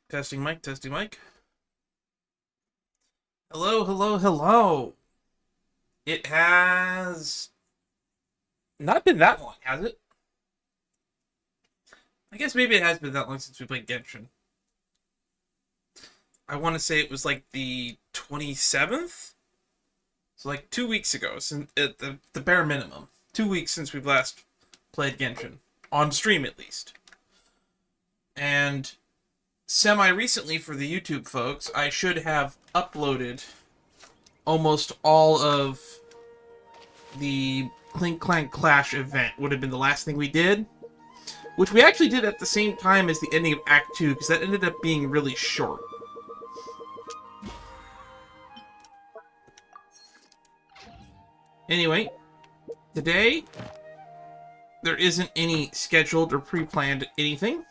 Testing mic, testing mic. Hello, hello, hello. It has not been that long, has it? I guess maybe it has been that long since we played Genshin. I want to say it was like the 27th? So like 2 weeks ago, since at the bare minimum. 2 weeks since we've last played Genshin. On stream, at least. And semi-recently for the YouTube folks, I should have uploaded almost all of the Clink, Clank, Clash event. Would have been the last thing we did. Which we actually did at the same time as the ending of Act 2, because that ended up being really short. Anyway, today, there isn't any scheduled or pre-planned anything.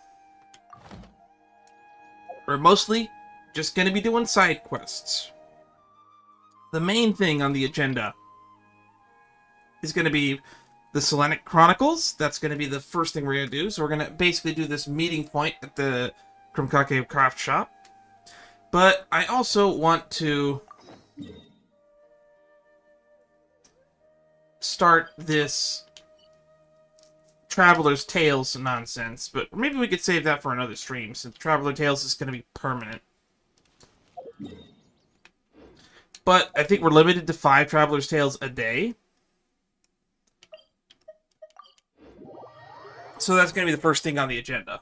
We're mostly just going to be doing side quests. The main thing on the agenda is going to be the Selenic Chronicles. That's going to be the first thing we're going to do. So we're going to basically do this meeting point at the Krumkake Craftshop. But I also want to start this Travelers'Tales nonsense, but maybe we could save that for another stream, since Travelers'Tales is going to be permanent. But I think we're limited to 5 Travelers'Tales a day. So that's going to be the first thing on the agenda.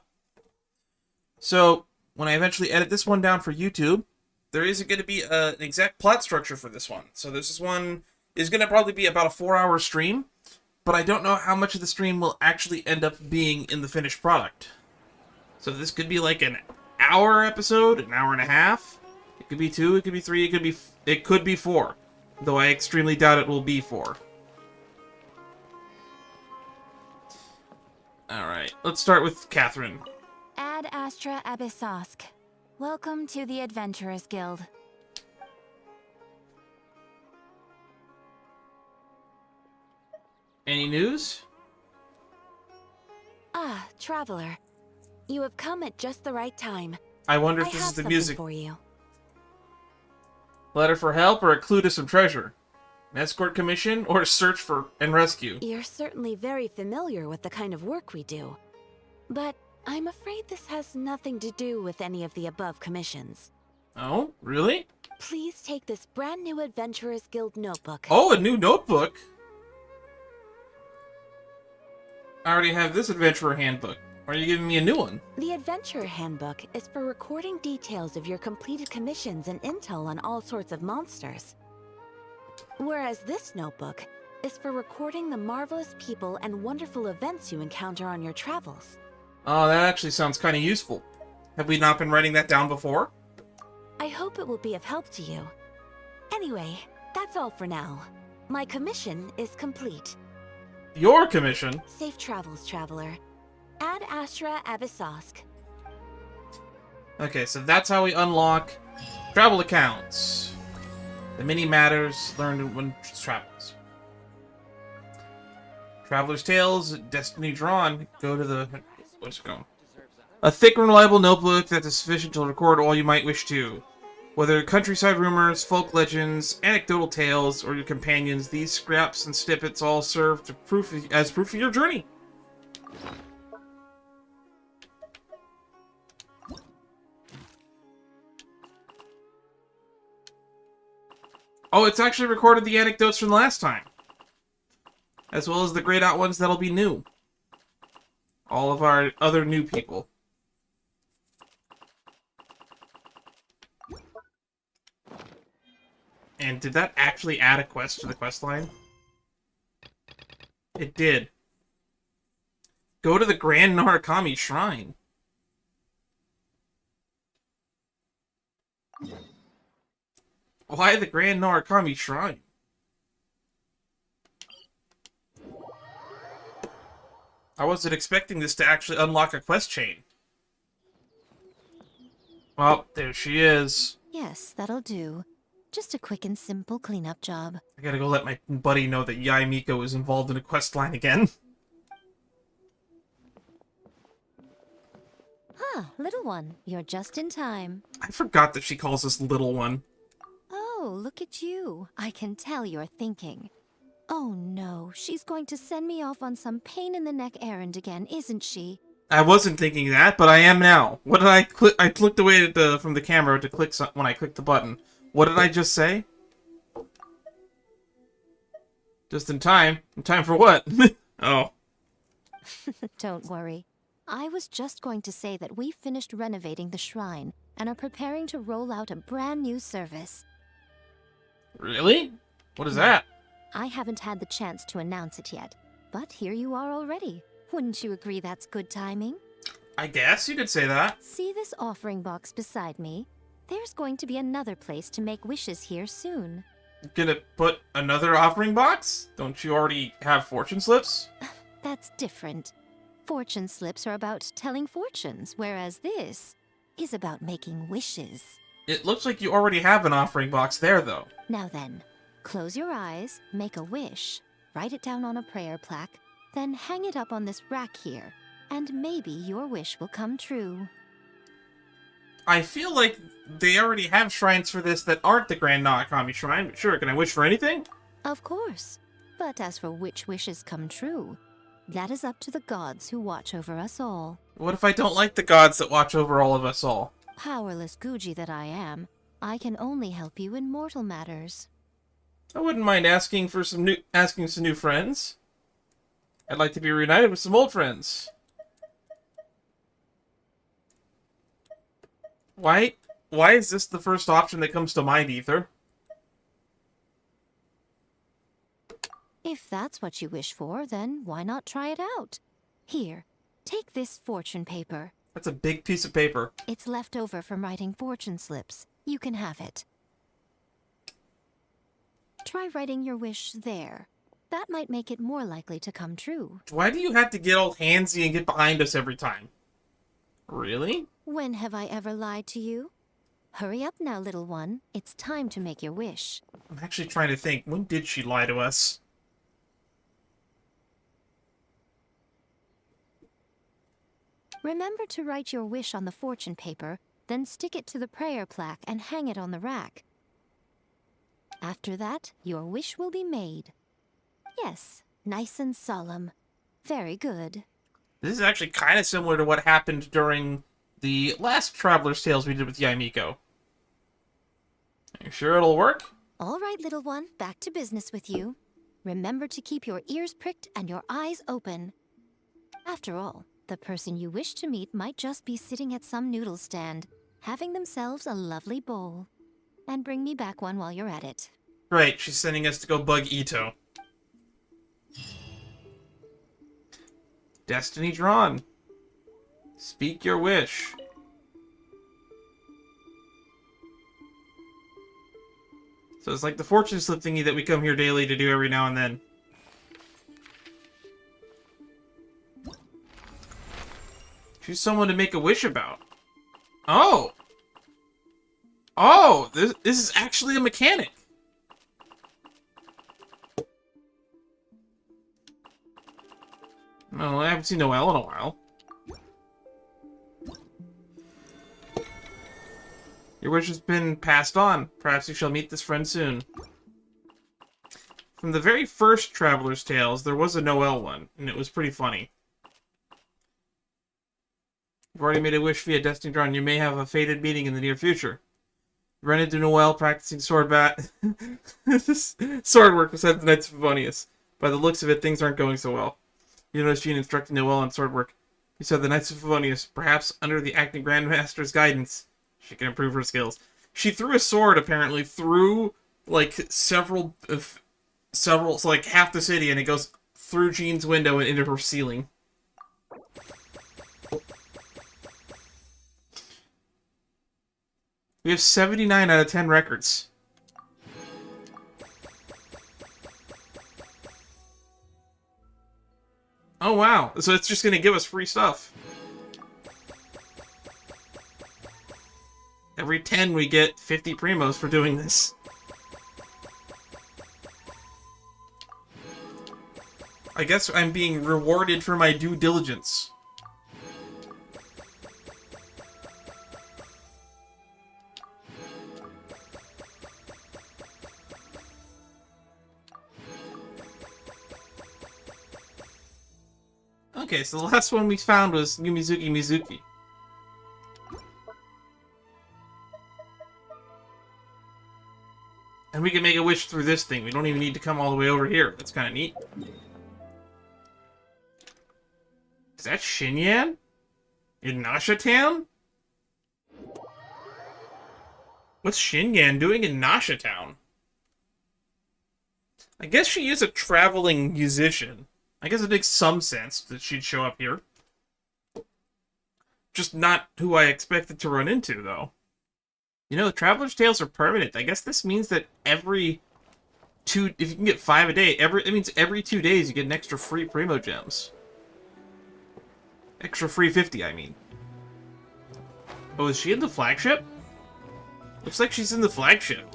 So, when I eventually edit this one down for YouTube, there isn't going to be an exact plot structure for this one. So this one is going to probably be about a 4-hour stream, but I don't know how much of the stream will actually end up being in the finished product. So this could be like an hour episode, an hour and a half. It could be 2, it could be 3, it could be 4. Though I extremely doubt it will be 4. Alright, let's start with Catherine. Ad Astra Abyssosk. Welcome to the Adventurers Guild. Any news? Ah, Traveler. You have come at just the right time. I wonder if I this have is the something music. for you. Letter for help or a clue to some treasure? An escort commission or a search for and rescue? You're certainly very familiar with the kind of work we do. But I'm afraid this has nothing to do with any of the above commissions. Oh, really? Please take this brand new Adventurers Guild notebook. Oh, a new notebook? I already have this adventurer handbook. Why are you giving me a new one? The Adventurer Handbook is for recording details of your completed commissions and intel on all sorts of monsters. Whereas this notebook is for recording the marvelous people and wonderful events you encounter on your travels. Oh, that actually sounds kind of useful. Have we not been writing that down before? I hope it will be of help to you. Anyway, that's all for now. My commission is complete. Your commission? Safe travels, Traveler. Ad Astra Abyssosk. Okay, so that's how we unlock travel accounts. The mini matters learned when travels. Travelers'Tales, Destiny Drawn. Go to the... What's it called? A thick and reliable notebook that is sufficient to record all you might wish to. Whether countryside rumors, folk legends, anecdotal tales, or your companions, these scraps and snippets all serve to as proof of your journey. Oh, it's actually recorded the anecdotes from the last time. As well as the grayed out ones that'll be new. All of our other new people. And did that actually add a quest to the quest line? It did. Go to the Grand Narukami Shrine. Why the Grand Narukami Shrine? I wasn't expecting this to actually unlock a quest chain. Well, there she is. Yes, that'll do. Just a quick and simple cleanup job. I gotta go let my buddy know that Yai Miko is involved in a quest line again. Ah, little one, you're just in time. I forgot that she calls us little one. Oh, look at you. I can tell you're thinking. Oh no, she's going to send me off on some pain-in-the-neck errand again, isn't she? I wasn't thinking that, but I am now. What did I click? I clicked away from the camera to click when I clicked the button. What did I just say? Just in time. In time for what? Oh. Don't worry. I was just going to say that we finished renovating the shrine and are preparing to roll out a brand new service. Really? What is that? I haven't had the chance to announce it yet, but here you are already. Wouldn't you agree that's good timing? I guess you could say that. See this offering box beside me? There's going to be another place to make wishes here soon. Gonna put another offering box? Don't you already have fortune slips? That's different. Fortune slips are about telling fortunes, whereas this is about making wishes. It looks like you already have an offering box there, though. Now then, close your eyes, make a wish, write it down on a prayer plaque, then hang it up on this rack here, and maybe your wish will come true. I feel like they already have shrines for this that aren't the Grand Nakami Shrine, but sure, can I wish for anything? Of course. But as for which wishes come true, that is up to the gods who watch over us all. What if I don't like the gods that watch over all of us all? Powerless Guji that I am, I can only help you in mortal matters. I wouldn't mind asking some new friends. I'd like to be reunited with some old friends. Why is this the first option that comes to mind, Ether? If that's what you wish for, then why not try it out? Here, take this fortune paper. That's a big piece of paper. It's left over from writing fortune slips. You can have it. Try writing your wish there. That might make it more likely to come true. Why do you have to get all handsy and get behind us every time? Really? When have I ever lied to you? Hurry up now, little one. It's time to make your wish. I'm actually trying to think, when did she lie to us? Remember to write your wish on the fortune paper, then stick it to the prayer plaque and hang it on the rack. After that, your wish will be made. Yes, nice and solemn. Very good. This is actually kind of similar to what happened during the last Traveler's Tales we did with Yaimiko. Are you sure it'll work? All right, little one, back to business with you. Remember to keep your ears pricked and your eyes open. After all, the person you wish to meet might just be sitting at some noodle stand, having themselves a lovely bowl. And bring me back one while you're at it. Right, she's sending us to go bug Ito. Destiny drawn. Speak your wish. So it's like the fortune slip thingy that we come here daily to do every now and then. Choose someone to make a wish about. Oh! Oh! This is actually a mechanic! No, I haven't seen Noelle in a while. Your wish has been passed on. Perhaps you shall meet this friend soon. From the very first Traveler's Tales, there was a Noelle one, and it was pretty funny. You've already made a wish via Destiny Drawn. You may have a fated meeting in the near future. You run into Noelle practicing sword work beside the Knights of Favonius. By the looks of it, things aren't going so well. You notice Jean instructing Noelle on sword work. You said the Knights of Favonius, perhaps under the acting Grandmaster's guidance, she can improve her skills. She threw a sword, apparently, through, like, several, so, like, half the city, and it goes through Jean's window and into her ceiling. We have 79 out of 10 records. Oh, wow. So it's just going to give us free stuff. Every 10 we get 50 primos for doing this. I guess I'm being rewarded for my due diligence. Okay, so the last one we found was Yumizuki Mizuki. And we can make a wish through this thing. We don't even need to come all the way over here. That's kind of neat. Is that Xinyan? In Nasha Town? What's Xinyan doing in Nasha Town? I guess she is a traveling musician. I guess it makes some sense that she'd show up here. Just not who I expected to run into, though. You know, the Traveler's Tales are permanent. I guess this means that every if you can get 5 a day, it means every 2 days you get an extra free Primo Gems. Extra free 50, I mean. Oh, is she in the flagship? Looks like she's in the flagship.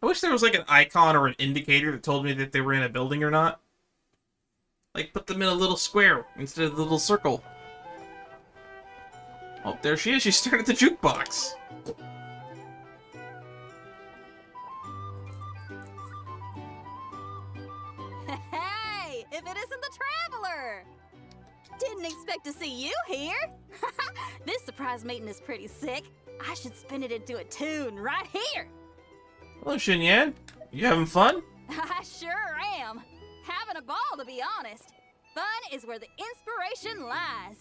I wish there was like an icon or an indicator that told me that they were in a building or not. Like, put them in a little square instead of the little circle. Oh, there she is. She stared at the jukebox. Hey, if it isn't the Traveler! Didn't expect to see you here. This surprise meeting is pretty sick. I should spin it into a tune right here. Hello, Xinyan. You having fun? I sure am. Having a ball, to be honest. Fun is where the inspiration lies.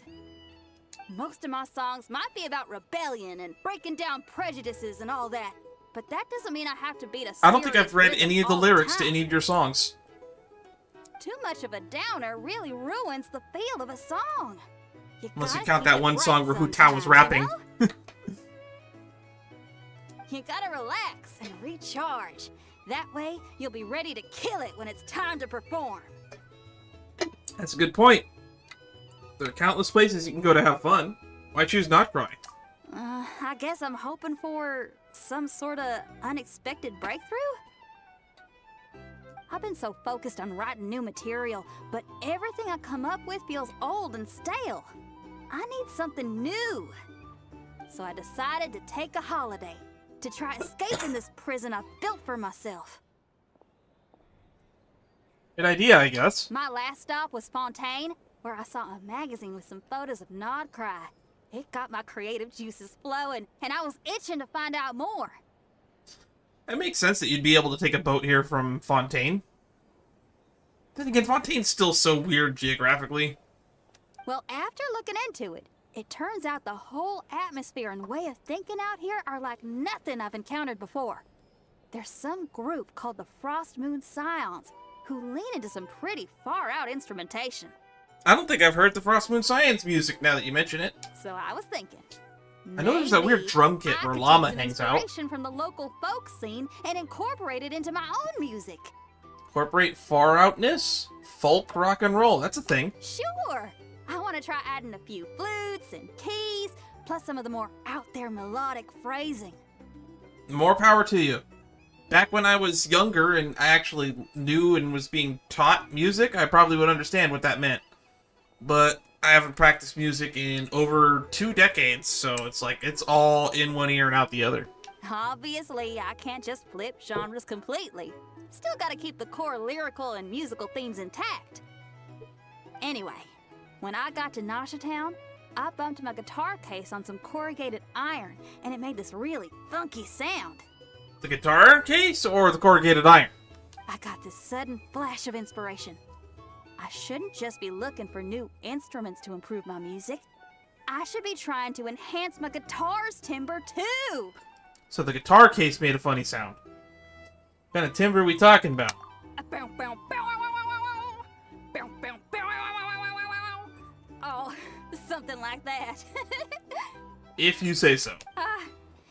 Most of my songs might be about rebellion and breaking down prejudices and all that, but that doesn't mean I have to beat a I don't think serious I've read rhythm any of the all lyrics to time. any of your songs. Too much of a downer really ruins the feel of a song. Unless you gotta count keep that it one bright song where Hu Tao was sometimes, rapping. you know? You gotta relax and recharge. That way, you'll be ready to kill it when it's time to perform. That's a good point. There are countless places you can go to have fun. Why choose Not Cry? I guess I'm hoping for some sort of unexpected breakthrough? I've been so focused on writing new material, but everything I come up with feels old and stale. I need something new. So I decided to take a holiday to try escaping this prison I've built for myself. Good idea, I guess. My last stop was Fontaine, where I saw a magazine with some photos of Nod Cry. It got my creative juices flowing, and I was itching to find out more. It makes sense that you'd be able to take a boat here from Fontaine. Then again, Fontaine's still so weird geographically. Well, after looking into it, it turns out the whole atmosphere and way of thinking out here are like nothing I've encountered before. There's some group called the Frost Moon Scions who lean into some pretty far-out instrumentation. I don't think I've heard the Frost Moon Science music now that you mention it. So I was thinking, I know there's that weird maybe drum kit I where could Llama take some hangs out. inspiration from the local folk scene and incorporate it into my own music. Incorporate far outness? Folk rock and roll, that's a thing. Sure! I want to try adding a few flutes and keys, plus some of the more out there melodic phrasing. More power to you. Back when I was younger and I actually knew and was being taught music, I probably would understand what that meant. But I haven't practiced music in over 2 decades, so it's like it's all in one ear and out the other. Obviously, I can't just flip genres completely. Still gotta keep the core lyrical and musical themes intact. Anyway, when I got to Nasha Town, I bumped my guitar case on some corrugated iron, and it made this really funky sound. The guitar case or the corrugated iron? I got this sudden flash of inspiration. I shouldn't just be looking for new instruments to improve my music. I should be trying to enhance my guitar's timbre too. So the guitar case made a funny sound. What kind of timbre are we talking about? Oh, something like that. If you say so.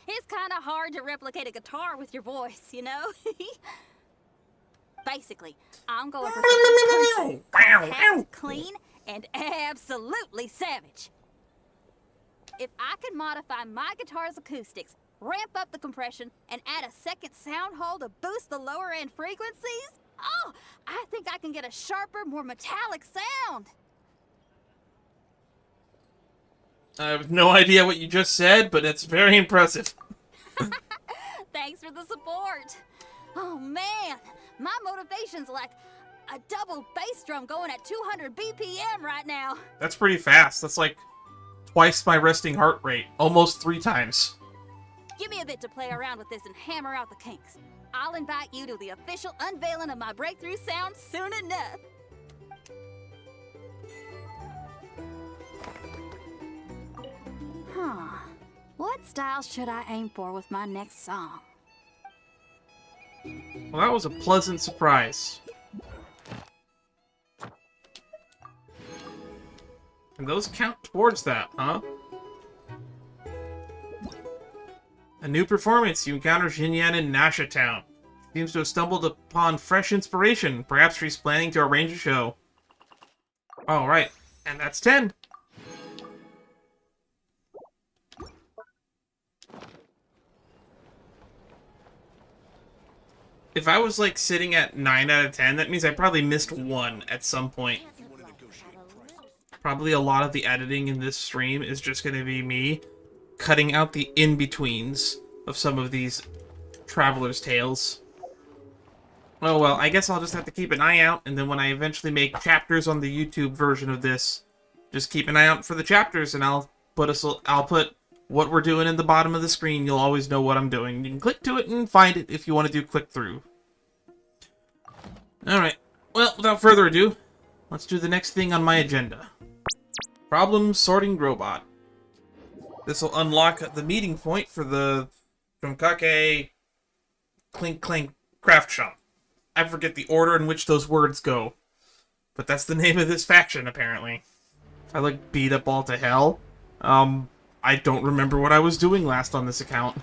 It's kind of hard to replicate a guitar with your voice, you know? Basically, I'm going for something country, clean, and absolutely savage. If I could modify my guitar's acoustics, ramp up the compression, and add a second sound hole to boost the lower end frequencies, oh, I think I can get a sharper, more metallic sound. I have no idea what you just said, but it's very impressive. Thanks for the support. Oh man, my motivation's like a double bass drum going at 200 BPM right now. That's pretty fast. That's like twice my resting heart rate. Almost 3 times. Give me a bit to play around with this and hammer out the kinks. I'll invite you to the official unveiling of my breakthrough sound soon enough. Huh. What style should I aim for with my next song? Well, that was a pleasant surprise. And those count towards that, huh? A new performance. You encounter Xinyan in Nasha Town. She seems to have stumbled upon fresh inspiration. Perhaps she's planning to arrange a show. Alright, and that's 10. If I was like sitting at 9 out of 10, that means I probably missed 1 at some point. Probably a lot of the editing in this stream is just going to be me cutting out the in-betweens of some of these Traveler's Tales. Oh well, I guess I'll just have to keep an eye out, and then when I eventually make chapters on the YouTube version of this, just keep an eye out for the chapters, and I'll put what we're doing in the bottom of the screen. You'll always know what I'm doing. You can click to it and find it if you want to do click through. Alright, well, without further ado, let's do the next thing on my agenda. Problem sorting robot. This will unlock the meeting point for the Krumkake Clink Craftshop. I forget the order in which those words go, but that's the name of this faction, apparently. I like beat up all to hell. I don't remember what I was doing last on this account.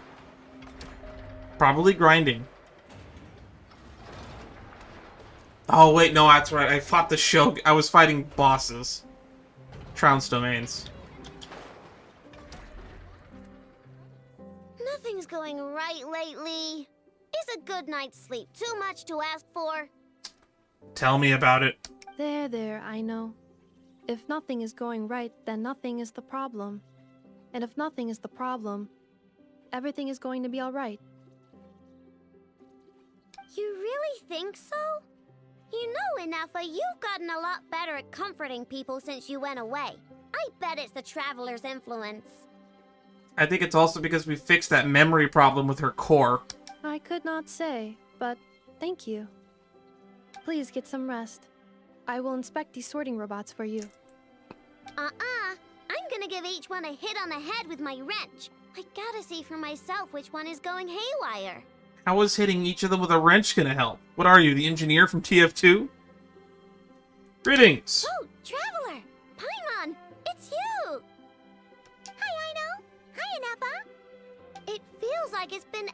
Probably grinding. Oh wait, no, that's right. I fought the show. I was fighting bosses. Trounce domains. Nothing's going right lately. Is a good night's sleep too much to ask for? Tell me about it. There, I know. If nothing is going right, then nothing is the problem. And if nothing is the problem, everything is going to be alright. You really think so? You know, Inafa, you've gotten a lot better at comforting people since you went away. I bet it's the Traveler's influence. I think it's also because we fixed that memory problem with her core. I could not say, but thank you. Please get some rest. I will inspect these sorting robots for you. I'm gonna give each one a hit on the head with my wrench. I gotta see for myself which one is going haywire. How is hitting each of them with a wrench gonna help? What are you, the engineer from TF2? Greetings! Oh, Traveler! Paimon! It's you! Hi, Aino! Hi, Inafa! It feels like it's been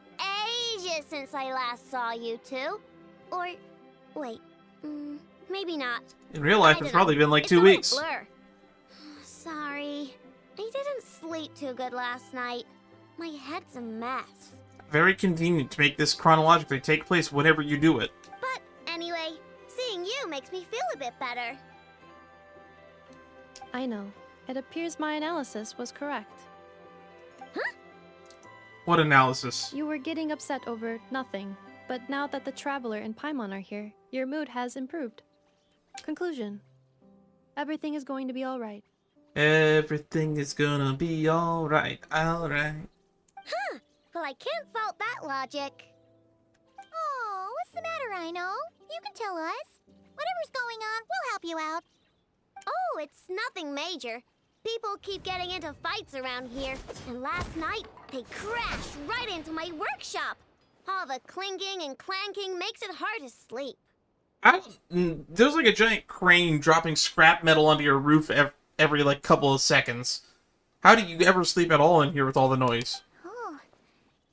ages since I last saw you two. Or, wait, maybe not. In real life, it's probably been like 2 weeks. It's a blur. Sorry. I didn't sleep too good last night. My head's a mess. Very convenient to make this chronologically take place whenever you do it. But anyway, seeing you makes me feel a bit better. I know. It appears my analysis was correct. Huh? What analysis? You were getting upset over nothing, but now that the Traveler and Paimon are here, your mood has improved. Conclusion. Everything is going to be alright. Everything is gonna be alright, alright. Huh. Well, I can't fault that logic. Oh, what's the matter, Aino? You can tell us. Whatever's going on, we'll help you out. Oh, it's nothing major. People keep getting into fights around here, and last night they crashed right into my workshop. All the clinking and clanking makes it hard to sleep. There's like a giant crane dropping scrap metal onto your roof every like couple of seconds. How do you ever sleep at all in here with all the noise? Oh,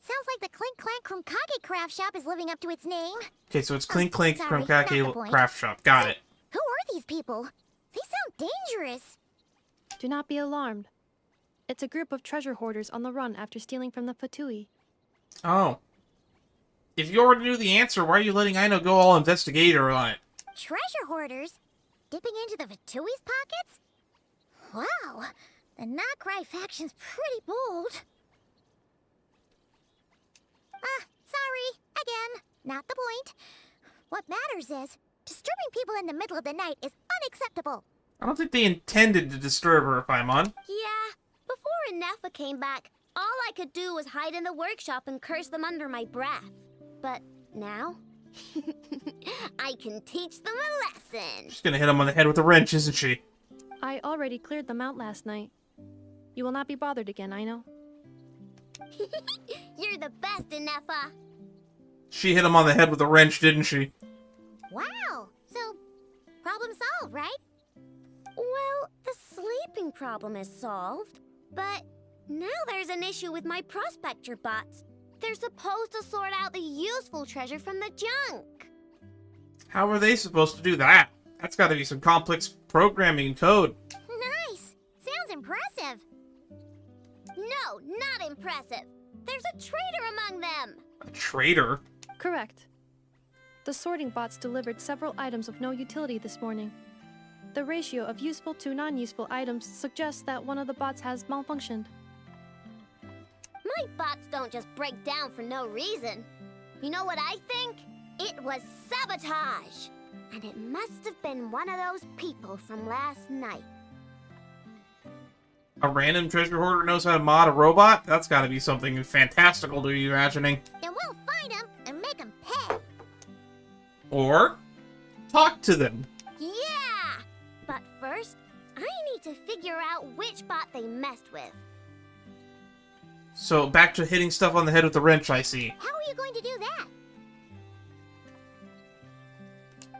sounds like the Clink Krumkake Craftshop is living up to its name. Okay, so it's Clink sorry, not the Krumkake point. Craftshop. Got it. Who are these people? They sound dangerous. Do not be alarmed. It's a group of treasure hoarders on the run after stealing from the Fatui. Oh. If you already knew the answer, why are you letting Aino go all investigator on it? Treasure hoarders? Dipping into the Vatui's pockets? Wow, the Not Cry faction's pretty bold. Sorry, again, not the point. What matters is, Disturbing people in the middle of the night is unacceptable. I don't think they intended to disturb her, Paimon. Yeah, before Inefa came back, all I could do was hide in the workshop and curse them under my breath. But now, I can teach them a lesson. She's gonna hit him on the head with a wrench, isn't she? I already cleared them out last night. You will not be bothered again, I know. You're the best, Inefa. She hit him on the head with a wrench, didn't she? Wow, so problem solved, right? Well, the sleeping problem is solved, but now there's an issue with my prospector bots. They're supposed to sort out the useful treasure from the junk. How are they supposed to do that? That's gotta be some complex programming code. Nice! Sounds impressive. No, not impressive. There's a traitor among them. A traitor? Correct. The sorting bots delivered several items of no utility this morning. The ratio of useful to non-useful items suggests that one of the bots has malfunctioned. My bots don't just break down for no reason. You know what I think? It was sabotage. And it must have been one of those people from last night. A random treasure hoarder knows how to mod a robot? That's gotta be something fantastical to be imagining. Then we'll find them and make them pay. Or talk to them. Yeah! But first, I need to figure out which bot they messed with. So back to hitting stuff on the head with a wrench, I see. How are you going to do that?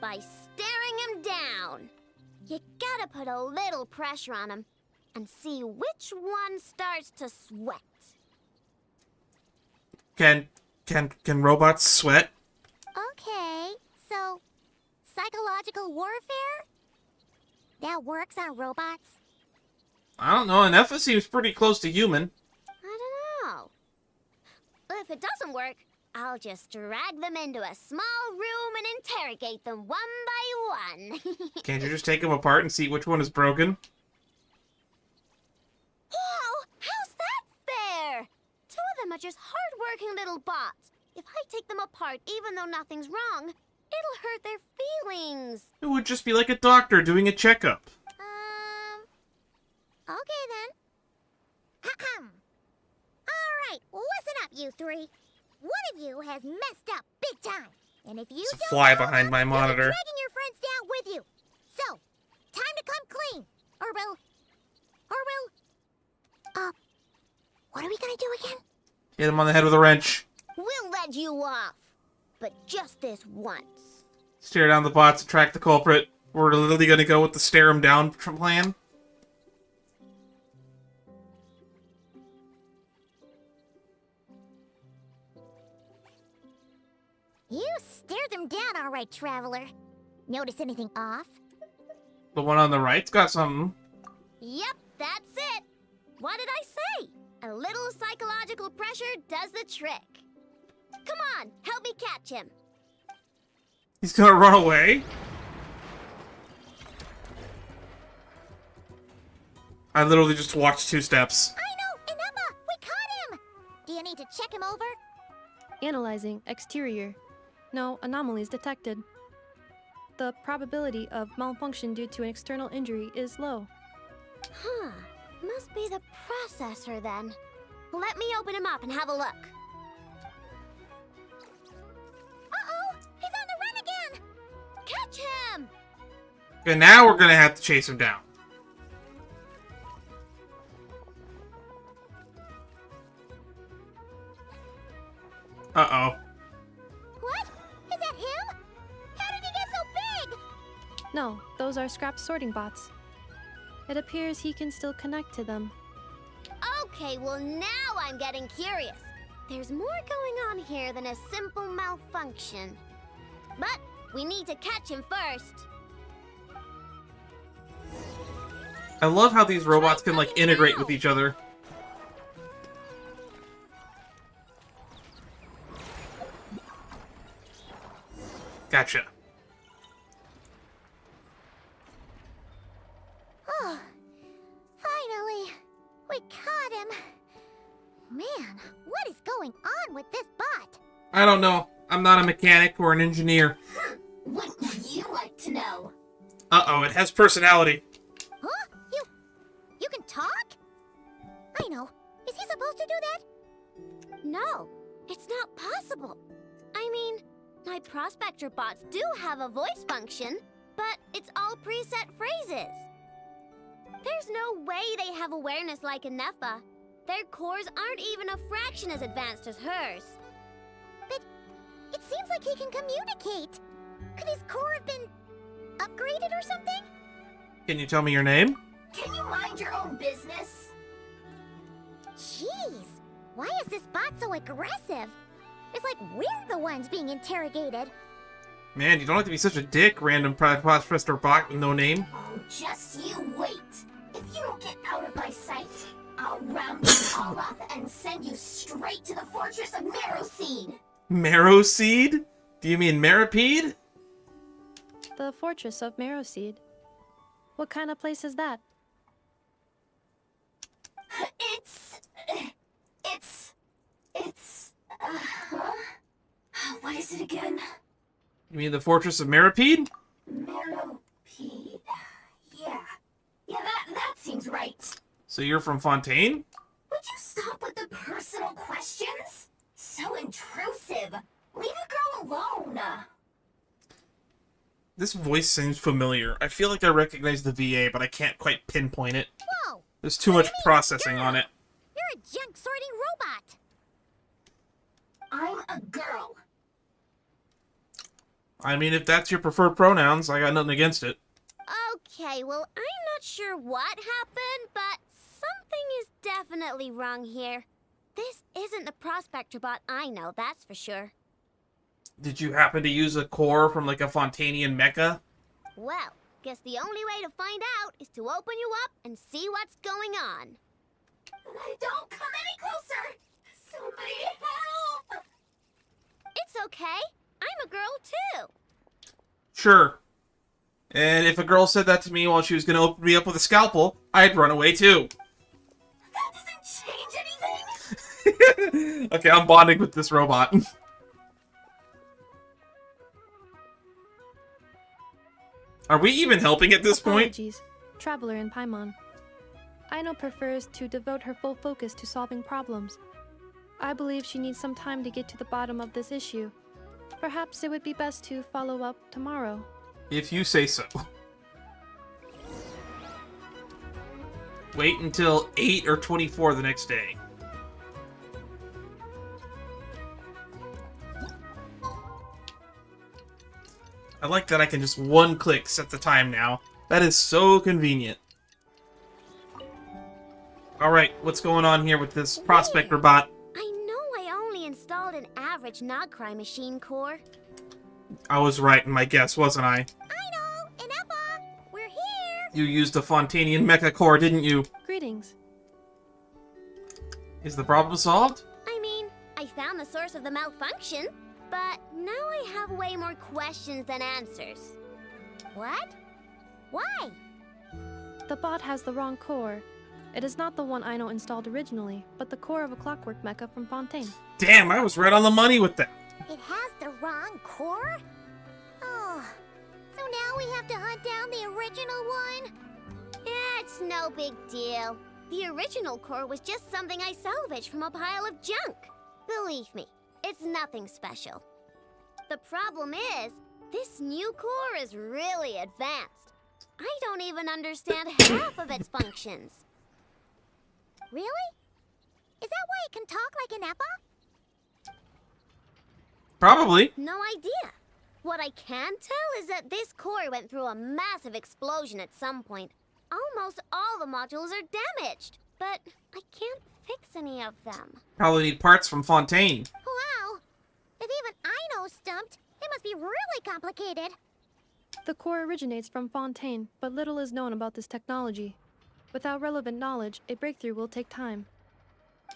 By staring him down. You gotta put a little pressure on him and see which one starts to sweat. Can robots sweat? Okay, so psychological warfare? That works on robots? I don't know, Inefa seems pretty close to human. I don't know. If it doesn't work, I'll just drag them into a small room and interrogate them one by one. Can't you just take them apart and see which one is broken? Whoa! How's that fair? Two of them are just hard-working little bots. If I take them apart even though nothing's wrong, it'll hurt their feelings. It would just be like a doctor doing a checkup. Okay then. Alright, listen up, you three. One of you has messed up big time. And if you It's a don't fly know, behind my you'll be monitor. dragging your friends down with you. So, time to come clean. Or we'll... what are we gonna do again? Hit him on the head with a wrench. We'll let you off. But just this once. Stare down the bots and track the culprit. We're literally gonna go with the stare him down plan. You stared them down all right, Traveler. Notice anything off? The one on the right's got something. Yep, that's it. What did I say? A little psychological pressure does the trick. Come on, help me catch him. He's gonna run away? I literally just walked 2 steps. I know, Enema, we caught him. Do you need to check him over? Analyzing exterior. No anomalies detected. The probability of malfunction due to an external injury is low. Huh, must be the processor then. Let me open him up and have a look. Uh-oh, he's on the run again. Catch him. And now we're gonna have to chase him down. Uh-oh. What? Is that him? How did he get so big? No, those are scrap sorting bots. It appears he can still connect to them. Okay, well now I'm getting curious. There's more going on here than a simple malfunction. But we need to catch him first. I love how these robots can, like, integrate with each other. Gotcha. Oh, finally, we caught him. Man, what is going on with this bot? I don't know. I'm not a mechanic or an engineer. What were you to know. Uh-oh, it has personality. Huh? You can talk? I know. Is he supposed to do that? No, it's not possible. I mean, my prospector bots do have a voice function, but it's all preset phrases. There's no way they have awareness like a Nepha. Their cores aren't even a fraction as advanced as hers. But it seems like he can communicate. Could his core have been upgraded or something? Can you tell me your name? Can you mind your own business? Jeez, why is this bot so aggressive? It's like we're the ones being interrogated. Man, you don't have to be such a dick, random prospector bot with no name. Oh, just you wait. If you don't get out of my sight, I'll round you all up and send you straight to the fortress of Marrowseed. Marrowseed? Do you mean Maripede? The fortress of Marrowseed. What kind of place is that? What is it again? You mean the fortress of Maripede? Marrowseed. Yeah, that seems right. So you're from Fontaine? Would you stop with the personal questions? So intrusive. Leave a girl alone. This voice seems familiar. I feel like I recognize the VA, but I can't quite pinpoint it. Whoa! There's too much processing on it. You're a junk sorting robot. I'm a girl. I mean, if that's your preferred pronouns, I got nothing against it. Okay, well, I'm not sure what happened, but something is definitely wrong here. This isn't the prospector bot I know, that's for sure. Did you happen to use a core from like a Fontanian mecha? Well, guess the only way to find out is to open you up and see what's going on. Don't come any closer! Somebody help! It's okay. I'm a girl too. Sure. And if a girl said that to me while she was going to open me up with a scalpel, I'd run away too. That doesn't change anything. Okay, I'm bonding with this robot. Are we even helping at this point? Apologies. Traveler in Paimon. Aino prefers to devote her full focus to solving problems. I believe she needs some time to get to the bottom of this issue. Perhaps it would be best to follow up tomorrow. If you say so. Wait until 8 or 24 the next day. I like that I can just one click set the time now. That is so convenient. Alright, what's going on here with this prospector bot? I know I only installed an average Nogcry machine core. I was right in my guess, wasn't I? Aino and Eppa, we're here. You used a Fontanian mecha core, didn't you? Greetings. Is the problem solved? I mean, I found the source of the malfunction, but now I have way more questions than answers. What? Why? The bot has the wrong core. It is not the one Aino installed originally, but the core of a clockwork mecha from Fontaine. Damn, I was right on the money with that. It has the wrong core? Oh, so now we have to hunt down the original one? Yeah, it's no big deal. The original core was just something I salvaged from a pile of junk. Believe me, it's nothing special. The problem is, this new core is really advanced. I don't even understand half of its functions. Really? Is that why it can talk like an Eppa? Probably. No idea. What I can tell is that this core went through a massive explosion at some point. Almost all the modules are damaged, but I can't fix any of them. Probably need parts from Fontaine. Wow! If even I know stumped, it must be really complicated. The core originates from Fontaine, but little is known about this technology. Without relevant knowledge, a breakthrough will take time.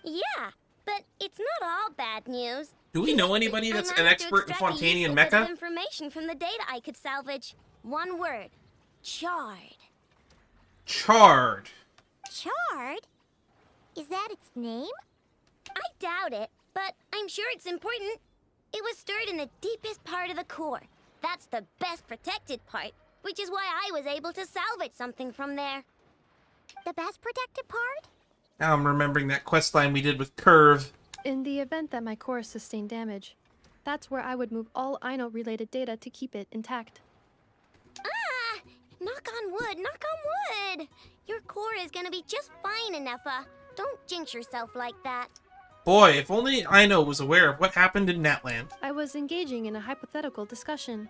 Yeah, but it's not all bad news. Do we know anybody that's an expert in Fontanian mecha? mecha? Information from the data I could salvage. One word. Charred. Charred. Charred? Is that its name? I doubt it, but I'm sure it's important. It was stored in the deepest part of the core. That's the best protected part, which is why I was able to salvage something from there. The best protected part? Now I'm remembering that quest line we did with Curve. In the event that my core sustained damage, that's where I would move all Ino-related data to keep it intact. Ah! Knock on wood, knock on wood! Your core is gonna be just fine, Inefa. Don't jinx yourself like that. Boy, if only Ino was aware of what happened in Natland. I was engaging in a hypothetical discussion.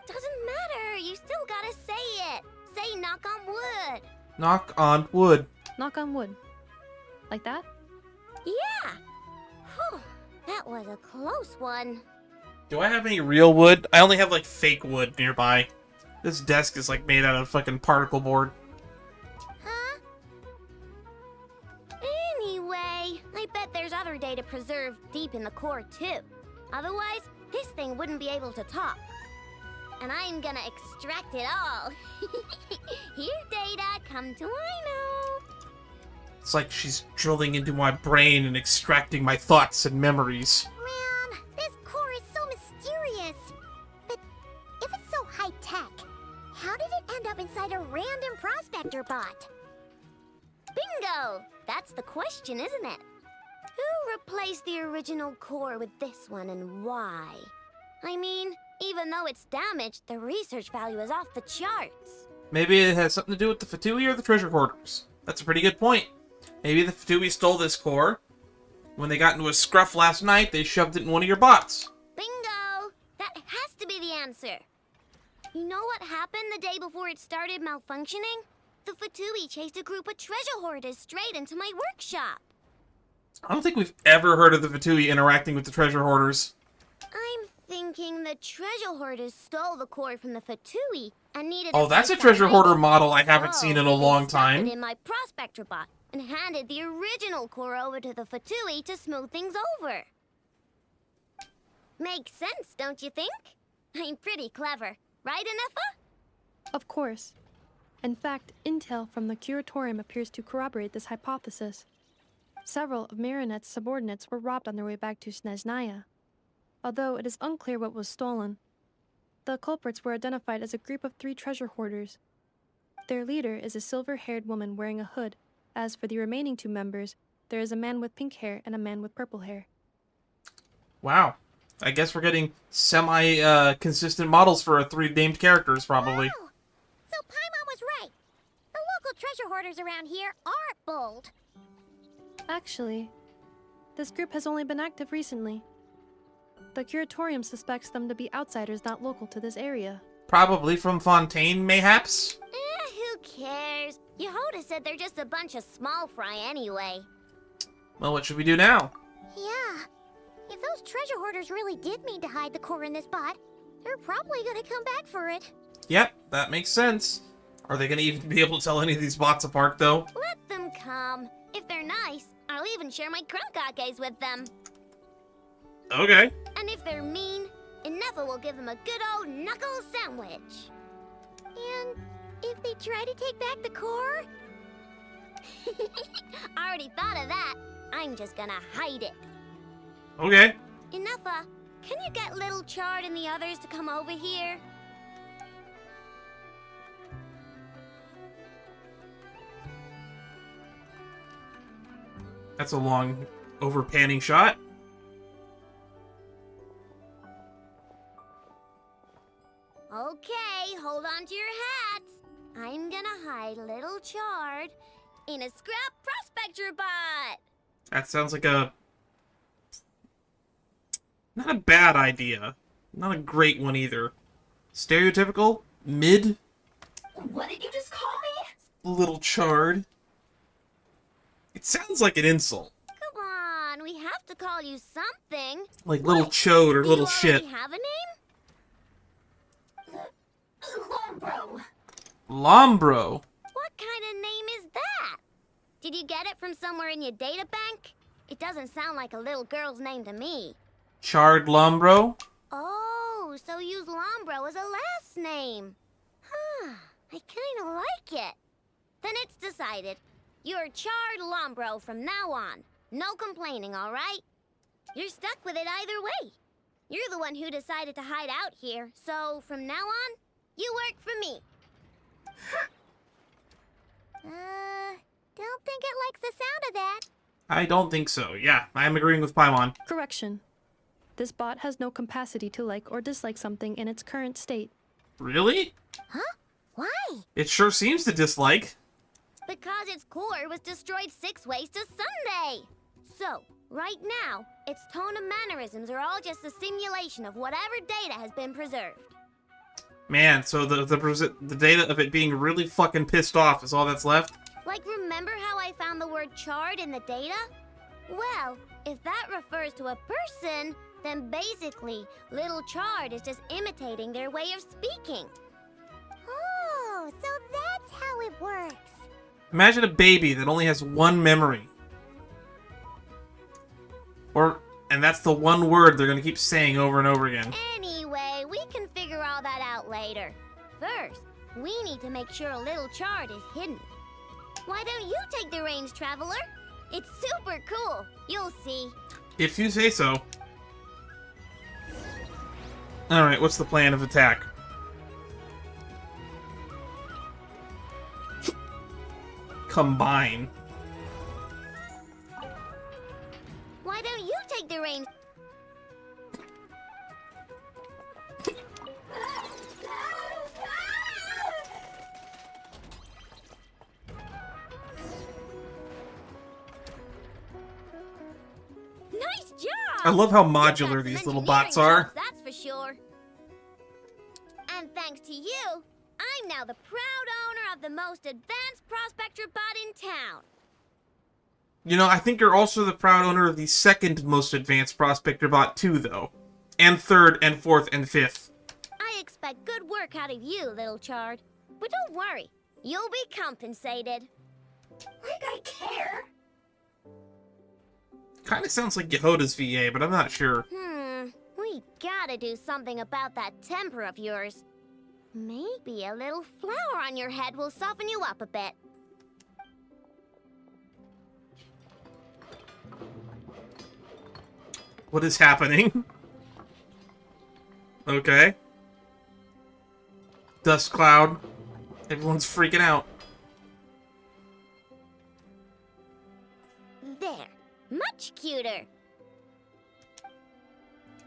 Doesn't matter, you still gotta say it. Say knock on wood. Knock on wood. Knock on wood. Like that? Yeah! Whew, that was a close one. Do I have any real wood? I only have, like, fake wood nearby. This desk is, like, made out of fucking particle board. Huh? Anyway, I bet there's other data preserved deep in the core, too. Otherwise, this thing wouldn't be able to talk. And I'm gonna extract it all. Here, data, come to Ino. It's like she's drilling into my brain and extracting my thoughts and memories. Man, this core is so mysterious. But if it's so high-tech, how did it end up inside a random prospector bot? Bingo! That's the question, isn't it? Who replaced the original core with this one and why? I mean, even though it's damaged, the research value is off the charts. Maybe it has something to do with the Fatui or the treasure hoarders. That's a pretty good point. Maybe the Fatui stole this core. When they got into a scruff last night, they shoved it in one of your bots. Bingo! That has to be the answer. You know what happened the day before it started malfunctioning? The Fatui chased a group of treasure hoarders straight into my workshop. I don't think we've ever heard of the Fatui interacting with the treasure hoarders. I'm thinking the treasure hoarders stole the core from the Fatui and needed. Oh, that's a treasure hoarder model I haven't seen in a long they stuck time. it in my prospector bot and handed the original core over to the Fatui to smooth things over. Makes sense, don't you think? I'm pretty clever, right, Inefa? Of course. In fact, intel from the Curatorium appears to corroborate this hypothesis. Several of Marinette's subordinates were robbed on their way back to Snezhnaya, although it is unclear what was stolen. The culprits were identified as a group of 3 treasure hoarders. Their leader is a silver-haired woman wearing a hood. As for the remaining 2 members, there is a man with pink hair and a man with purple hair. Wow. I guess we're getting semi-consistent models for our 3 named characters, probably. Wow. So Paimon was right. The local treasure hoarders around here aren't bold. Actually, this group has only been active recently. The Curatorium suspects them to be outsiders not local to this area. Probably from Fontaine, mayhaps? Who cares? Jahoda said they're just a bunch of small fry anyway. Well, what should we do now? Yeah. If those treasure hoarders really did mean to hide the core in this bot, they're probably gonna come back for it. Yep, that makes sense. Are they going to even be able to tell any of these bots apart, though? Let them come. If they're nice, I'll even share my Krumkakes with them. Okay. And if they're mean, Inefa will give them a good old knuckle sandwich. And if they try to take back the core? I already thought of that. I'm just gonna hide it. Okay. Inefa, can you get Little Chard and the others to come over here? That's a long, over-panning shot. Okay, hold on to your hats. I'm gonna hide Little Chard in a scrap prospector bot. That sounds like a... not a bad idea. Not a great one either. Stereotypical? Mid? What did you just call me? Little Chard. It sounds like an insult. Come on, we have to call you something. Like little chode or Do little you shit. already have a name? Lombro. Lombro? What kind of name is that? Did you get it from somewhere in your data bank? It doesn't sound like a little girl's name to me. Chard Lombro? Oh, so use Lombro as a last name. Huh, I kinda like it. Then it's decided. You're Chard Lombro from now on. No complaining, all right? You're stuck with it either way. You're the one who decided to hide out here, so from now on, you work for me. Don't think it likes the sound of that. I don't think so. Yeah, I'm agreeing with Paimon. Correction. This bot has no capacity to like or dislike something in its current state. Really? Huh? Why? It sure seems to dislike. Because its core was destroyed 6 ways to Sunday. So, right now, its tone and mannerisms are all just a simulation of whatever data has been preserved. Man, so the data of it being really fucking pissed off is all that's left? Like, remember how I found the word charred in the data? Well, if that refers to a person, then basically, little Chard is just imitating their way of speaking. Oh, so that's how it works. Imagine a baby that only has one memory. And that's the one word they're gonna keep saying over and over again. Anyway, we can figure all that out later. First, we need to make sure a little Chard is hidden. Why don't you take the reins, Traveler? It's super cool. You'll see. If you say so. Alright, what's the plan of attack? Combine. Why don't you take the reins? Nice job! I love how You've modular got some these little engineering bots are. chops, that's for sure. And thanks to you, I'm now the proud owner of the most advanced prospector bot in town. You know, I think you're also the proud owner of the second most advanced prospector bot too, though. And third, and fourth, and fifth. I expect good work out of you, little Chard. But don't worry, you'll be compensated. Like I care. Kinda sounds like Jahoda's VA, but I'm not sure. We gotta do something about that temper of yours. Maybe a little flour on your head will soften you up a bit. What is happening? Okay. Dust cloud. Everyone's freaking out. There. Much cuter.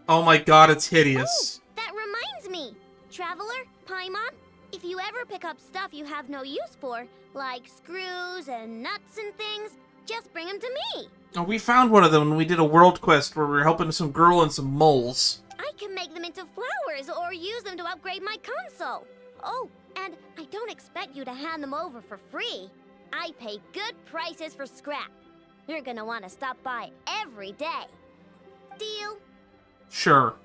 Oh my god, it's hideous. Oh, that reminds me. Traveler, Paimon, if you ever pick up stuff you have no use for, like screws and nuts and things, just bring them to me. Oh, we found one of them when we did a world quest where we were helping some girl and some moles. I can make them into flowers or use them to upgrade my console. Oh, and I don't expect you to hand them over for free. I pay good prices for scrap. You're gonna want to stop by every day. Deal? Sure.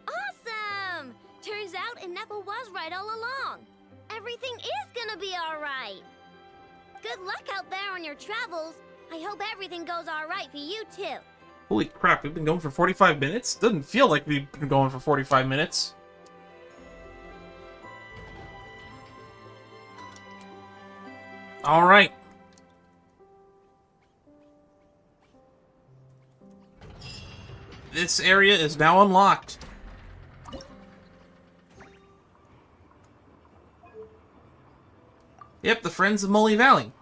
Awesome! Turns out Ineffa was right all along. Everything is gonna be alright. Good luck out there on your travels. I hope everything goes alright for you too. Holy crap, we've been going for 45 minutes? Doesn't feel like we've been going for 45 minutes. Alright. This area is now unlocked. Yep, the Friends of Molly Valley.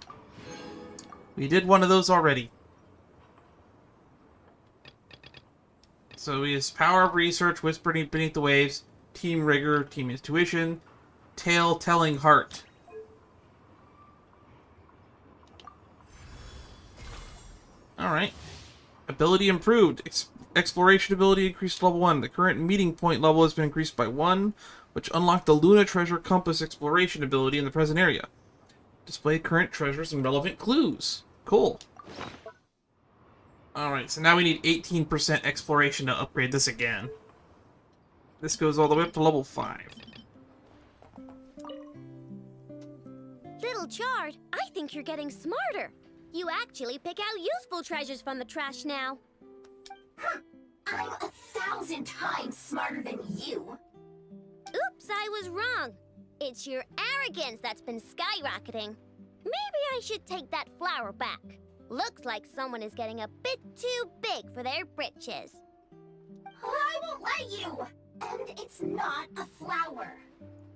We did one of those already. So we use Power Up Research, Whispering Beneath the Waves, Team Rigor, Team Intuition, Tale Telling Heart. Alright. Ability improved. Exploration ability increased to level 1. The current meeting point level has been increased by 1, which unlocked the Luna Treasure Compass exploration ability in the present area. Display current treasures and relevant clues. Cool. Alright, so now we need 18% exploration to upgrade this again. This goes all the way up to level 5. Little Chard, I think you're getting smarter. You actually pick out useful treasures from the trash now. I'm 1,000 times smarter than you. Oops, I was wrong. It's your arrogance that's been skyrocketing. Maybe I should take that flower back. Looks like someone is getting a bit too big for their britches. I won't let you! And it's not a flower.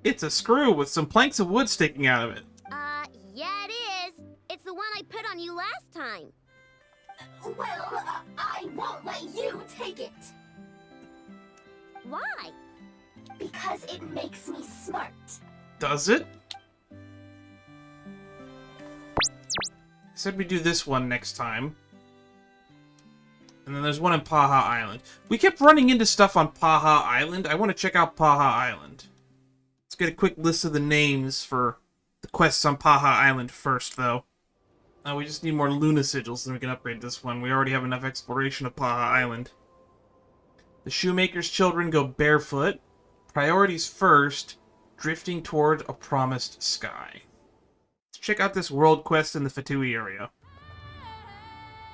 It's a screw with some planks of wood sticking out of it. Yeah it is. It's the one I put on you last time. Well, I won't let you take it. Why? Because it makes me smart. Does it? Said we do this one next time. And then there's one in Paha Island. We kept running into stuff on Paha Island. I want to check out Paha Island. Let's get a quick list of the names for the quests on Paha Island first, though. We just need more Luna Sigils, then we can upgrade this one. We already have enough exploration of Paha Island. The Shoemaker's children go barefoot. Priorities first, drifting toward a promised sky. Let's check out this world quest in the Fatui area.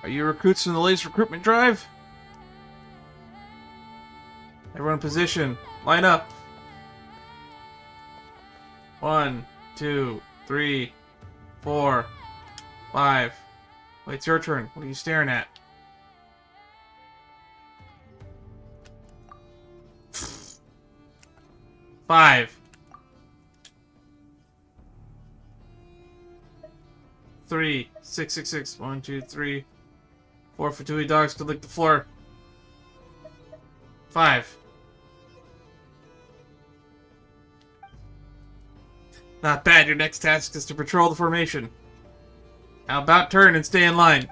Are you recruits from the latest recruitment drive? Everyone in position. Line up. 1, 2, 3, 4, 5. Wait, it's your turn. What are you staring at? Five. 3, 6, 6, 6. 1, 2, 3, 4 Fatui dogs to lick the floor. 5. Not bad. Your next task is to patrol the formation. How about turn and stay in line?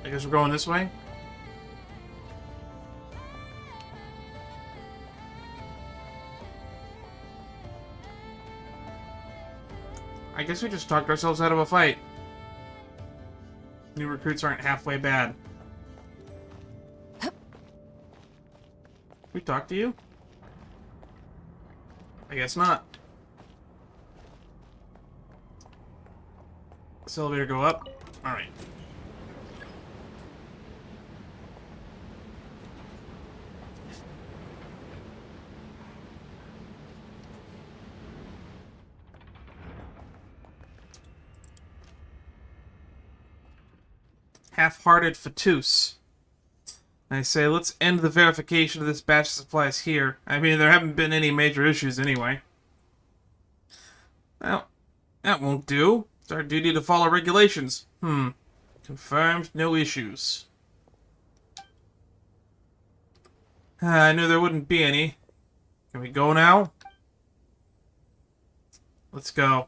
I guess we're going this way. I guess we just talked ourselves out of a fight. New recruits aren't halfway bad. We talked to you? I guess not. This elevator go up? Alright. Half-hearted Fatus. I say, let's end the verification of this batch of supplies here. I mean, there haven't been any major issues anyway. Well, that won't do. It's our duty to follow regulations. Confirmed, no issues. I knew there wouldn't be any. Can we go now? Let's go.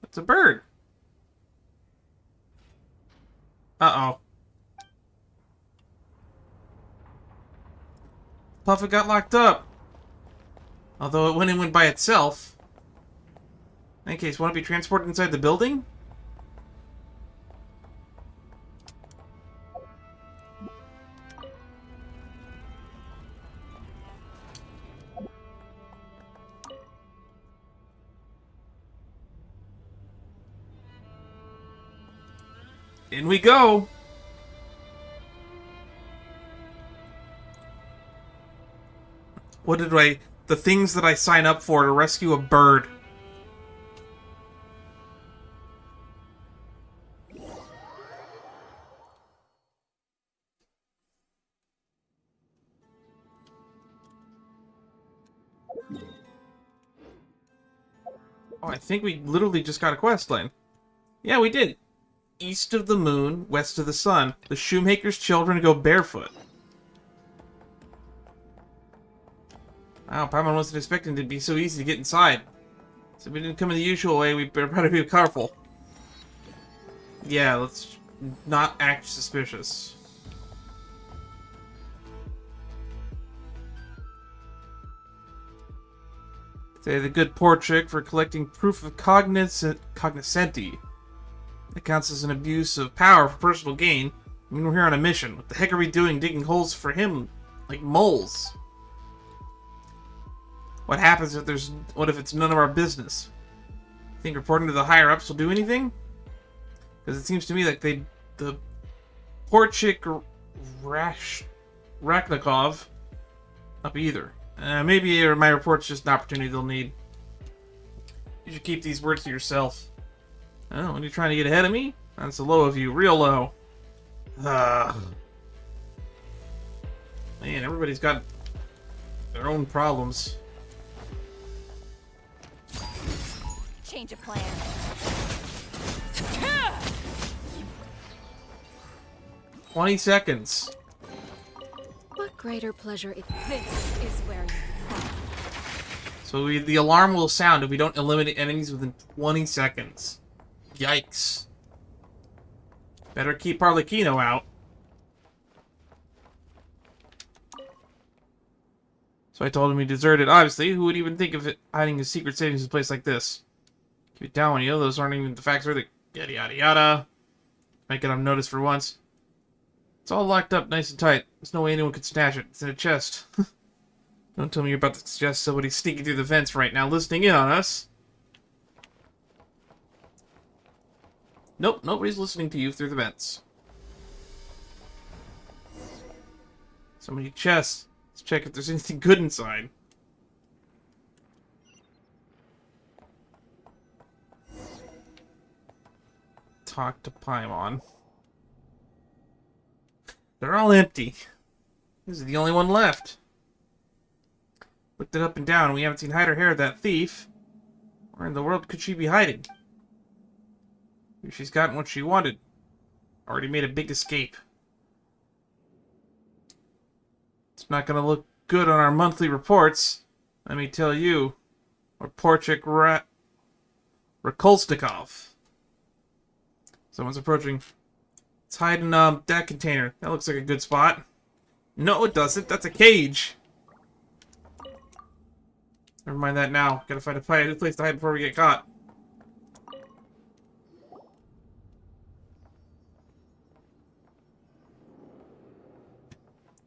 It's a bird. Uh-oh. Puffet got locked up. Although it went and went by itself. In any case, want to be transported inside the building? In we go! What did I... The things that I sign up for to rescue a bird. Oh, I think we literally just got a quest line. Yeah, we did. East of the moon, west of the sun. The Shoemaker's children go barefoot. Wow, Paimon wasn't expecting it to be so easy to get inside. So if we didn't come in the usual way, we better be careful. Yeah, let's not act suspicious. Say the good poor trick for collecting proof of cognoscenti. That counts as an abuse of power for personal gain. I mean, we're here on a mission. What the heck are we doing digging holes for him like moles? What happens if there's... What if it's none of our business? Think reporting to the higher-ups will do anything? Because it seems to me like the Porchik Raskolnikov up either. Maybe my report's just an opportunity they'll need. You should keep these words to yourself. Oh, when you're trying to get ahead of me? That's a low of you, real low. Man, everybody's got their own problems. Change of plan. 20 seconds. What greater pleasure it This is where you fall. So the alarm will sound if we don't eliminate enemies within 20 seconds. Yikes. Better keep Arlecchino out. So I told him he deserted. Obviously, who would even think of it hiding his secret savings in a place like this? Keep it down when you know those aren't even the facts or the yada yada yada. Make it unnoticed for once. It's all locked up nice and tight. There's no way anyone could snatch it. It's in a chest. Don't tell me you're about to suggest somebody sneaking through the vents right now, listening in on us. Nope, nobody's listening to you through the vents. So many chests. Let's check if there's anything good inside. Talk to Paimon. They're all empty. This is the only one left. Looked it up and down. We haven't seen hide or hair of that thief. Where in the world could she be hiding? Maybe she's gotten what she wanted. Already made a big escape. It's not going to look good on our monthly reports. Let me tell you. Or Porchik Raskolnikov. Someone's approaching. Let's hide in that container. That looks like a good spot. No, it doesn't. That's a cage. Never mind that now. Gotta find a place to hide before we get caught.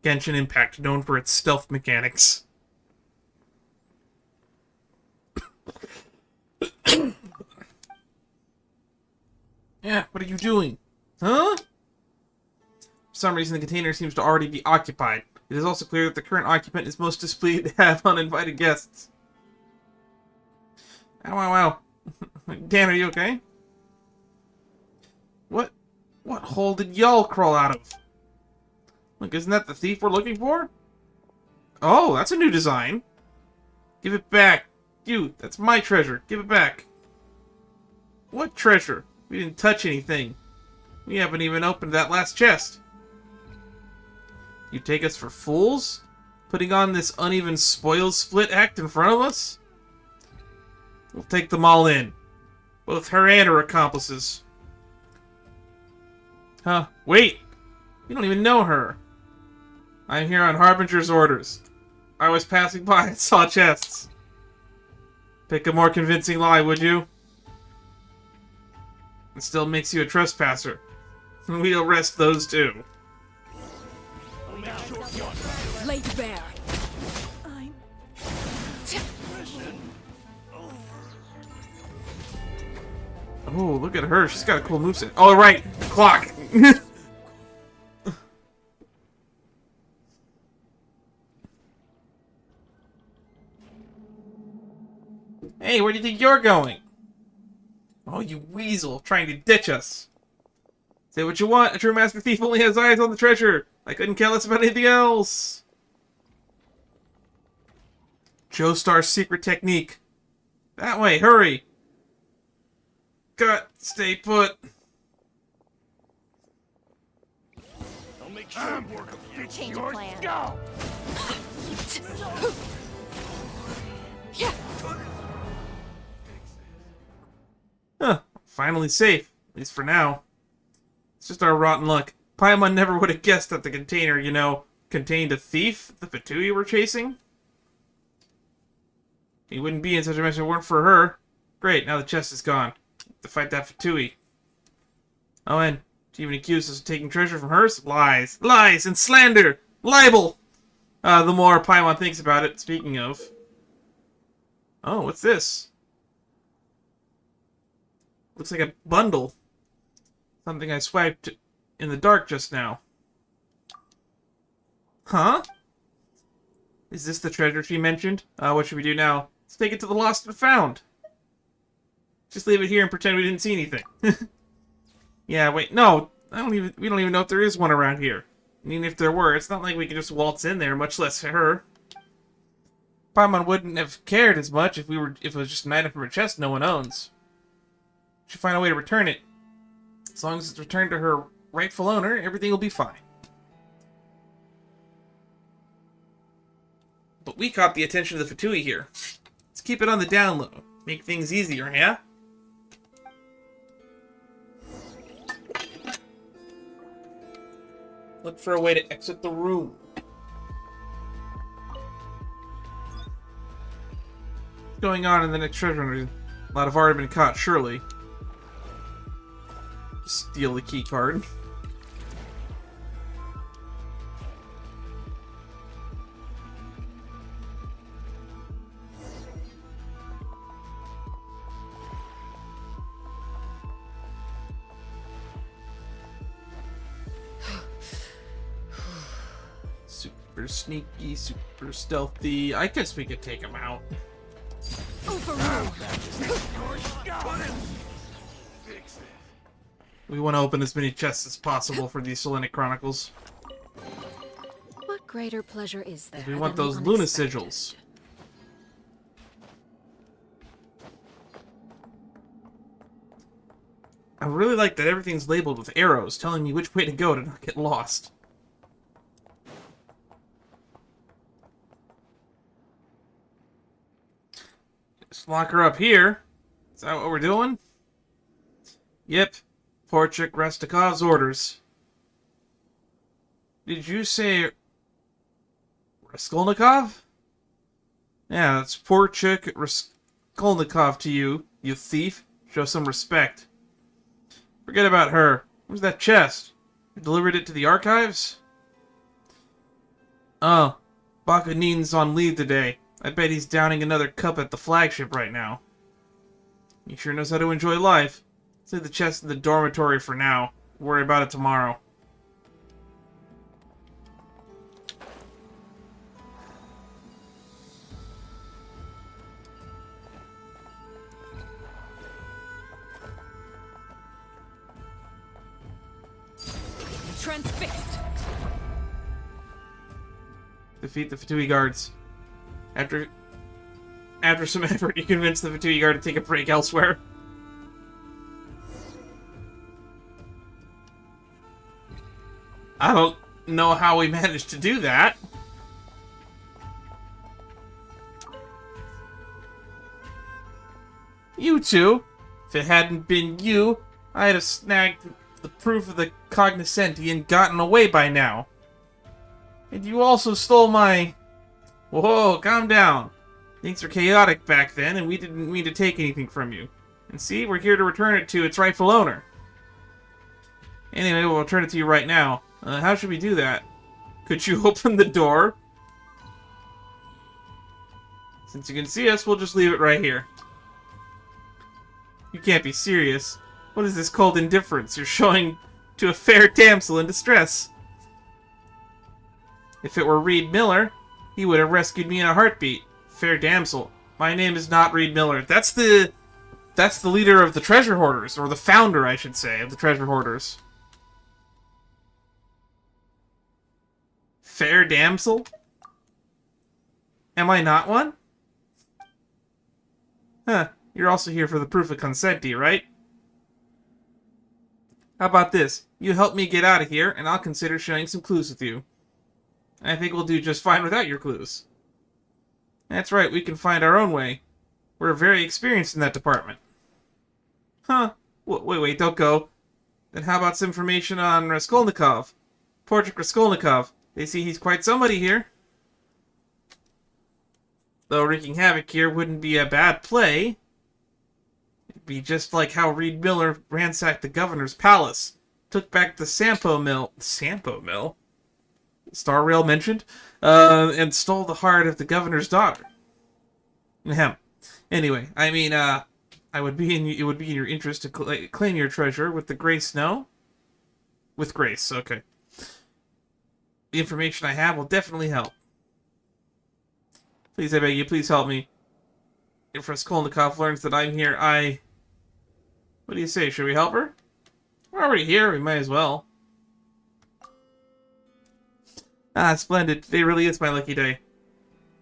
Genshin Impact, known for its stealth mechanics. Yeah, what are you doing? Huh? For some reason, the container seems to already be occupied. It is also clear that the current occupant is most displeased to have uninvited guests. Ow, ow, ow. Dan, are you okay? What hole did y'all crawl out of? Look, isn't that the thief we're looking for? Oh, that's a new design. Give it back. You, that's my treasure. Give it back. What treasure? We didn't touch anything. We haven't even opened that last chest. You take us for fools? Putting on this uneven spoils split act in front of us? We'll take them all in. Both her and her accomplices. Huh, wait! You don't even know her. I'm here on Harbinger's orders. I was passing by and saw chests. Pick a more convincing lie, would you? It still makes you a trespasser. We'll arrest those two. Laid bare. Oh, look at her. She's got a cool moveset. Oh, right. The clock. Hey, where do you think you're going? Oh, you weasel. Trying to ditch us. Say what you want. A true master thief only has eyes on the treasure. I couldn't care less about anything else. Joestar's secret technique. That way. Hurry. Cut. Stay put. I'll make sure work fits Change your of plan. skull. Huh. Finally safe. At least for now. It's just our rotten luck. Paimon never would have guessed that the container, you know, contained a thief, the Fatui we're chasing. He wouldn't be in such a mess if it weren't for her. Great, now the chest is gone. To fight that Fatui. Oh, and she even accused us of taking treasure from hers? Lies. Lies and slander! Libel! The more Paimon thinks about it, speaking of. Oh, what's this? Looks like a bundle. Something I swiped in the dark just now. Huh? Is this the treasure she mentioned? What should we do now? Let's take it to the lost and found. Just leave it here and pretend we didn't see anything. Yeah, wait, no. We don't even know if there is one around here. I mean, if there were, it's not like we could just waltz in there, much less her. Paimon wouldn't have cared as much if it was just an item from her chest no one owns. She'll find a way to return it. As long as it's returned to her rightful owner, everything will be fine. But we caught the attention of the Fatui here. Let's keep it on the down low. Make things easier, yeah? Look for a way to exit the room. What's going on in the next treasure room? A lot have already been caught, surely. Steal the key card. Super sneaky, super stealthy. I guess we could take him out. We want to open as many chests as possible for these Selenic Chronicles. What greater pleasure is there? We want than the those Luna unexpected? sigils. I really like that everything's labeled with arrows, telling me which way to go to not get lost. Just lock her up here. Is that what we're doing? Yep. Porchik Rastikov's orders. Did you say Raskolnikov? Yeah, that's Porchik Raskolnikov to you, you thief. Show some respect. Forget about her. Where's that chest? You delivered it to the archives? Oh, Bakunin's on leave today. I bet he's downing another cup at the flagship right now. He sure knows how to enjoy life. Let's leave the chest in the dormitory for now. Worry about it tomorrow. Transfixed. Defeat the Fatui guards. After some effort, you convince the Fatui guard to take a break elsewhere. I don't know how we managed to do that. You two. If it hadn't been you, I'd have snagged the proof of the cognoscenti and gotten away by now. And you also stole my... Whoa, calm down. Things were chaotic back then, and we didn't mean to take anything from you. And see, we're here to return it to its rightful owner. Anyway, we'll return it to you right now. How should we do that? Could you open the door? Since you can see us, we'll just leave it right here. You can't be serious. What is this cold indifference you're showing to a fair damsel in distress? If it were Reed Miller, he would have rescued me in a heartbeat. Fair damsel. My name is not Reed Miller. That's the leader of the treasure hoarders, or the founder, I should say, of the treasure hoarders. Fair damsel? Am I not one? Huh. You're also here for the proof of consenti, right? How about this? You help me get out of here, and I'll consider sharing some clues with you. I think we'll do just fine without your clues. That's right, we can find our own way. We're very experienced in that department. Huh. Wait, don't go. Then how about some information on Raskolnikov? Portrait Raskolnikov. They see he's quite somebody here. Though wreaking havoc here wouldn't be a bad play. It'd be just like how Reed Miller ransacked the governor's palace. Took back the Sampo Mill. Sampo Mill? Star Rail mentioned? And stole the heart of the governor's daughter. Ahem. Anyway, I mean, it would be in your interest to claim your treasure with the Grey Snow. With grace, okay. The information I have will definitely help. Please, I beg you, please help me. If Raskolnikov learns that I'm here, What do you say, should we help her? We're already here, we might as well. Ah, splendid. Today really is my lucky day.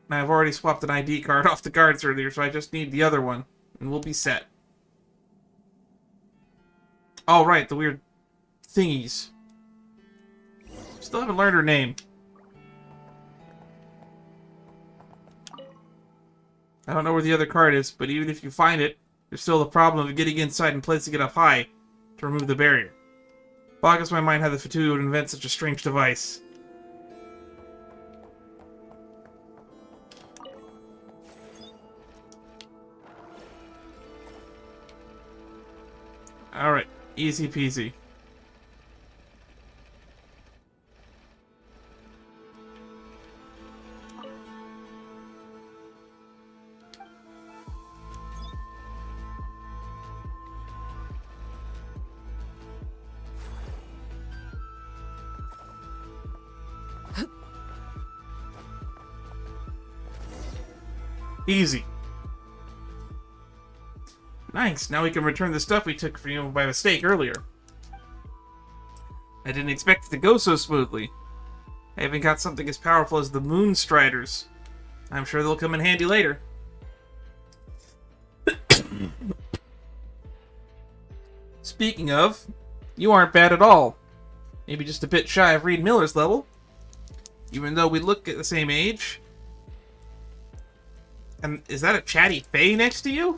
And I've already swapped an ID card off the guards earlier, so I just need the other one. And we'll be set. Oh, right, the weird thingies. Still haven't learned her name. I don't know where the other card is, but even if you find it, there's still the problem of getting inside and placing it up high to remove the barrier. Boggles my mind how the Fatui would invent such a strange device. Alright, easy peasy. Easy. Nice, now we can return the stuff we took from you by mistake earlier. I didn't expect it to go so smoothly. I even got something as powerful as the Moonstriders. I'm sure they'll come in handy later. Speaking of, you aren't bad at all. Maybe just a bit shy of Reed Miller's level. Even though we look at the same age. And is that a chatty Fae next to you?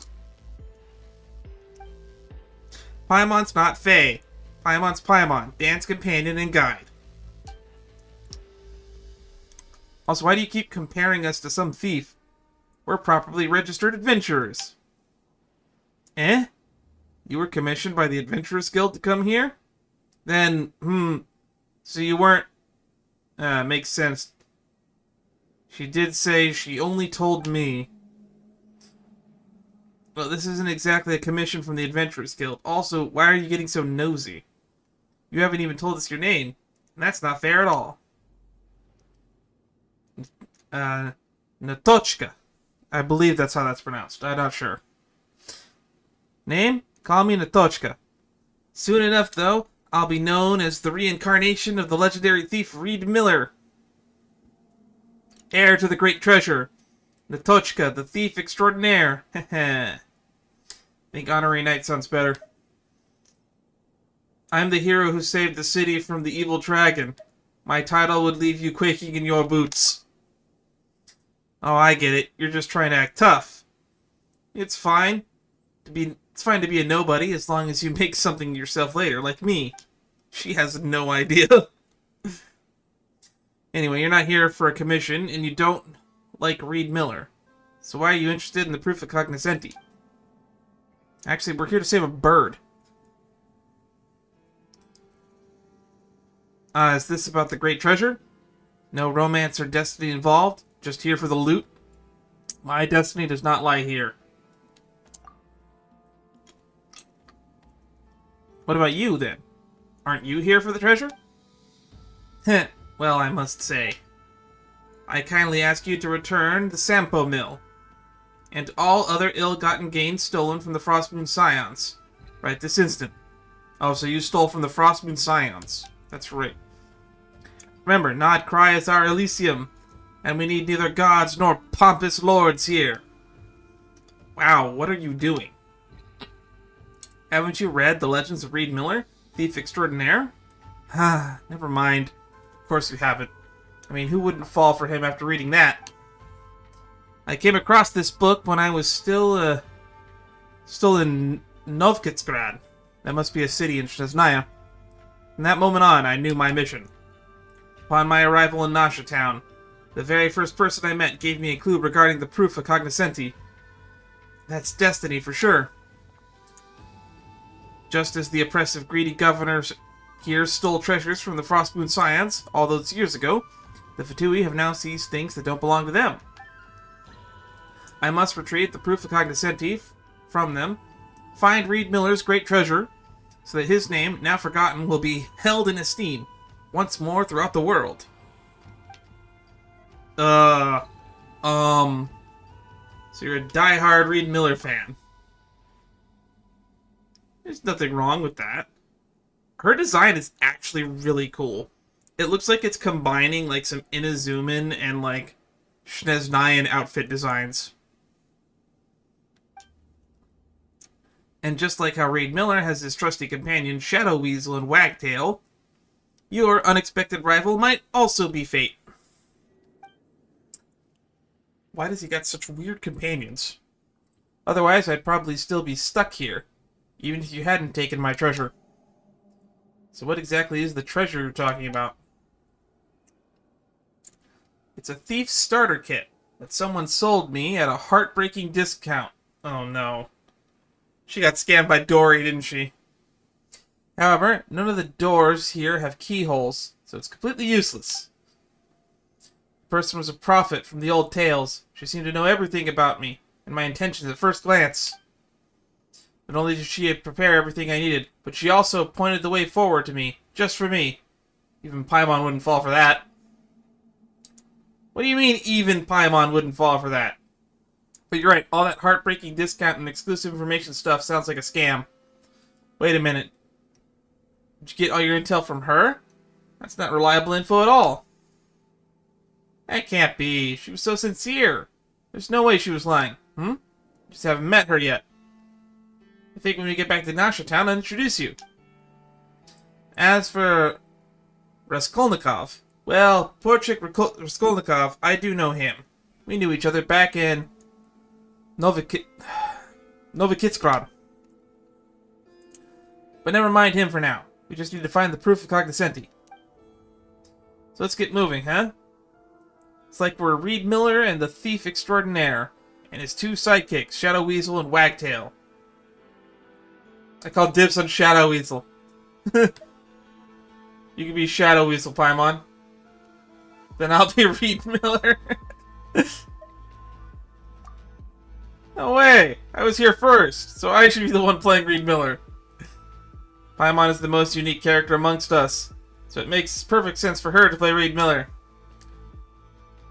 Paimon's not Fae. Paimon's Paimon, dance companion and guide. Also, why do you keep comparing us to some thief? We're properly registered adventurers. Eh? You were commissioned by the Adventurers Guild to come here? Then, so you weren't... makes sense. She did say she only told me. Well, this isn't exactly a commission from the Adventurers Guild. Also, why are you getting so nosy? You haven't even told us your name. And that's not fair at all. Natochka. I believe that's how that's pronounced. I'm not sure. Name? Call me Natochka. Soon enough, though, I'll be known as the reincarnation of the legendary thief Reed Miller. Heir to the great treasure. Natochka, the thief extraordinaire. Heh. Think honorary knight sounds better. I'm the hero who saved the city from the evil dragon. My title would leave you quaking in your boots. Oh, I get it. You're just trying to act tough. It's fine. It's fine to be a nobody as long as you make something yourself later, like me. She has no idea. Anyway, you're not here for a commission, and you don't like Reed Miller. So why are you interested in the proof of cognoscenti? Actually, we're here to save a bird. Is this about the great treasure? No romance or destiny involved? Just here for the loot? My destiny does not lie here. What about you, then? Aren't you here for the treasure? Heh, well, I must say. I kindly ask you to return the Sampo Mill, and all other ill-gotten gains stolen from the Frostmoon Scions. Right this instant. Oh, so you stole from the Frostmoon Scions. That's right. Remember, Nod Cry is our Elysium, and we need neither gods nor pompous lords here. Wow, what are you doing? Haven't you read The Legends of Reed Miller, Thief Extraordinaire? Ah, never mind. Of course you haven't. I mean, who wouldn't fall for him after reading that? I came across this book when I was still in Novkitsgrad. That must be a city in Snezhnaya. From that moment on, I knew my mission. Upon my arrival in Nasha Town, the very first person I met gave me a clue regarding the proof of cognoscenti. That's destiny for sure. Just as the oppressive, greedy governors here stole treasures from the Frostmoon Scions all those years ago, the Fatui have now seized things that don't belong to them. I must retrieve the proof of cognoscenti from them, find Reed Miller's great treasure, so that his name, now forgotten, will be held in esteem once more throughout the world. So you're a die-hard Reed Miller fan. There's nothing wrong with that. Her design is actually really cool. It looks like it's combining like some Inazuman and like Shneznayan outfit designs. And just like how Reed Miller has his trusty companion Shadow Weasel and Wagtail, your unexpected rival might also be Fate. Why does he got such weird companions? Otherwise, I'd probably still be stuck here, even if you hadn't taken my treasure. So what exactly is the treasure you're talking about? It's a thief's starter kit that someone sold me at a heartbreaking discount. Oh no. She got scammed by Dory, didn't she? However, none of the doors here have keyholes, so it's completely useless. The person was a prophet from the old tales. She seemed to know everything about me and my intentions at first glance. Not only did she prepare everything I needed, but she also pointed the way forward to me, just for me. Even Paimon wouldn't fall for that. What do you mean, even Paimon wouldn't fall for that? But you're right, all that heartbreaking discount and exclusive information stuff sounds like a scam. Wait a minute. Did you get all your intel from her? That's not reliable info at all. That can't be. She was so sincere. There's no way she was lying. Just haven't met her yet. I think when we get back to Nasha Town, I'll introduce you. As for Raskolnikov, well, poor chick Raskolnikov, I do know him. We knew each other back in Novikitsgrad. But never mind him for now. We just need to find the proof of cognoscenti. So let's get moving, huh? It's like we're Reed Miller and the thief extraordinaire, and his two sidekicks, Shadow Weasel and Wagtail. I call dibs on Shadow Weasel. You can be Shadow Weasel, Paimon. Then I'll be Reed Miller. No way! I was here first, so I should be the one playing Reed Miller. Paimon is the most unique character amongst us, so it makes perfect sense for her to play Reed Miller.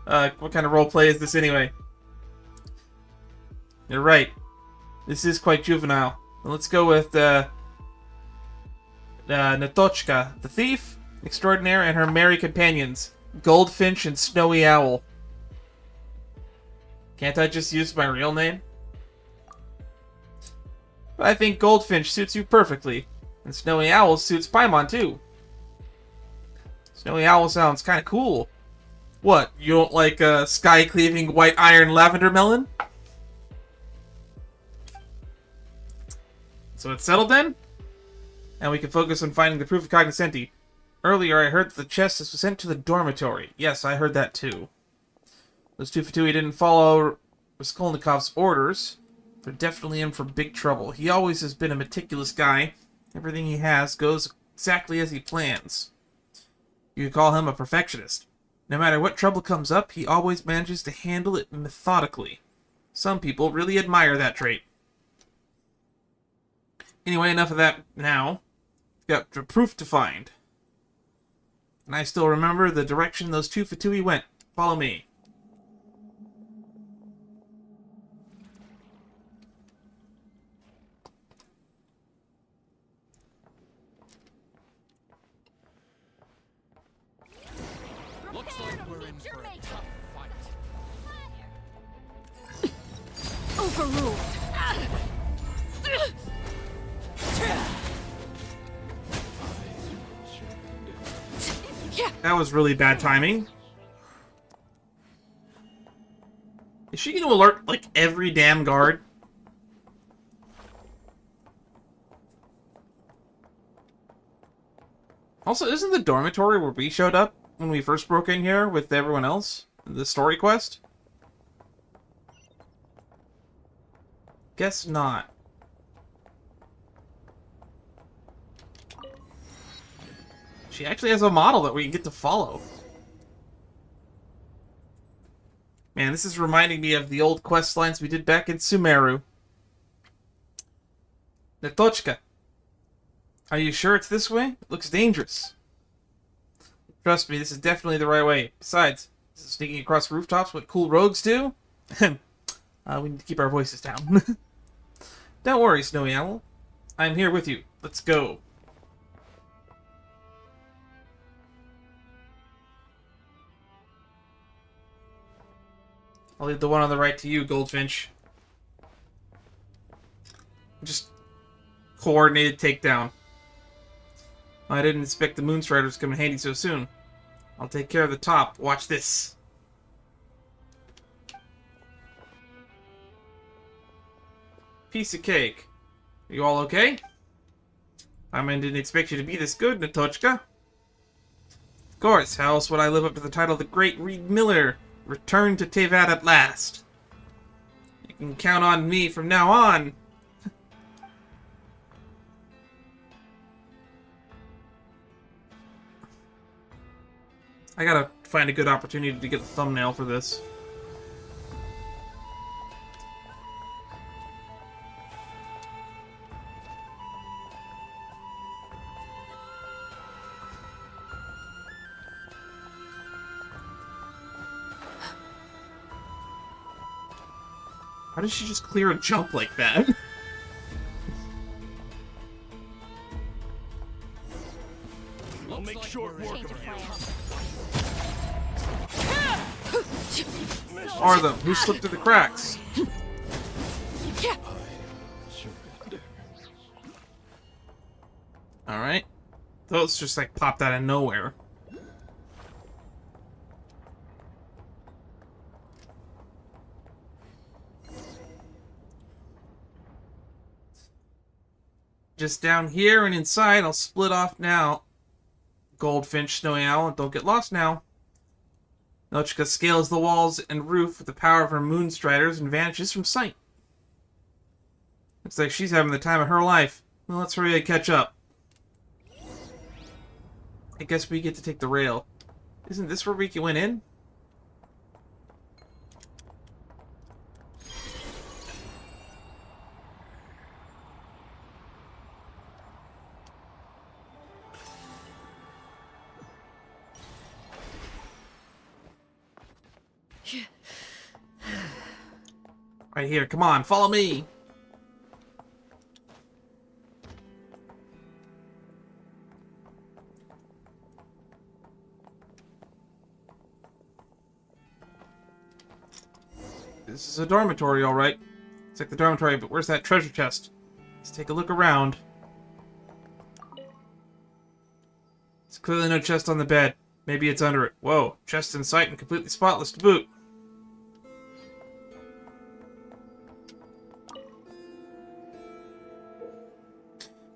What kind of roleplay is this anyway? You're right. This is quite juvenile. Let's go with Natochka, the thief, extraordinaire, and her merry companions, Goldfinch and Snowy Owl. Can't I just use my real name? But I think Goldfinch suits you perfectly, and Snowy Owl suits Paimon too. Snowy Owl sounds kind of cool. What, you don't like a sky-cleaving white iron lavender melon? So it's settled then? And we can focus on finding the proof of cognoscenti. Earlier I heard that the chest was sent to the dormitory. Yes, I heard that too. Those two Fatui didn't follow Raskolnikov's orders. They're definitely in for big trouble. He always has been a meticulous guy. Everything he has goes exactly as he plans. You could call him a perfectionist. No matter what trouble comes up, he always manages to handle it methodically. Some people really admire that trait. Anyway, enough of that now. We've got the proof to find. And I still remember the direction those two Fatui went. Follow me. Looks like we're in for a tough fight. Overruled. That was really bad timing. Is she going to alert, like, every damn guard? Also, isn't the dormitory where we showed up when we first broke in here with everyone else? The story quest? Guess not. She actually has a model that we can get to follow. Man, this is reminding me of the old quest lines we did back in Sumeru. Natochka. Are you sure it's this way? It looks dangerous. Trust me, this is definitely the right way. Besides, this is sneaking across rooftops what cool rogues do. We need to keep our voices down. Don't worry, Snowy Owl. I'm here with you. Let's go. I'll leave the one on the right to you, Goldfinch. Just coordinated takedown. I didn't expect the Moonstriders to come in handy so soon. I'll take care of the top. Watch this. Piece of cake. Are you all okay? I didn't expect you to be this good, Natochka. Of course, how else would I live up to the title of the Great Reed Miller? Return to Tevat at last. You can count on me from now on. I gotta find a good opportunity to get a thumbnail for this. How did she just clear a jump like that? I'll make short work of you. Are them? Who slipped through the cracks? Alright. Those just like popped out of nowhere. Just down here and inside, I'll split off now. Goldfinch, Snowy Owl, don't get lost now. Nochka scales the walls and roof with the power of her Moonstriders and vanishes from sight. Looks like she's having the time of her life. Well, let's hurry and catch up. I guess we get to take the rail. Isn't this where we went in? Right here, come on, follow me! This is a dormitory, alright. It's like the dormitory, but where's that treasure chest? Let's take a look around. There's clearly no chest on the bed. Maybe it's under it. Whoa, chest in sight and completely spotless to boot.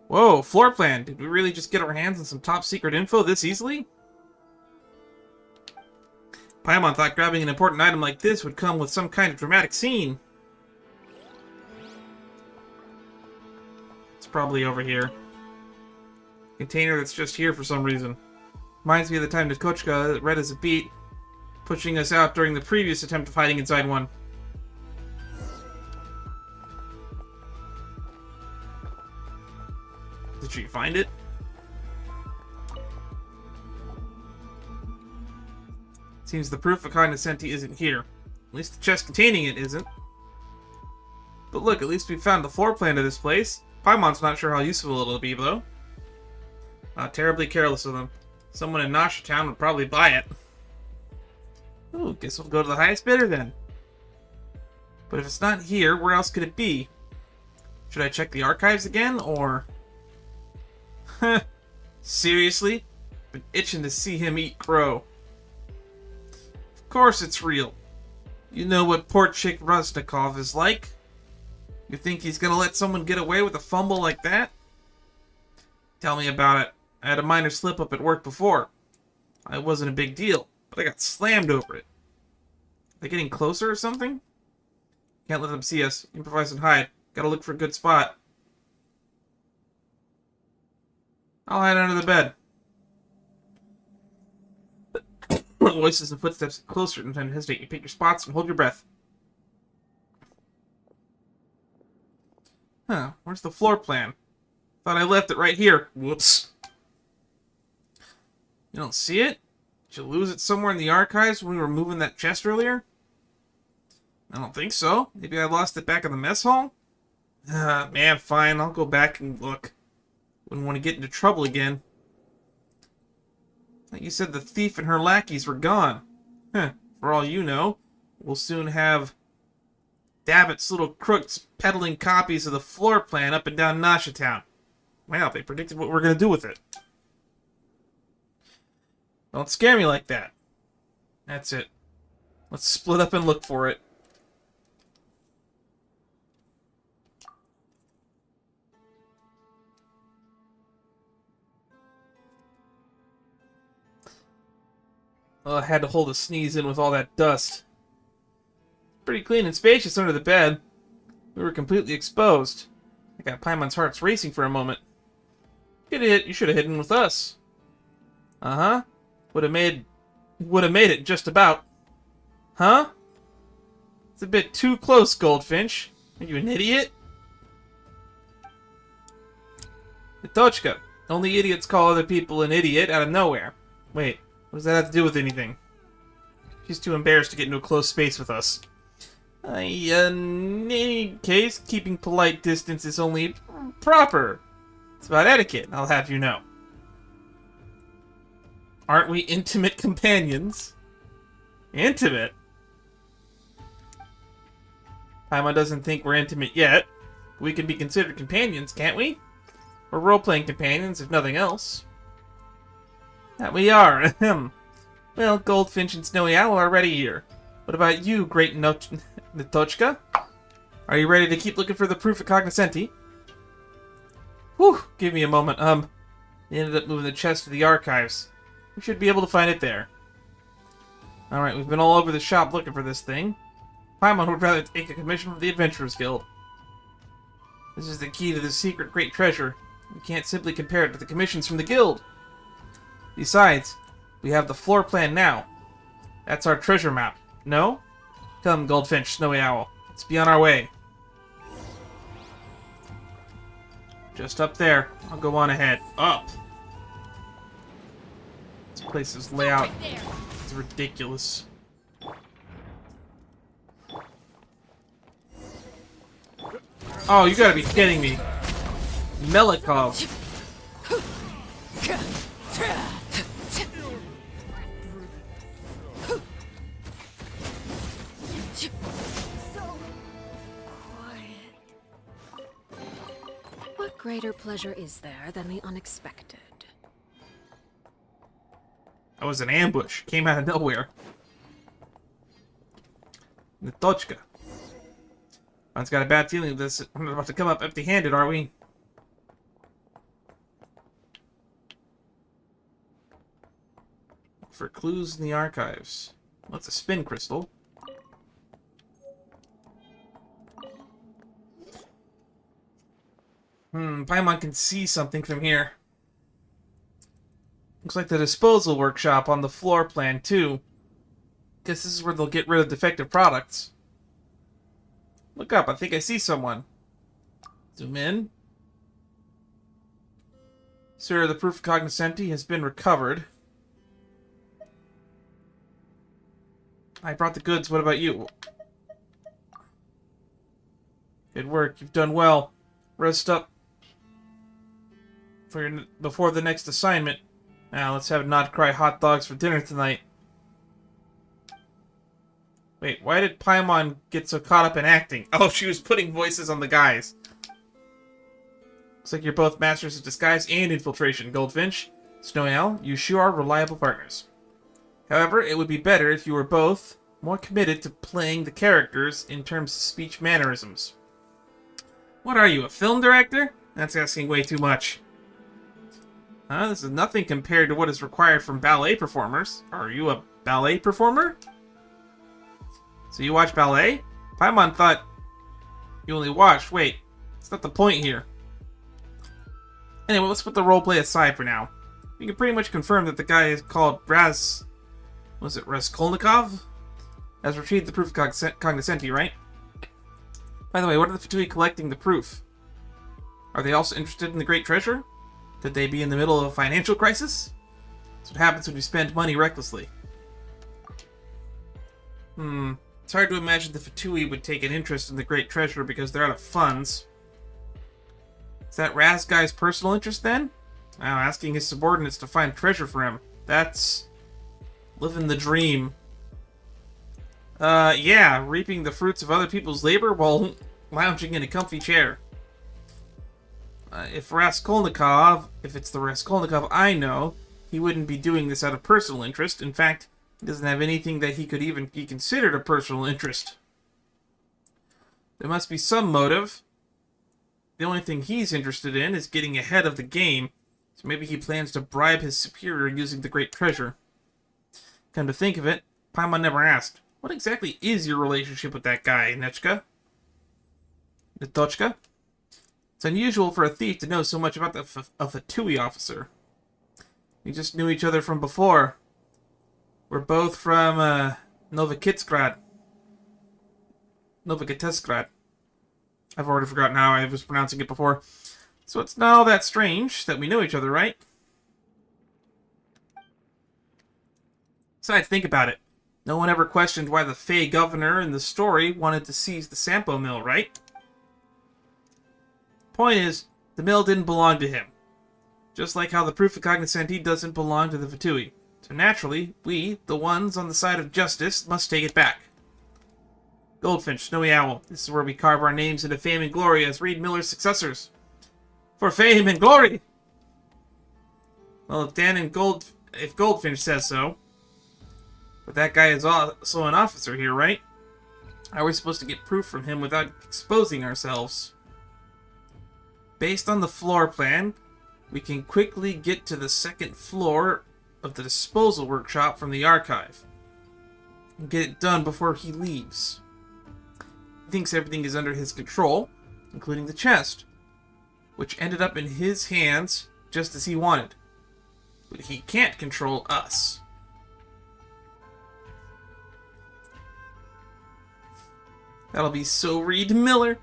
Whoa, floor plan. Did we really just get our hands on some top secret info this easily? Paimon thought grabbing an important item like this would come with some kind of dramatic scene. It's probably over here. Container that's just here for some reason. Reminds me of the time Nikochka read as a beat, pushing us out during the previous attempt of hiding inside one. Did she find it? Seems the proof of cognoscenti isn't here. At least the chest containing it isn't. But look, at least we found the floor plan of this place. Paimon's not sure how useful it'll be, though. Not terribly careless of them. Someone in Nasha Town would probably buy it. Ooh, guess we'll go to the highest bidder then. But if it's not here, where else could it be? Should I check the archives again, or... Heh. Seriously? Been itching to see him eat crow. Of course it's real. You know what poor chick Raskolnikov is like. You think he's gonna let someone get away with a fumble like that? Tell me about it. I had a minor slip-up at work before. It wasn't a big deal, but I got slammed over it. Are they getting closer or something? Can't let them see us. Improvise and hide. Gotta look for a good spot. I'll hide under the bed. Voices and footsteps get closer. No time to hesitate. You pick your spots and hold your breath. Huh, where's the floor plan? Thought I left it right here. Whoops. You don't see it? Did you lose it somewhere in the archives when we were moving that chest earlier? I don't think so. Maybe I lost it back in the mess hall? Man, fine. I'll go back and look. Wouldn't want to get into trouble again. Like you said, the thief and her lackeys were gone. Huh. For all you know, we'll soon have Dabbit's little crooks peddling copies of the floor plan up and down Nasha Town. Wow, they predicted what we're going to do with it. Don't scare me like that. That's it. Let's split up and look for it. Oh, I had to hold a sneeze in with all that dust. Pretty clean and spacious under the bed. We were completely exposed. I got Paimon's heart's racing for a moment. You should have hidden with us. Uh-huh. Would have made it just about. Huh? It's a bit too close, Goldfinch. Are you an idiot? Nitochka. Only idiots call other people an idiot out of nowhere. Wait, what does that have to do with anything? She's too embarrassed to get into a close space with us. In any case, keeping polite distance is only proper. It's about etiquette, I'll have you know. Aren't we intimate companions? Intimate? Paimon doesn't think we're intimate yet. We can be considered companions, can't we? We're role-playing companions, if nothing else. That we are, ahem. Well, Goldfinch and Snowy Owl are already here. What about you, great Nitochka? Are you ready to keep looking for the proof of cognoscenti? Whew, give me a moment. They ended up moving the chest to the archives. We should be able to find it there. Alright, we've been all over the shop looking for this thing. Paimon would rather take a commission from the Adventurers Guild. This is the key to the secret great treasure. You can't simply compare it to the commissions from the guild. Besides, we have the floor plan now. That's our treasure map. No? Come, Goldfinch, Snowy Owl. Let's be on our way. Just up there. I'll go on ahead. Up! This place's layout is ridiculous. Oh, you gotta be kidding me. Melikov. What greater pleasure is there than the unexpected? That was an ambush. Came out of nowhere. Nitochka. I've got a bad feeling this. I'm about to come up empty-handed, are we? For clues in the archives. What's a spin crystal? Paimon can see something from here. Looks like the disposal workshop on the floor plan, too. Guess this is where they'll get rid of defective products. Look up, I think I see someone. Zoom in. Sir, the proof of cognoscenti has been recovered. I brought the goods, what about you? Good work, you've done well. Rest up before the next assignment. Now, let's have not cry hot dogs for dinner tonight. Wait, why did Paimon get so caught up in acting? Oh, she was putting voices on the guys. Looks like you're both masters of disguise and infiltration, Goldfinch. Snowy Owl, you sure are reliable partners. However, it would be better if you were both more committed to playing the characters in terms of speech mannerisms. What are you, a film director? That's asking way too much. This is nothing compared to what is required from ballet performers. Are you a ballet performer? So you watch ballet? Paimon thought you only watched. Wait, that's not the point here. Anyway, let's put the roleplay aside for now. We can pretty much confirm that the guy is called Raskolnikov? Has retrieved the proof of cognoscenti, right? By the way, what are the Fatui collecting the proof? Are they also interested in the Great Treasure? Could they be in the middle of a financial crisis? That's what happens when you spend money recklessly. It's hard to imagine the Fatui would take an interest in the Great Treasure because they're out of funds. Is that Raz guy's personal interest then? Wow, asking his subordinates to find treasure for him. That's living the dream. Yeah, reaping the fruits of other people's labor while lounging in a comfy chair. If it's the Raskolnikov I know, he wouldn't be doing this out of personal interest. In fact, he doesn't have anything that he could even be considered a personal interest. There must be some motive. The only thing he's interested in is getting ahead of the game, so maybe he plans to bribe his superior using the Great Treasure. Come to think of it, Paimon never asked, what exactly is your relationship with that guy, Netochka? It's unusual for a thief to know so much about a Fatui officer. We just knew each other from before. We're both from Novokitesgrad. I've already forgotten how I was pronouncing it before. So it's not all that strange that we know each other, right? Besides, think about it. No one ever questioned why the Fey governor in the story wanted to seize the Sampo mill, right? Point is, the mill didn't belong to him. Just like how the proof of cognoscenti doesn't belong to the Fatui. So naturally, we, the ones on the side of justice, must take it back. Goldfinch, Snowy Owl, this is where we carve our names into fame and glory as Reed Miller's successors. For fame and glory! Well, if Goldfinch says so. But that guy is also an officer here, right? How are we supposed to get proof from him without exposing ourselves? Based on the floor plan, we can quickly get to the second floor of the disposal workshop from the archive. And get it done before he leaves. He thinks everything is under his control, including the chest, which ended up in his hands just as he wanted. But he can't control us. That'll be so Reed Miller.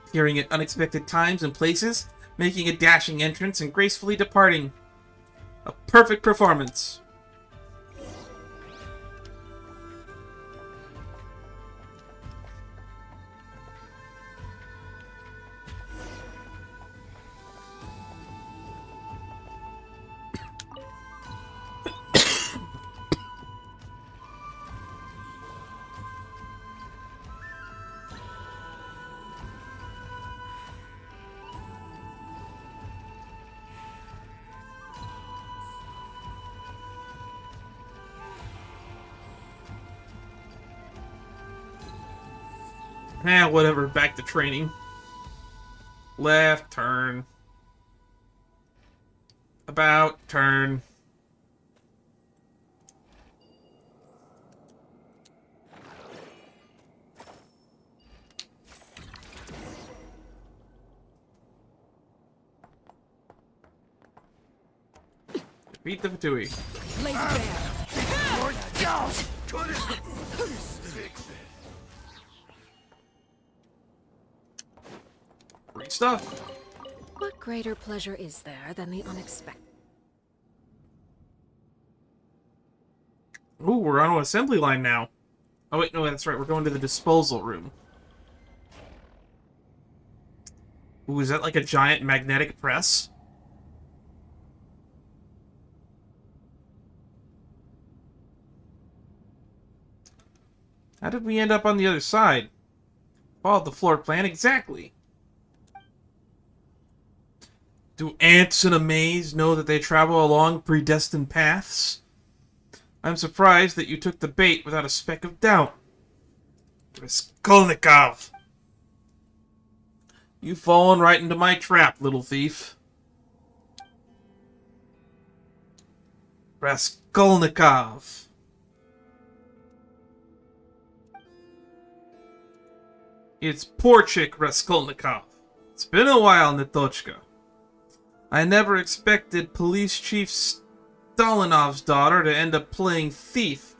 Appearing at unexpected times and places, making a dashing entrance and gracefully departing. A perfect performance. Whatever, back to training. Left, turn. About, turn. Beat the Fatui. Great stuff. What greater pleasure is there than the unexpected? Ooh, we're on an assembly line now. Oh wait, no, that's right. We're going to the disposal room. Ooh, is that like a giant magnetic press? How did we end up on the other side? Followed the floor plan exactly. Do ants in a maze know that they travel along predestined paths? I'm surprised that you took the bait without a speck of doubt. Raskolnikov! You've fallen right into my trap, little thief. Raskolnikov. It's Porchik Raskolnikov. It's been a while, Netochka. I never expected Police Chief Stalinov's daughter to end up playing thief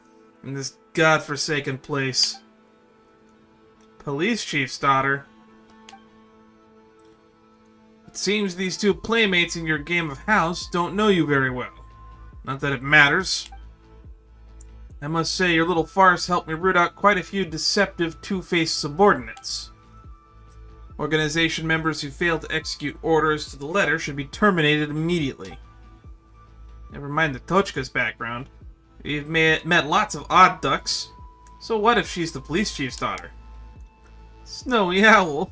in this godforsaken place. Police Chief's daughter? It seems these two playmates in your game of house don't know you very well. Not that it matters. I must say your little farce helped me root out quite a few deceptive, two-faced subordinates. Organization members who fail to execute orders to the letter should be terminated immediately. Never mind the Tochka's background. We've met lots of odd ducks. So what if she's the police chief's daughter? Snowy Owl.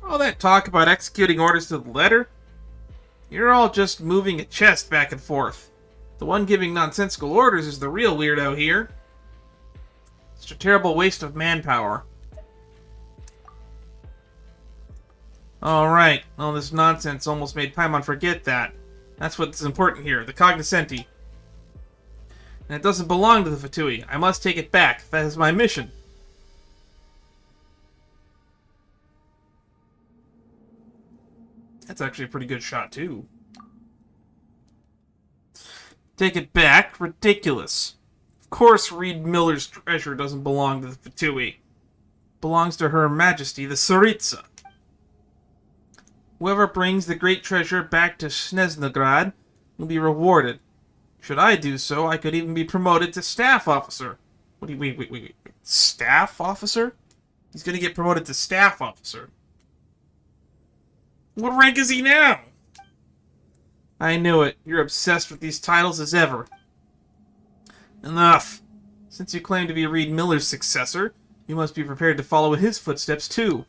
All that talk about executing orders to the letter? You're all just moving a chest back and forth. The one giving nonsensical orders is the real weirdo here. It's a terrible waste of manpower. Alright, all this nonsense almost made Paimon forget that. That's what's important here, the cognoscenti. And it doesn't belong to the Fatui. I must take it back. That is my mission. That's actually a pretty good shot, too. Take it back? Ridiculous. Of course Reed Miller's treasure doesn't belong to the Fatui. It belongs to Her Majesty, the Tsaritsa. Whoever brings the great treasure back to Snezhnograd will be rewarded. Should I do so, I could even be promoted to staff officer. What do you wait. Staff officer? He's gonna get promoted to staff officer. What rank is he now? I knew it. You're obsessed with these titles as ever. Enough. Since you claim to be Reed Miller's successor, you must be prepared to follow in his footsteps too.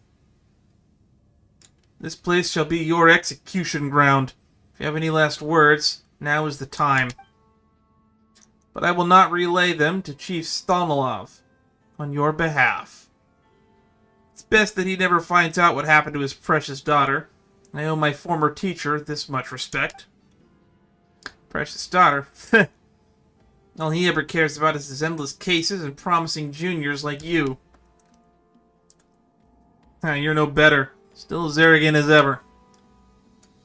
This place shall be your execution ground. If you have any last words, now is the time. But I will not relay them to Chief Stalnilov on your behalf. It's best that he never finds out what happened to his precious daughter. I owe my former teacher this much respect. Precious daughter? All he ever cares about is his endless cases and promising juniors like you. You're no better. Still as arrogant as ever.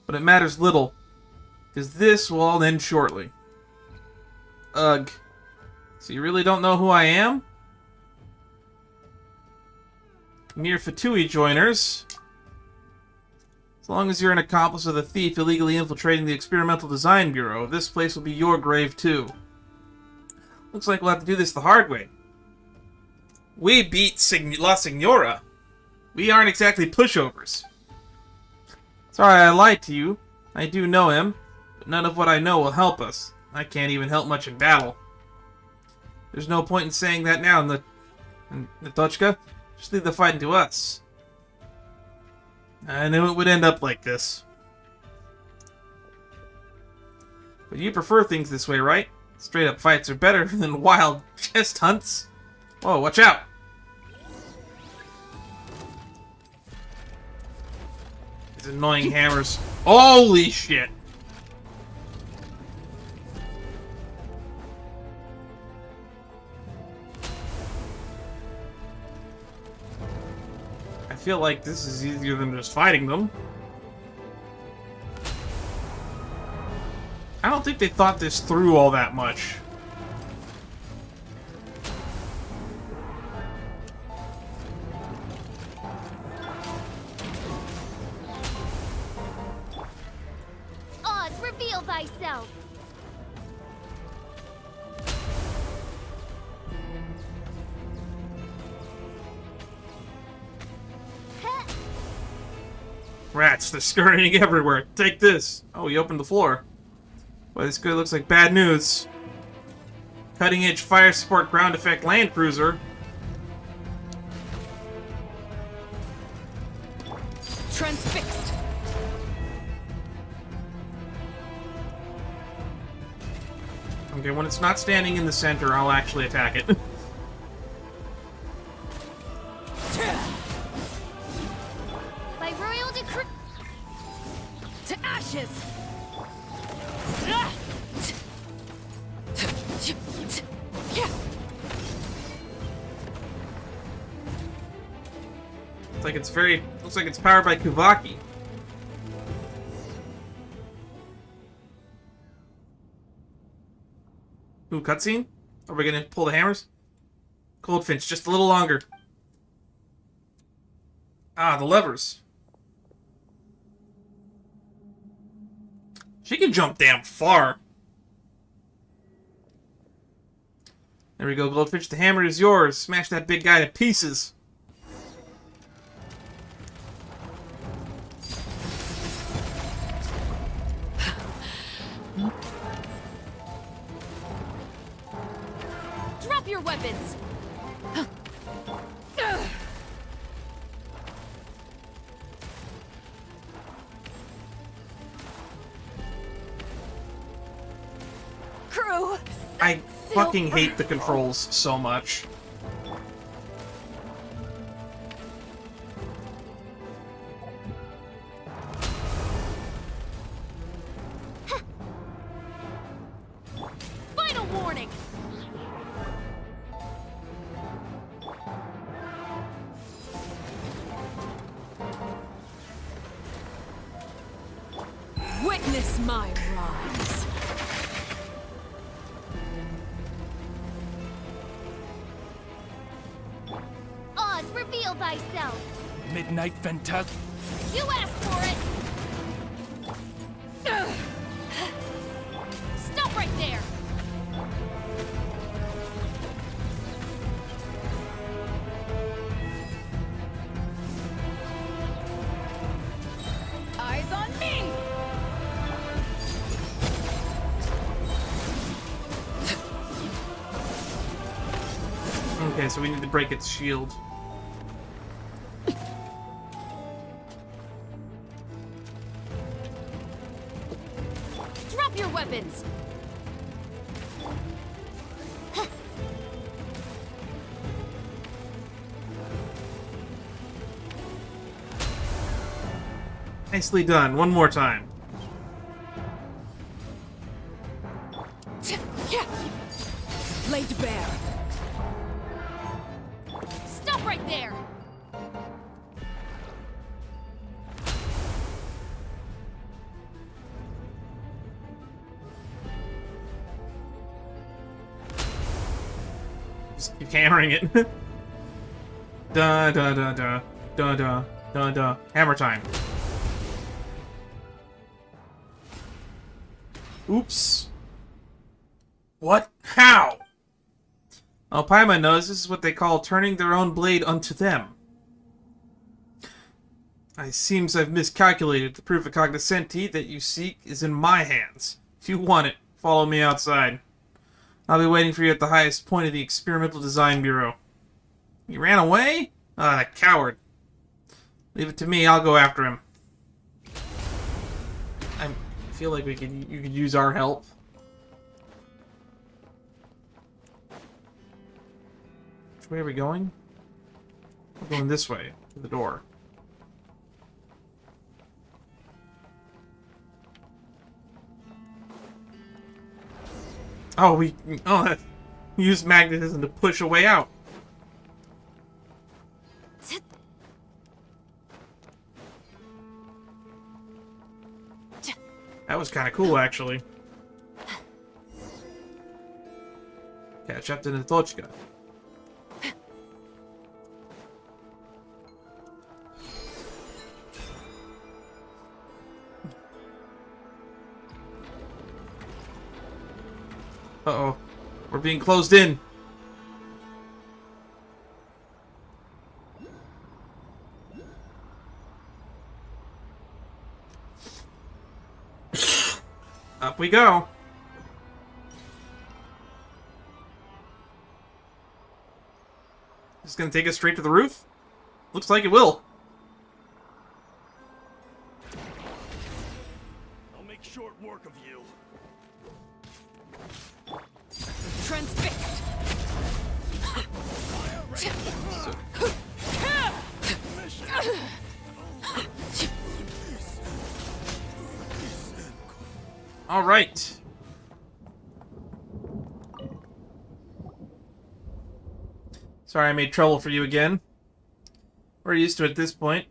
But it matters little, because this will all end shortly. Ugh. So you really don't know who I am? Mere Fatui joiners. As long as you're an accomplice of the thief illegally infiltrating the Experimental Design Bureau, this place will be your grave too. Looks like we'll have to do this the hard way. We beat La Signora. We aren't exactly pushovers. Sorry I lied to you. I do know him, but none of what I know will help us. I can't even help much in battle. There's no point in saying that now, Natochka. Just leave the fighting to us. I knew it would end up like this. But you prefer things this way, right? Straight up fights are better than wild chest hunts. Whoa, watch out! These annoying hammers. Holy shit! I feel like this is easier than just fighting them. I don't think they thought this through all that much. Oz, reveal thyself! Rats, they're scurrying everywhere. Take this. Oh, he opened the floor. Boy, this guy looks like bad news. Cutting-edge fire support ground effect land cruiser. Transfixed. Okay, when it's not standing in the center, I'll actually attack it. By royal decree. To ashes. It's like it's very... looks like it's powered by Kuvaki. Ooh, cutscene? Are we gonna pull the hammers? Goldfinch, just a little longer. Ah, the levers. She can jump damn far. There we go, Goldfish. The hammer is yours. Smash that big guy to pieces. Drop your weapons! Crew! I fucking hate the controls so much. Final warning! Witness my rise. Oz, reveal thyself. Midnight Phantasm. You asked for it. Stop right there! Eyes on me! Okay, so we need to break its shield. Drop your weapons! Nicely done. One more time. Laid bare. Stop right there! Just keep hammering it. Da da da da da da da da. Hammer time. Oops. What? How? Oh, Paimon knows this is what they call turning their own blade unto them. It seems I've miscalculated. The proof of cognoscenti that you seek is in my hands. If you want it, follow me outside. I'll be waiting for you at the highest point of the Experimental Design Bureau. You ran away? Ah, that coward. Leave it to me, I'll go after him. I feel like you could use our help. Which way are we going? We're going this way, to the door. Oh, we use magnetism to push a way out. That was kind of cool, actually. Catch up to Natochka. Uh-oh. We're being closed in. Up we go. Is this gonna take us straight to the roof? Looks like it will. I'll make short work of you. Transfixed! All right. Sorry I made trouble for you again. We're used to it at this point.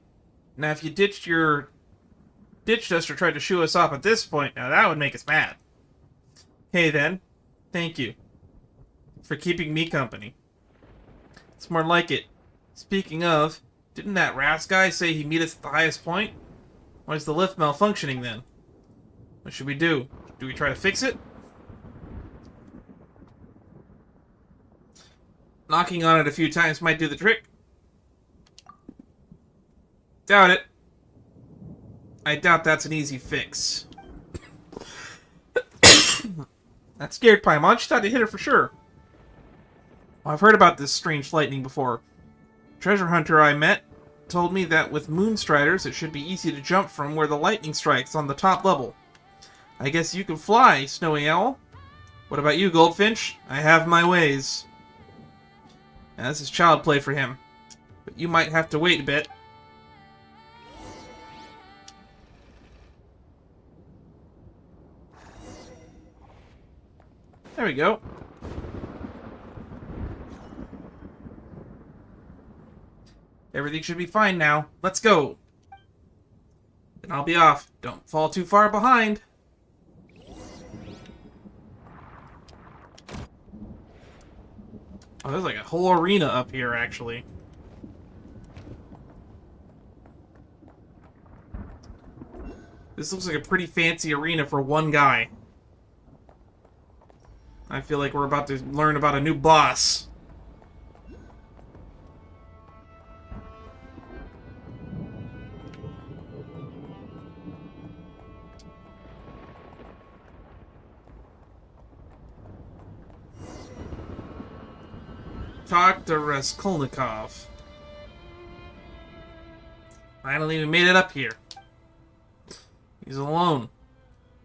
Now if you ditched us or tried to shoo us off at this point, now that would make us mad. Hey then. Thank you. For keeping me company. It's more like it. Speaking of, didn't that Ras guy say he'd meet us at the highest point? Why is the lift malfunctioning then? What should we do? Do we try to fix it? Knocking on it a few times might do the trick. Doubt it. I doubt that's an easy fix. That scared Paimon. She thought he hit her for sure. Well, I've heard about this strange lightning before. Treasure hunter I met told me that with moonstriders it should be easy to jump from where the lightning strikes on the top level. I guess you can fly, Snowy Owl. What about you, Goldfinch? I have my ways. Now, this is child play for him, but you might have to wait a bit. There we go. Everything should be fine now. Let's go. Then I'll be off. Don't fall too far behind. Oh, there's like a whole arena up here, actually. This looks like a pretty fancy arena for one guy. I feel like we're about to learn about a new boss. Talk to Raskolnikov. Finally, we made it up here. He's alone.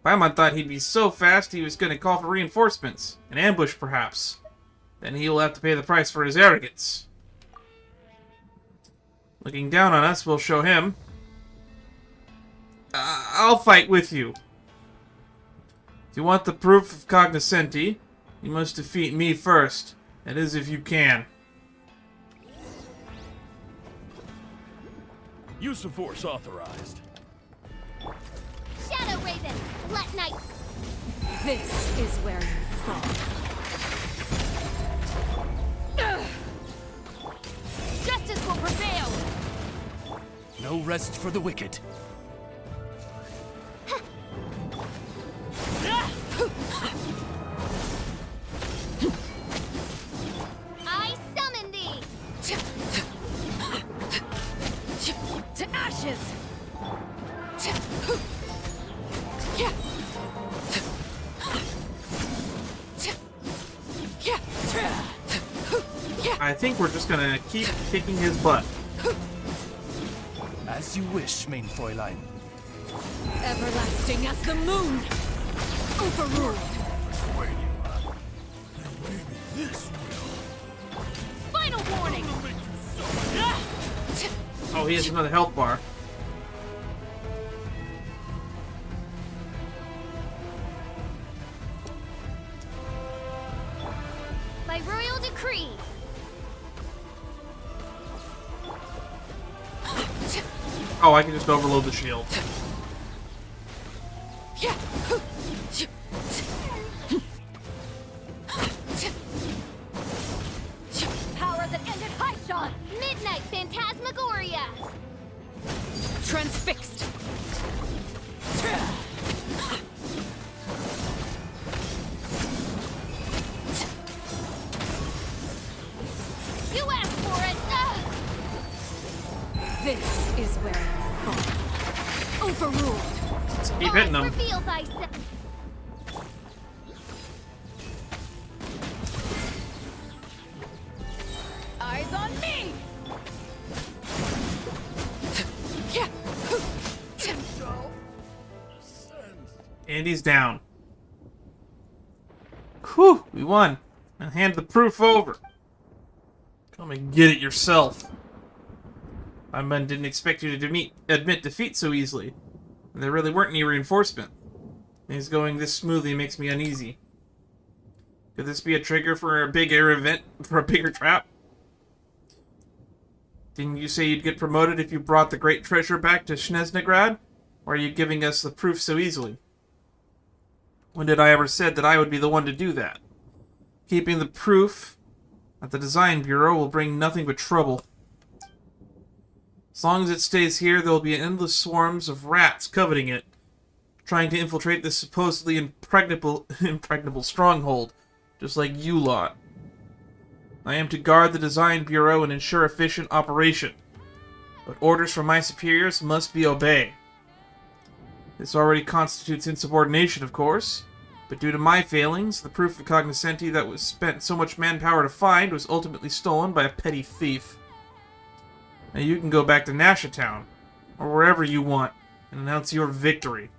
Paimon thought he'd be so fast he was going to call for reinforcements. An ambush, perhaps. Then he'll have to pay the price for his arrogance. Looking down on us, we'll show him. I'll fight with you. If you want the proof of cognoscenti, you must defeat me first. That is, if you can. Use of force authorized. Shadow Raven, let night. This is where you fall. Justice will prevail! No rest for the wicked. I summon thee. To ashes! I think we're just gonna keep kicking his butt. As you wish, main Fräulein. Everlasting as the moon! Overruled! Final warning! Oh, he has another health bar. By royal decree. Oh, I can just overload the shield. Power that ended high shot! Midnight Phantasmagoria. Transfixed! You asked for it. This is where you fall. Overruled! Let's keep hitting him. Reveal thyself. Eyes on me! And he's down. Whew, we won. Now hand the proof over. Come and get it yourself. My men didn't expect you to admit defeat so easily. And there really weren't any reinforcement. Things going this smoothly makes me uneasy. Could this be a trigger for a bigger event, for a bigger trap? Didn't you say you'd get promoted if you brought the great treasure back to Snezhnegrad? Or are you giving us the proof so easily? When did I ever said that I would be the one to do that? Keeping the proof at the Design Bureau will bring nothing but trouble. As long as it stays here, there will be endless swarms of rats coveting it. trying to infiltrate this supposedly impregnable stronghold, just like you lot. I am to guard the Design Bureau and ensure efficient operation, but orders from my superiors must be obeyed. This already constitutes insubordination, of course, but due to my failings, the proof of cognoscenti that was spent so much manpower to find was ultimately stolen by a petty thief. Now you can go back to Nasha Town, or wherever you want, and announce your victory.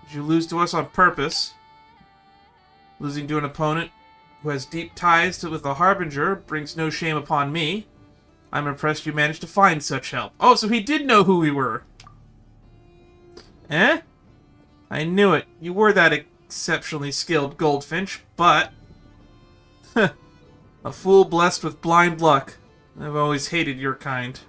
Did you lose to us on purpose? Losing to an opponent who has deep ties with the Harbinger brings no shame upon me. I'm impressed you managed to find such help. Oh, so he did know who we were. Eh? I knew it. You were that exceptionally skilled Goldfinch, but... a fool blessed with blind luck. I've always hated your kind.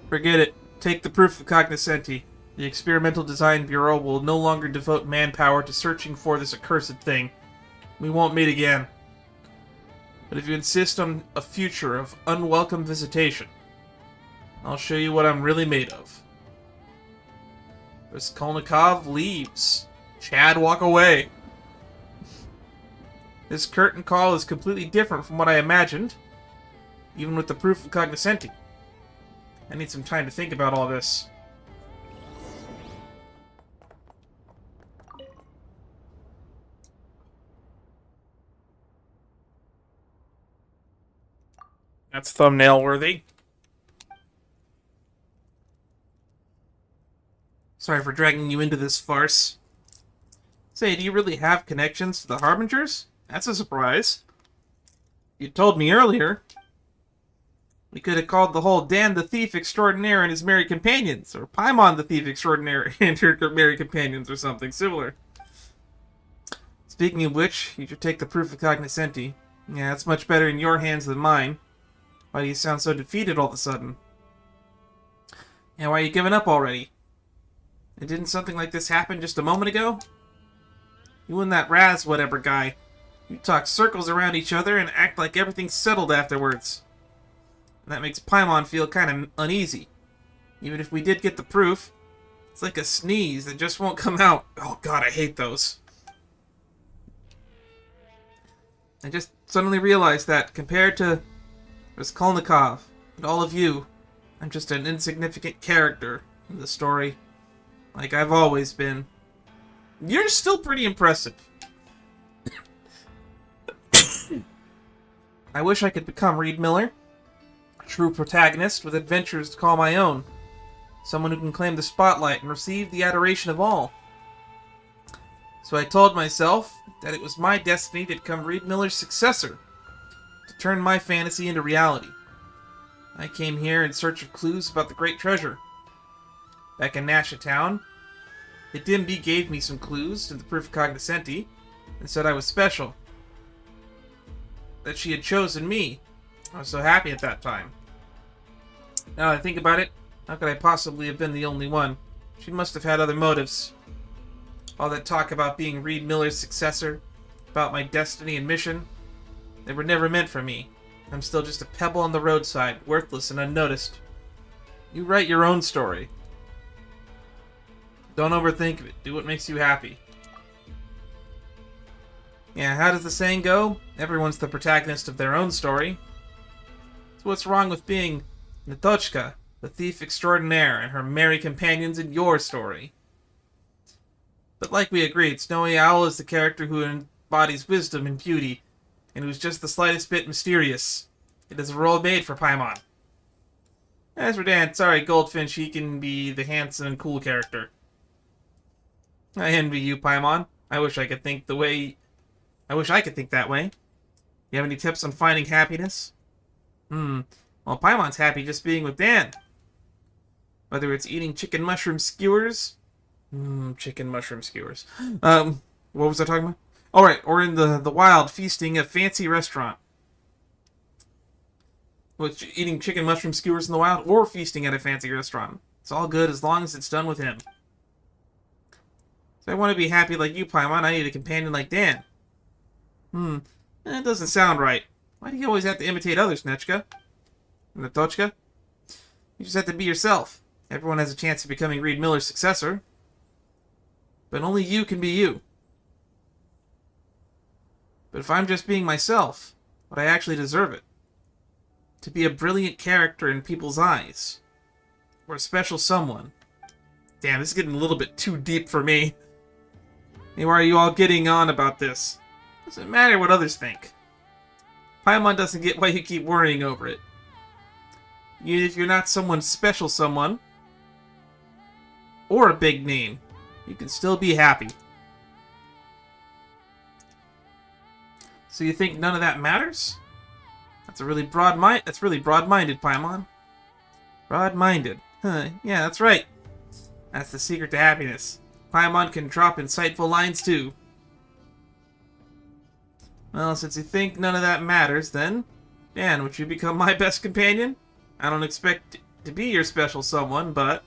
Forget it. Take the proof of cognoscenti. The Experimental Design Bureau will no longer devote manpower to searching for this accursed thing. We won't meet again. But if you insist on a future of unwelcome visitation, I'll show you what I'm really made of. Raskolnikov leaves. Chad, walk away. This curtain call is completely different from what I imagined, even with the proof of cognoscenti. I need some time to think about all this. That's thumbnail worthy. Sorry for dragging you into this farce. Say, do you really have connections to the Harbingers? That's a surprise. You told me earlier. We could have called the whole Dan the Thief Extraordinaire and his merry companions, or Paimon the Thief Extraordinaire and her merry companions, or something similar. Speaking of which, you should take the proof of cognoscenti. Yeah, it's much better in your hands than mine. Why do you sound so defeated all of a sudden? And why are you giving up already? And didn't something like this happen just a moment ago? You and that Raz whatever guy, you talk circles around each other and act like everything's settled afterwards. And that makes Paimon feel kind of uneasy. Even if we did get the proof, it's like a sneeze that just won't come out. Oh god, I hate those. I just suddenly realized that, compared to Raskolnikov and all of you, I'm just an insignificant character in the story. Like I've always been. You're still pretty impressive. I wish I could become Reed Miller. A true protagonist with adventures to call my own. Someone who can claim the spotlight and receive the adoration of all. So I told myself that it was my destiny to become Reed Miller's successor. To turn my fantasy into reality. I came here in search of clues about the great treasure. Back in Nasha Town, the Dimby gave me some clues to the proof of cognoscenti and said I was special. That she had chosen me. I was so happy at that time. Now that I think about it, how could I possibly have been the only one? She must have had other motives. All that talk about being Reed Miller's successor, about my destiny and mission, they were never meant for me. I'm still just a pebble on the roadside, worthless and unnoticed. You write your own story. Don't overthink it. Do what makes you happy. Yeah, how does the saying go? Everyone's the protagonist of their own story. So what's wrong with being Natochka, the thief extraordinaire, and her merry companions in your story? But like we agreed, Snowy Owl is the character who embodies wisdom and beauty, and who's just the slightest bit mysterious. It is a role made for Paimon. As for Dan, sorry, Goldfinch, he can be the handsome and cool character. I envy you, Paimon. I wish I could think that way. You have any tips on finding happiness? Well, Paimon's happy just being with Dan. Whether it's eating chicken mushroom skewers. Chicken mushroom skewers. What was I talking about? Alright, or in the wild, feasting at a fancy restaurant. Which, eating chicken mushroom skewers in the wild, or feasting at a fancy restaurant. It's all good as long as it's done with him. So I want to be happy like you, Paimon. I need a companion like Dan. That doesn't sound right. Why do you always have to imitate others, Nechka? Natochka? You just have to be yourself. Everyone has a chance of becoming Reed Miller's successor. But only you can be you. But if I'm just being myself, would I actually deserve it? To be a brilliant character in people's eyes. Or a special someone. Damn, this is getting a little bit too deep for me. Hey, why are you all getting on about this? Doesn't matter what others think. Paimon doesn't get why you keep worrying over it. Even if you're not someone's special someone, or a big name, you can still be happy. So you think none of that matters? That's really broad-minded, Paimon. Broad-minded. Huh, yeah, that's right. That's the secret to happiness. Paimon can drop insightful lines too. Well, since you think none of that matters, then, Dan, would you become my best companion? I don't expect to be your special someone, but...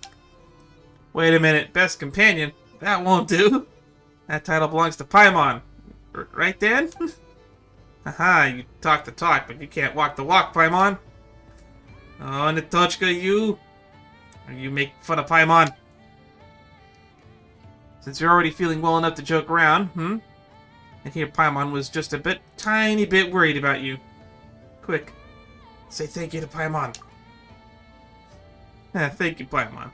Wait a minute, best companion? That won't do. That title belongs to Paimon. Right, Dan? Haha, you talk the talk, but you can't walk the walk, Paimon. Oh, Nitochka, you... Or you make fun of Paimon. Since you're already feeling well enough to joke around, And here Paimon was just a tiny bit worried about you. Quick, say thank you to Paimon. Thank you, Paimon.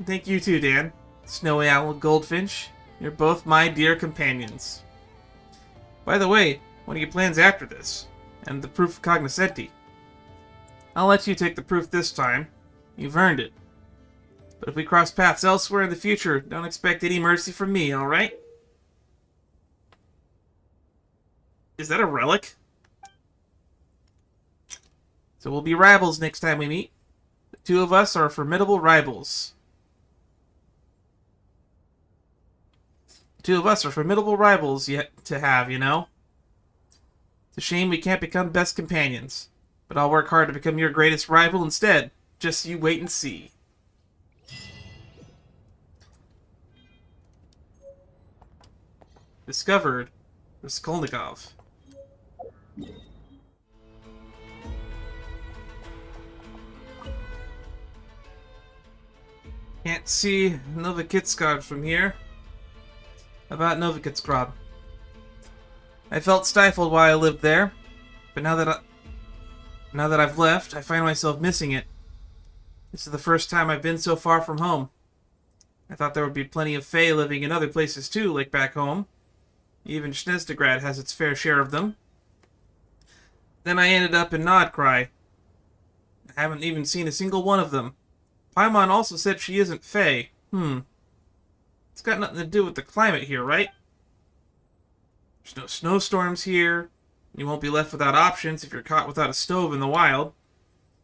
Thank you too, Dan. Snowy Owl, Goldfinch, you're both my dear companions. By the way, what are your plans after this? And the proof of cognoscenti? I'll let you take the proof this time. You've earned it. But if we cross paths elsewhere in the future, don't expect any mercy from me, alright? Is that a relic? So we'll be rivals next time we meet. The two of us are formidable rivals. The two of us are formidable rivals yet to have, you know? It's a shame we can't become best companions. But I'll work hard to become your greatest rival instead. Just you wait and see. Discovered Raskolnikov. Can't see Novikitskad from here. About Novikitskad. I felt stifled while I lived there, but now that I've left, I find myself missing it. This is the first time I've been so far from home. I thought there would be plenty of Fae living in other places too, like back home. Even Snezdegrad has its fair share of them. Then I ended up in Nodcry. I haven't even seen a single one of them. Paimon also said she isn't Fae. It's got nothing to do with the climate here, right? There's no snowstorms here. You won't be left without options if you're caught without a stove in the wild.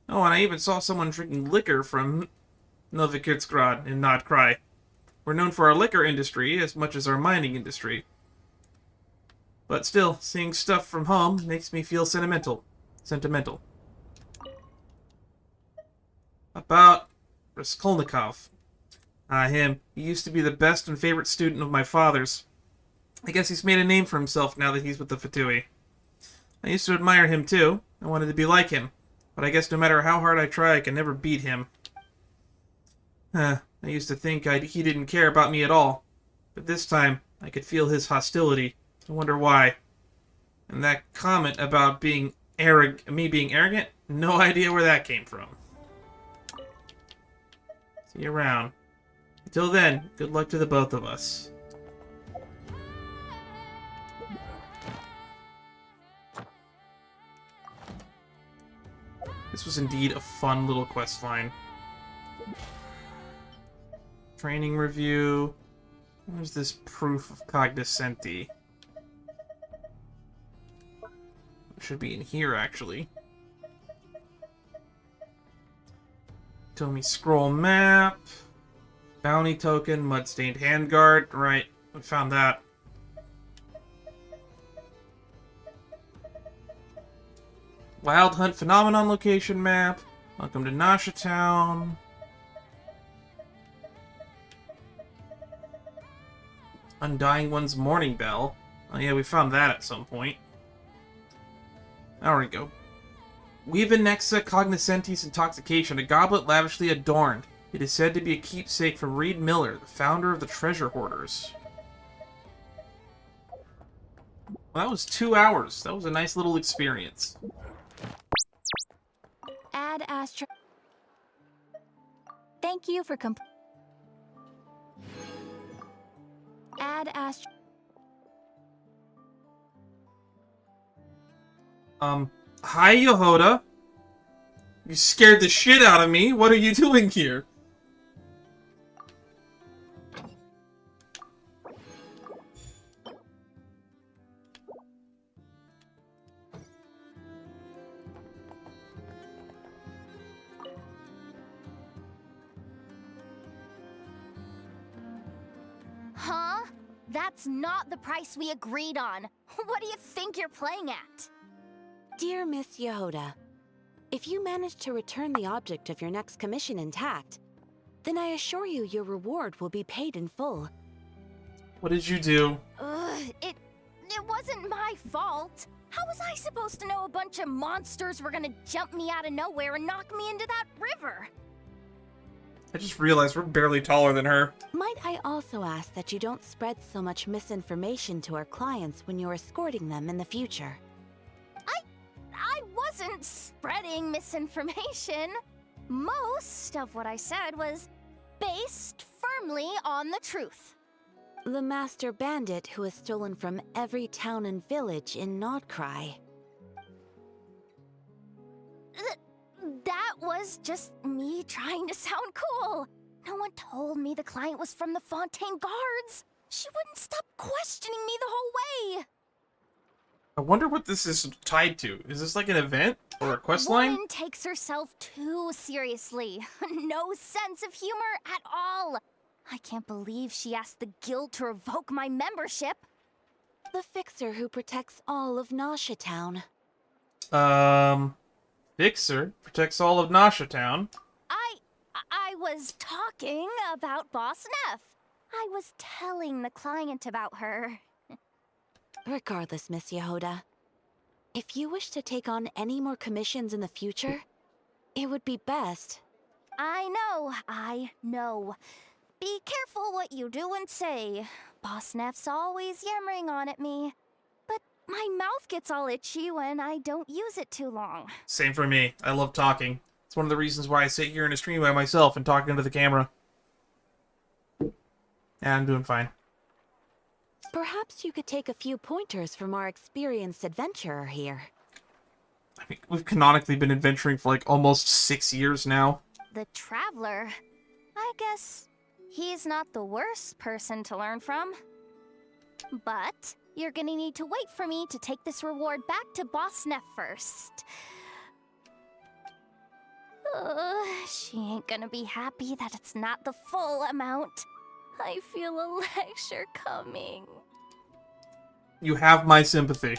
Oh, and I even saw someone drinking liquor from Novikirtsgrad in Nodcry. We're known for our liquor industry as much as our mining industry. But still, seeing stuff from home makes me feel sentimental. About Raskolnikov. Him. He used to be the best and favorite student of my father's. I guess he's made a name for himself now that he's with the Fatui. I used to admire him too. I wanted to be like him. But I guess no matter how hard I try, I can never beat him. I used to think he didn't care about me at all. But this time, I could feel his hostility. I wonder why. And that comment about me being arrogant, no idea where that came from. See you around. Until then, good luck to the both of us. This was indeed a fun little quest line. Training review. Where's this proof of cognoscenti? It should be in here, actually. Tomi scroll map. Bounty token, mud-stained handguard. Right, we found that. Wild Hunt Phenomenon location map. Welcome to Nasha Town. Undying One's Morning Bell. Oh yeah, we found that at some point. There we go. Weave in Nexa Cognoscenti's intoxication, a goblet lavishly adorned. It is said to be a keepsake from Reed Miller, the founder of the Treasure Hoarders. Well, that was 2 hours. That was a nice little experience. Add Astra. Thank you for Add Astra. Hi, Jahoda. You scared the shit out of me. What are you doing here? Huh? That's not the price we agreed on. What do you think you're playing at? Dear Miss Jahoda, if you manage to return the object of your next commission intact, then I assure you your reward will be paid in full. What did you do? It wasn't my fault. How was I supposed to know a bunch of monsters were gonna jump me out of nowhere and knock me into that river? I just realized we're barely taller than her. Might I also ask that you don't spread so much misinformation to our clients when you're escorting them in the future? I wasn't spreading misinformation. Most of what I said was based firmly on the truth. The master bandit who has stolen from every town and village in Nodcry. That was just me trying to sound cool. No one told me the client was from the Fontaine Guards. She wouldn't stop questioning me the whole way. I wonder what this is tied to. Is this like an event or a quest line? Woman takes herself too seriously. No sense of humor at all. I can't believe she asked the guild to revoke my membership. The fixer who protects all of Nasha Town. Fixer protects all of Nasha Town. I was talking about Boss Neff. I was telling the client about her. Regardless, Miss Jahoda, if you wish to take on any more commissions in the future, it would be best. I know. Be careful what you do and say. Boss Neff's always yammering on at me. But my mouth gets all itchy when I don't use it too long. Same for me. I love talking. It's one of the reasons why I sit here in a stream by myself and talk into the camera. And I'm doing fine. Perhaps you could take a few pointers from our experienced adventurer here. I mean, we've canonically been adventuring for like almost 6 years now. The Traveler. I guess he's not the worst person to learn from. But you're gonna need to wait for me to take this reward back to Boss Neff first. She ain't gonna be happy that it's not the full amount. I feel a lecture coming. You have my sympathy.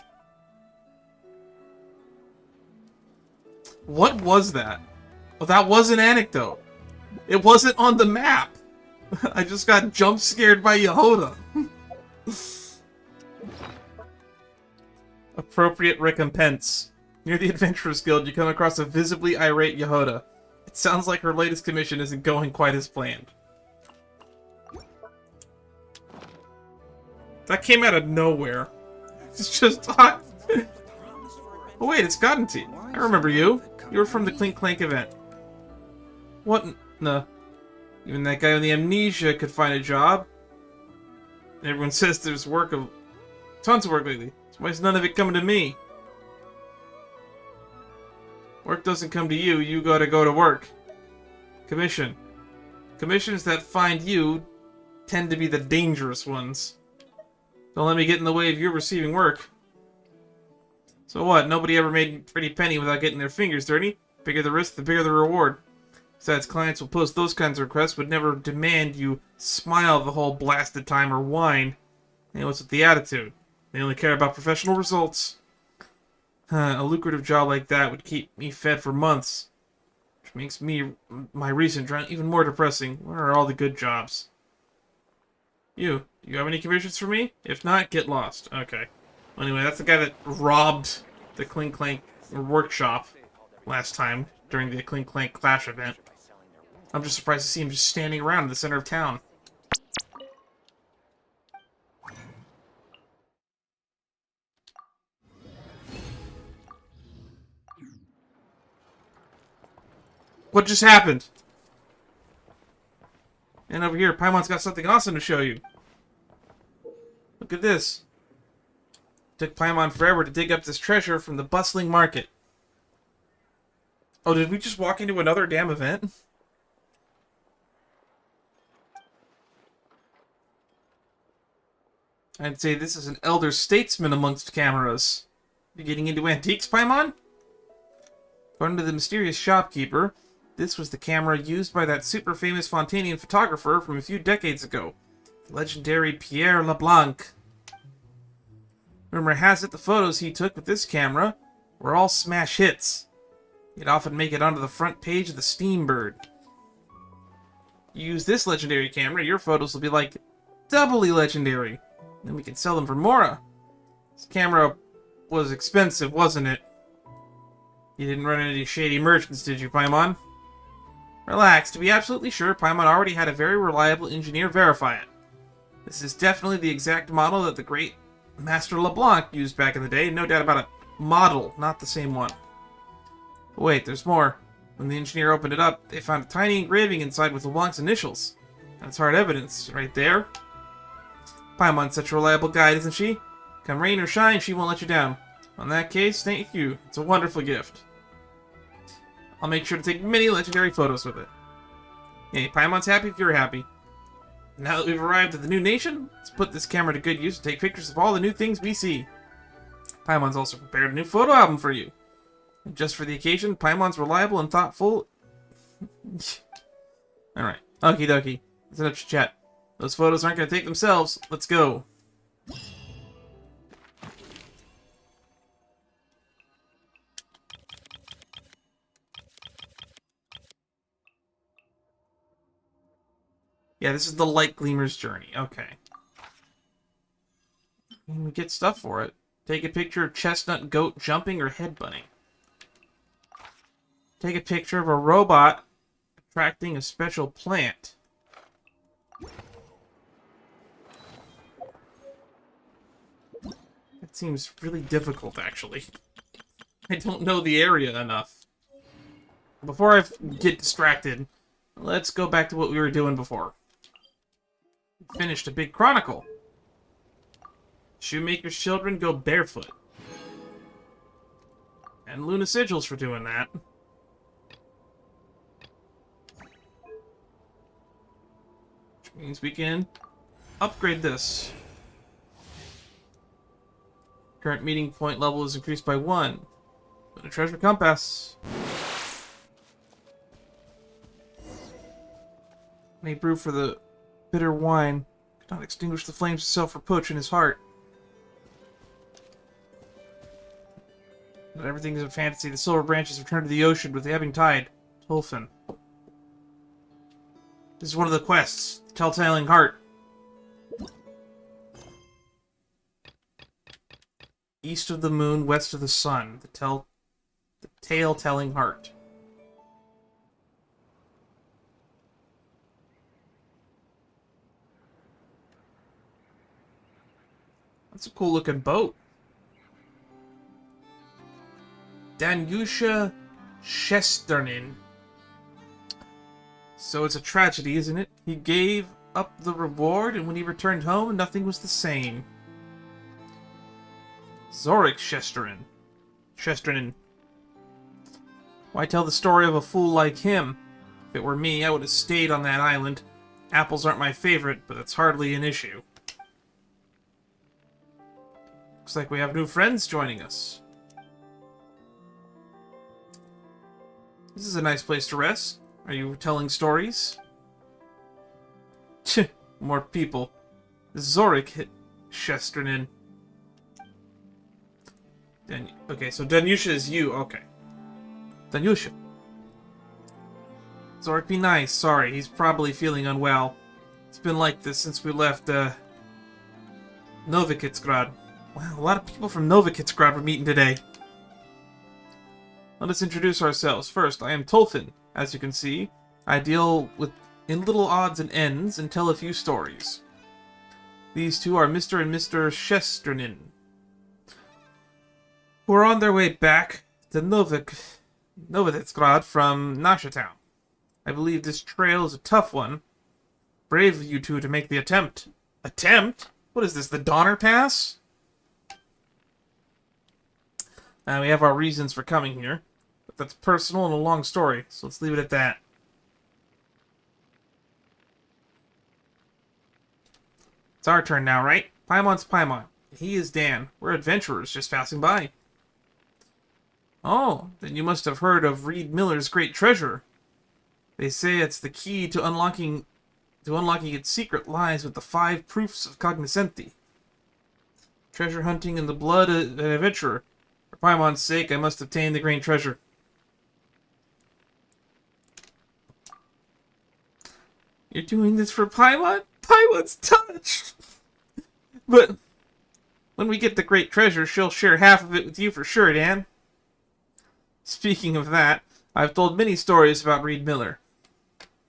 What was that? Oh, that was an anecdote. It wasn't on the map. I just got jump scared by Jahoda. Appropriate recompense. Near the Adventurers Guild, you come across a visibly irate Jahoda. It sounds like her latest commission isn't going quite as planned. That came out of nowhere. It's just talk. Oh wait, it's Gaudenty. I remember you. You were from the Clink event. What? Nah. Even that guy with the amnesia could find a job. Everyone says there's tons of work lately. So why is none of it coming to me? Work doesn't come to you. You gotta go to work. Commission. Commissions that find you tend to be the dangerous ones. Don't let me get in the way of you receiving work. So what? Nobody ever made a pretty penny without getting their fingers dirty. Bigger the risk, the bigger the reward. Besides, clients will post those kinds of requests, but never demand you smile the whole blasted time or whine. Hey, what's with the attitude? They only care about professional results. A lucrative job like that would keep me fed for months. Which makes my recent drought even more depressing. Where are all the good jobs? Do you have any commissions for me? If not, get lost. Okay. Anyway, that's the guy that robbed the Clank workshop last time during the Clank Clash event. I'm just surprised to see him just standing around in the center of town. What just happened? And over here, Paimon's got something awesome to show you. Look at this. Took Paimon forever to dig up this treasure from the bustling market. Oh, did we just walk into another damn event? I'd say this is an elder statesman amongst cameras. You getting into antiques, Paimon? According to the mysterious shopkeeper, this was the camera used by that super famous Fontanian photographer from a few decades ago, the legendary Pierre LeBlanc. Rumor has it the photos he took with this camera were all smash hits. He'd often make it onto the front page of the Steambird. You use this legendary camera, your photos will be like doubly legendary. Then we can sell them for more. This camera was expensive, wasn't it? You didn't run into any shady merchants, did you, Paimon? Relax, to be absolutely sure, Paimon already had a very reliable engineer verify it. This is definitely the exact model that the great Master LeBlanc used back in the day, no doubt about it. Model, not the same one. But wait, there's more. When the engineer opened it up, they found a tiny engraving inside with LeBlanc's initials. That's hard evidence, right there. Paimon's such a reliable guide, isn't she? Come rain or shine, she won't let you down. In that case, thank you. It's a wonderful gift. I'll make sure to take many legendary photos with it. Hey, Paimon's happy if you're happy. Now that we've arrived at the new nation, let's put this camera to good use and take pictures of all the new things we see. Paimon's also prepared a new photo album for you. And just for the occasion, Paimon's reliable and thoughtful. Alright, okie dokie. That's enough chat. Those photos aren't going to take themselves. Let's go. Yeah, this is the Lightgleaner's journey. Okay. And we get stuff for it. Take a picture of chestnut goat jumping or headbutting. Take a picture of a robot attracting a special plant. That seems really difficult, actually. I don't know the area enough. Before I get distracted, let's go back to what we were doing before. We finished a big chronicle. Shoemaker's children go barefoot. And Luna Sigils for doing that. Which means we can upgrade this. Current meeting point level is increased by 1. But a treasure compass. May brew for the bitter wine. Could not extinguish the flames of self-reproach in his heart. But everything is a fantasy. The silver branches return to the ocean with the ebbing tide. Tolfin. This is one of the quests. The Telltale Heart. East of the moon, west of the sun. The tale-telling heart. That's a cool looking boat. Danyusha Shesternin. So it's a tragedy, isn't it? He gave up the reward, and when he returned home, nothing was the same. Zorik Shesternin. Why tell the story of a fool like him? If it were me, I would have stayed on that island. Apples aren't my favorite, but that's hardly an issue. Looks like we have new friends joining us. This is a nice place to rest. Are you telling stories? More people. Zorik hit Shesternin. Okay, so Danyusha is you. Okay. Danyusha. Zorik, be nice. Sorry, he's probably feeling unwell. It's been like this since we left, Novikitsgrad. Wow, a lot of people from Novikitsgrad were meeting today. Let us introduce ourselves. First, I am Tolfin. As you can see, I deal with in little odds and ends and tell a few stories. These two are Mr. and Mr. Shesternin, who are on their way back to Novodetsgrad from Nasha Town. I believe this trail is a tough one. Brave of you two to make the attempt. Attempt? What is this, the Donner Pass? We have our reasons for coming here. But that's personal and a long story, so let's leave it at that. It's our turn now, right? Paimon's Paimon. He is Dan. We're adventurers just passing by. Oh, then you must have heard of Reed Miller's great treasure. They say it's the key to unlocking its secret lies with the 5 proofs of cognoscenti. Treasure hunting in the blood of an adventurer. For Paimon's sake, I must obtain the great treasure. You're doing this for Paimon? Paimon's touched! But when we get the great treasure, she'll share half of it with you for sure, Dan. Speaking of that, I've told many stories about Reed Miller.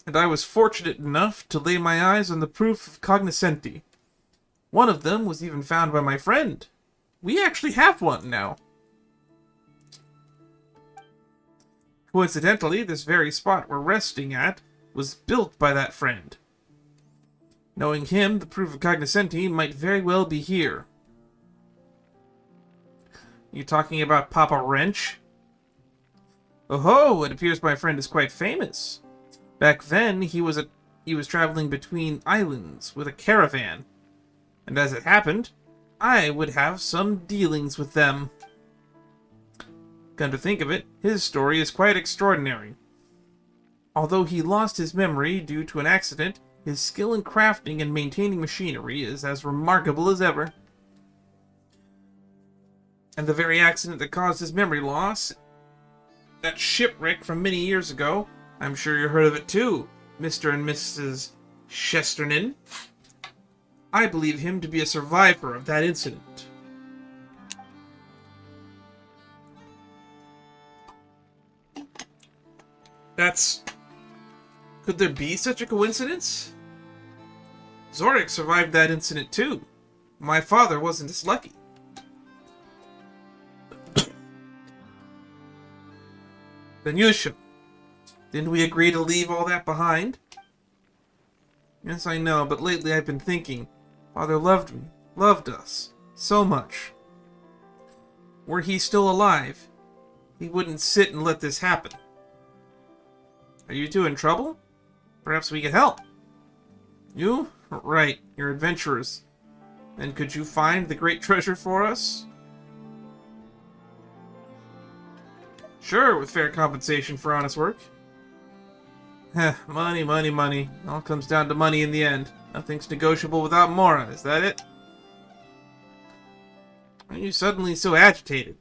And I was fortunate enough to lay my eyes on the proof of cognoscenti. One of them was even found by my friend. We actually have one now. Coincidentally, this very spot we're resting at was built by that friend. Knowing him, the proof of cognoscenti might very well be here. You talking about Papa Wrench? Oh, it appears my friend is quite famous. Back then, he was traveling between islands with a caravan. And as it happened, I would have some dealings with them. Come to think of it, his story is quite extraordinary. Although he lost his memory due to an accident, his skill in crafting and maintaining machinery is as remarkable as ever. And the very accident that caused his memory loss, that shipwreck from many years ago, I'm sure you heard of it too, Mr. and Mrs. Shesternin. I believe him to be a survivor of that incident. Could there be such a coincidence? Zorik survived that incident too. My father wasn't as lucky. Then you should. Didn't we agree to leave all that behind? Yes, I know, but lately I've been thinking. Father loved me, loved us, so much. Were he still alive, he wouldn't sit and let this happen. Are you two in trouble? Perhaps we could help. You? Right, you're adventurers. Then could you find the great treasure for us? Sure, with fair compensation for honest work. Money, money, money. All comes down to money in the end. Nothing's negotiable without Mora, is that it? Why are you suddenly so agitated?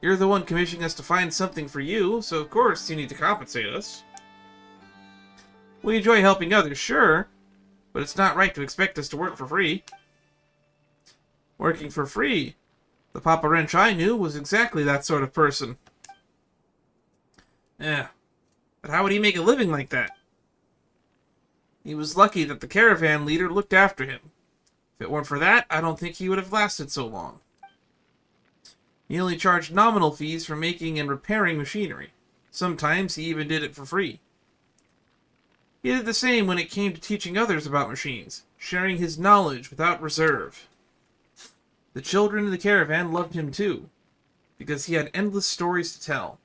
You're the one commissioning us to find something for you, so of course you need to compensate us. We enjoy helping others, sure, but it's not right to expect us to work for free. Working for free? The Papa Wrench I knew was exactly that sort of person. Yeah, but how would he make a living like that? He was lucky that the caravan leader looked after him. If it weren't for that, I don't think he would have lasted so long. He only charged nominal fees for making and repairing machinery. Sometimes he even did it for free. He did the same when it came to teaching others about machines, sharing his knowledge without reserve. The children in the caravan loved him too, because he had endless stories to tell.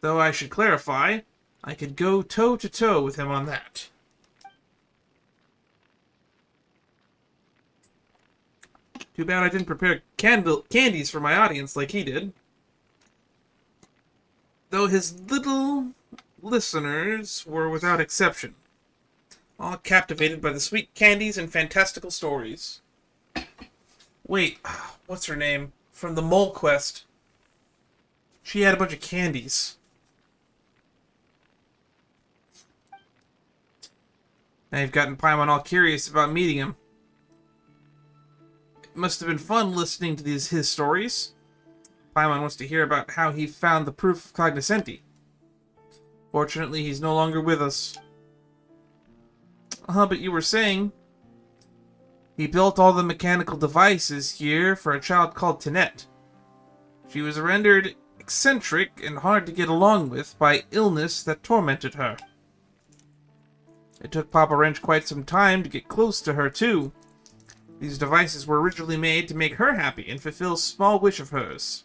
Though I should clarify, I could go toe-to-toe with him on that. Too bad I didn't prepare candies for my audience like he did. Though his little listeners were without exception, all captivated by the sweet candies and fantastical stories. Wait, what's her name? From the Mole Quest. She had a bunch of candies. I've gotten Paimon all curious about meeting him. It must have been fun listening to his stories. Paimon wants to hear about how he found the proof of cognoscenti. Fortunately, he's no longer with us. But you were saying... He built all the mechanical devices here for a child called Tinette. She was rendered eccentric and hard to get along with by illness that tormented her. It took Papa Wrench quite some time to get close to her, too. These devices were originally made to make her happy and fulfill a small wish of hers.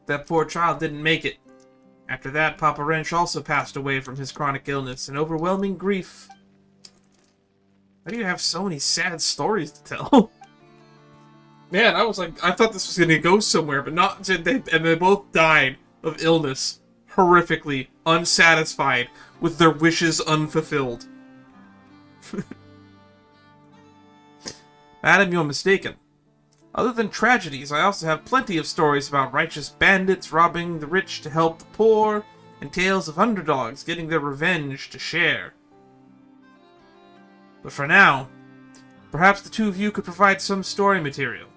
That poor child didn't make it. After that, Papa Wrench also passed away from his chronic illness and overwhelming grief. Why do you have so many sad stories to tell? Man, I thought this was gonna go somewhere, but not. And they both died of illness, horrifically, unsatisfied, with their wishes unfulfilled. Madam, you're mistaken. Other than tragedies, I also have plenty of stories about righteous bandits robbing the rich to help the poor, and tales of underdogs getting their revenge to share. But for now, perhaps the two of you could provide some story material.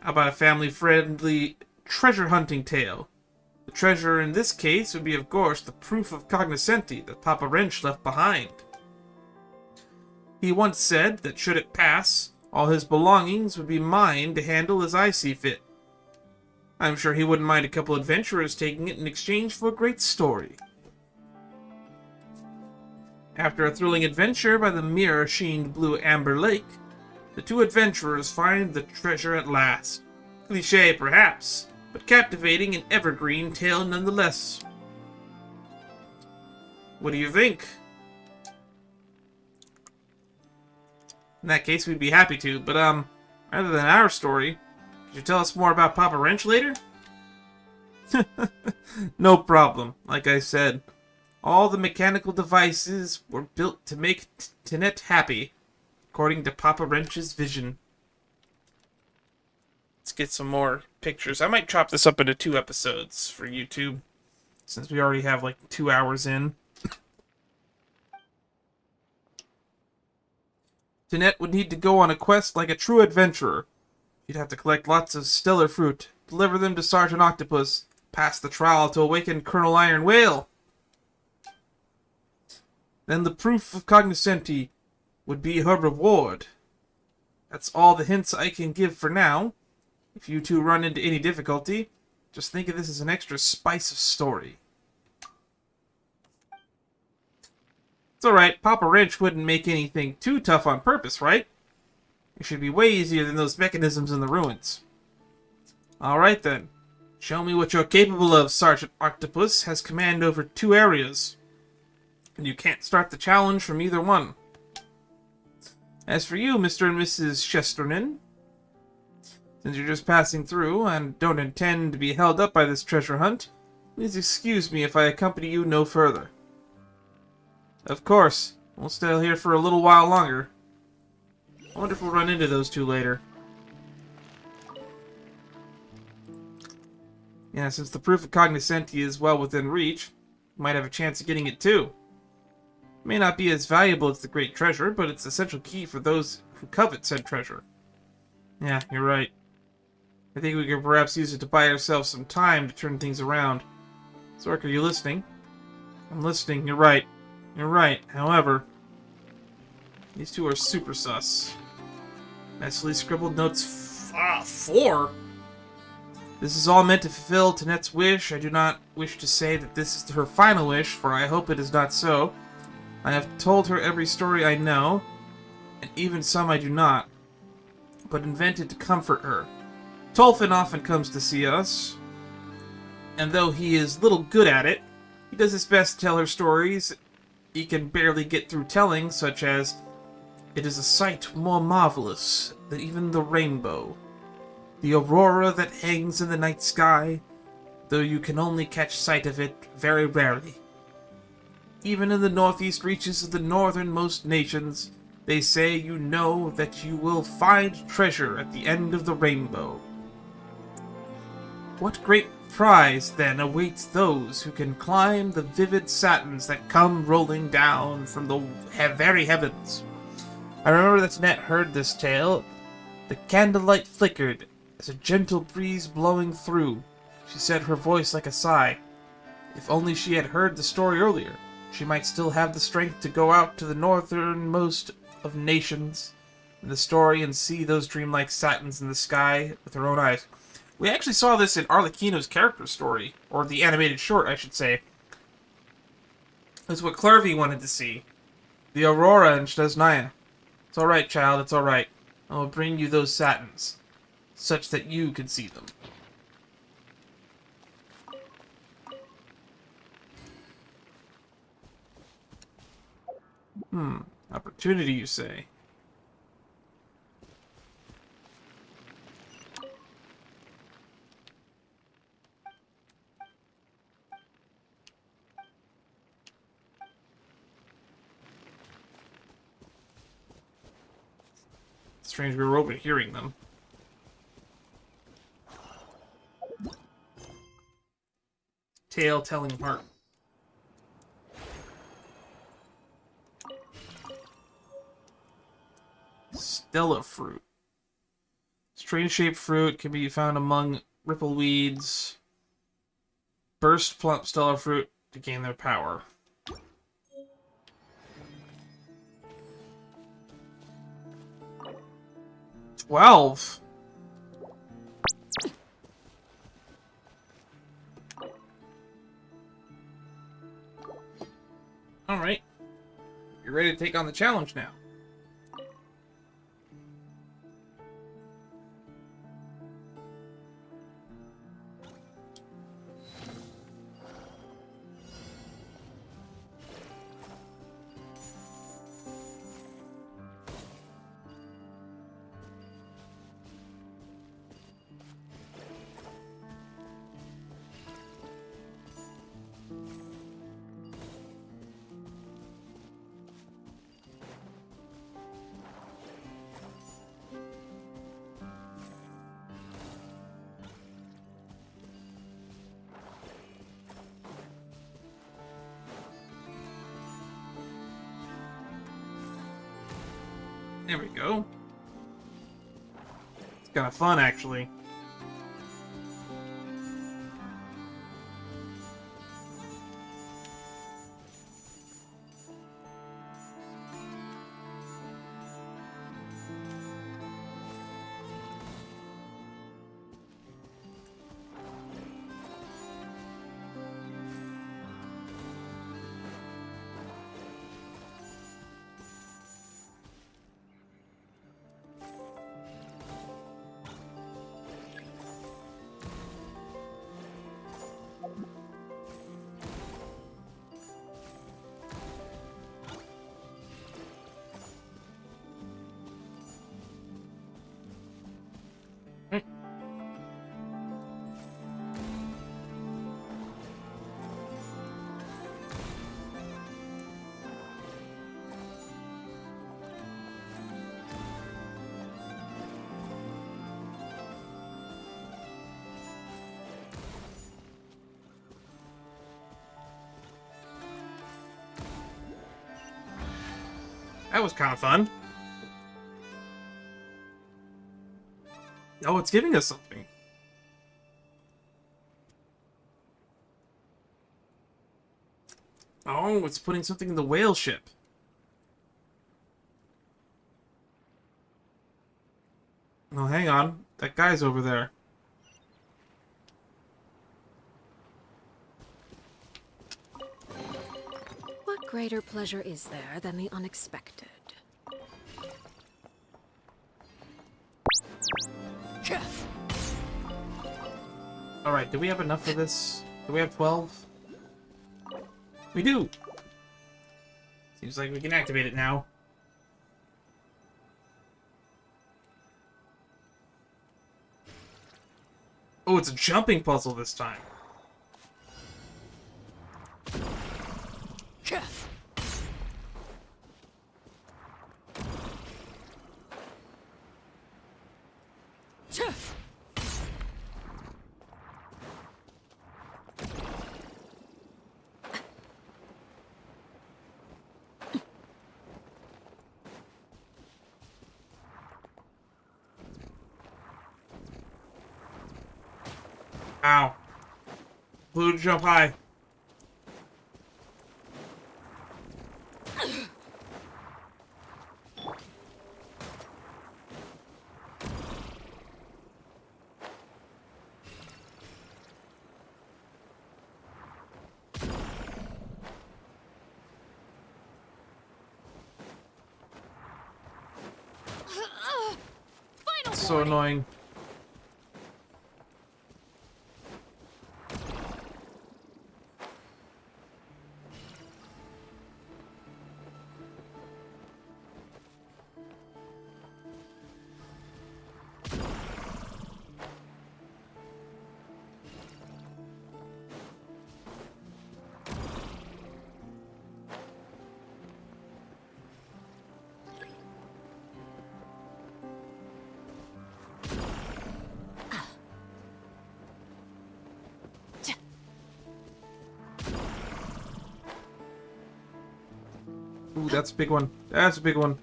How about a family-friendly treasure-hunting tale? The treasure in this case would be, of course, the proof of cognoscenti that Papa Wrench left behind. He once said that should it pass, all his belongings would be mine to handle as I see fit. I'm sure he wouldn't mind a couple adventurers taking it in exchange for a great story. After a thrilling adventure by the mirror-sheened blue amber lake, the two adventurers find the treasure at last. Cliché, perhaps, but captivating and evergreen tale nonetheless. What do you think? In that case, we'd be happy to, but, rather than our story, could you tell us more about Papa Wrench later? No problem. Like I said, all the mechanical devices were built to make Tinette happy, according to Papa Wrench's vision. Let's get some more pictures. I might chop this up into 2 episodes for YouTube, since we already have like 2 hours in. Tinette would need to go on a quest like a true adventurer. You'd have to collect lots of stellar fruit, deliver them to Sergeant Octopus, pass the trial to awaken Colonel Iron Whale. Then the proof of cognoscenti would be her reward. That's all the hints I can give for now. If you two run into any difficulty, just think of this as an extra spice of story. It's alright, Papa Wrench wouldn't make anything too tough on purpose, right? It should be way easier than those mechanisms in the ruins. Alright then. Show me what you're capable of, Sergeant Octopus has command over 2 areas. And you can't start the challenge from either one. As for you, Mr. and Mrs. Chesterton, since you're just passing through and don't intend to be held up by this treasure hunt, please excuse me if I accompany you no further. Of course, we'll stay here for a little while longer. I wonder if we'll run into those two later. Yeah, since the proof of cognoscenti is well within reach, we might have a chance of getting it too. It may not be as valuable as the great treasure, but it's an essential key for those who covet said treasure. Yeah, you're right. I think we could perhaps use it to buy ourselves some time to turn things around. Zork, are you listening? I'm listening, you're right. You're right, however, these two are super sus. Messily scribbled notes 4? This is all meant to fulfill Tinette's wish. I do not wish to say that this is her final wish, for I hope it is not so. I have told her every story I know, and even some I do not, but invented to comfort her. Tolfin often comes to see us, and though he is little good at it, he does his best to tell her stories he can barely get through telling, such as, "It is a sight more marvelous than even the rainbow. The aurora that hangs in the night sky, though you can only catch sight of it very rarely. Even in the northeast reaches of the northernmost nations, they say you know that you will find treasure at the end of the rainbow. What great prize, then, awaits those who can climb the vivid satins that come rolling down from the very heavens?" I remember that Tinette heard this tale. The candlelight flickered as a gentle breeze blowing through. She said, her voice like a sigh, If only she had heard the story earlier, she might still have the strength to go out to the northernmost of nations in the story and see those dreamlike satins in the sky with her own eyes. We actually saw this in Arlecchino's character story, or the animated short, I should say. That's what Clervy wanted to see. The Aurora in Shnesnaya. It's alright, child, it's alright. I will bring you those satins, such that you can see them. Opportunity, you say? Strange we were overhearing them. Tale telling heart. Stella fruit. Strange-shaped fruit can be found among rippleweeds. Burst plump stella fruit to gain their power. $12. Alright. You're ready to take on the challenge now. There we go. It's kind of fun, actually. That was kind of fun. Oh, it's giving us something. Oh, it's putting something in the whale ship. Oh, hang on. That guy's over there. What greater pleasure is there than the unexpected? Alright, do we have enough for this? Do we have 12? We do! Seems like we can activate it now. Oh, it's a jumping puzzle this time. Ow. Blue, jump high. So annoying. Ooh, that's a big one. That's a big one.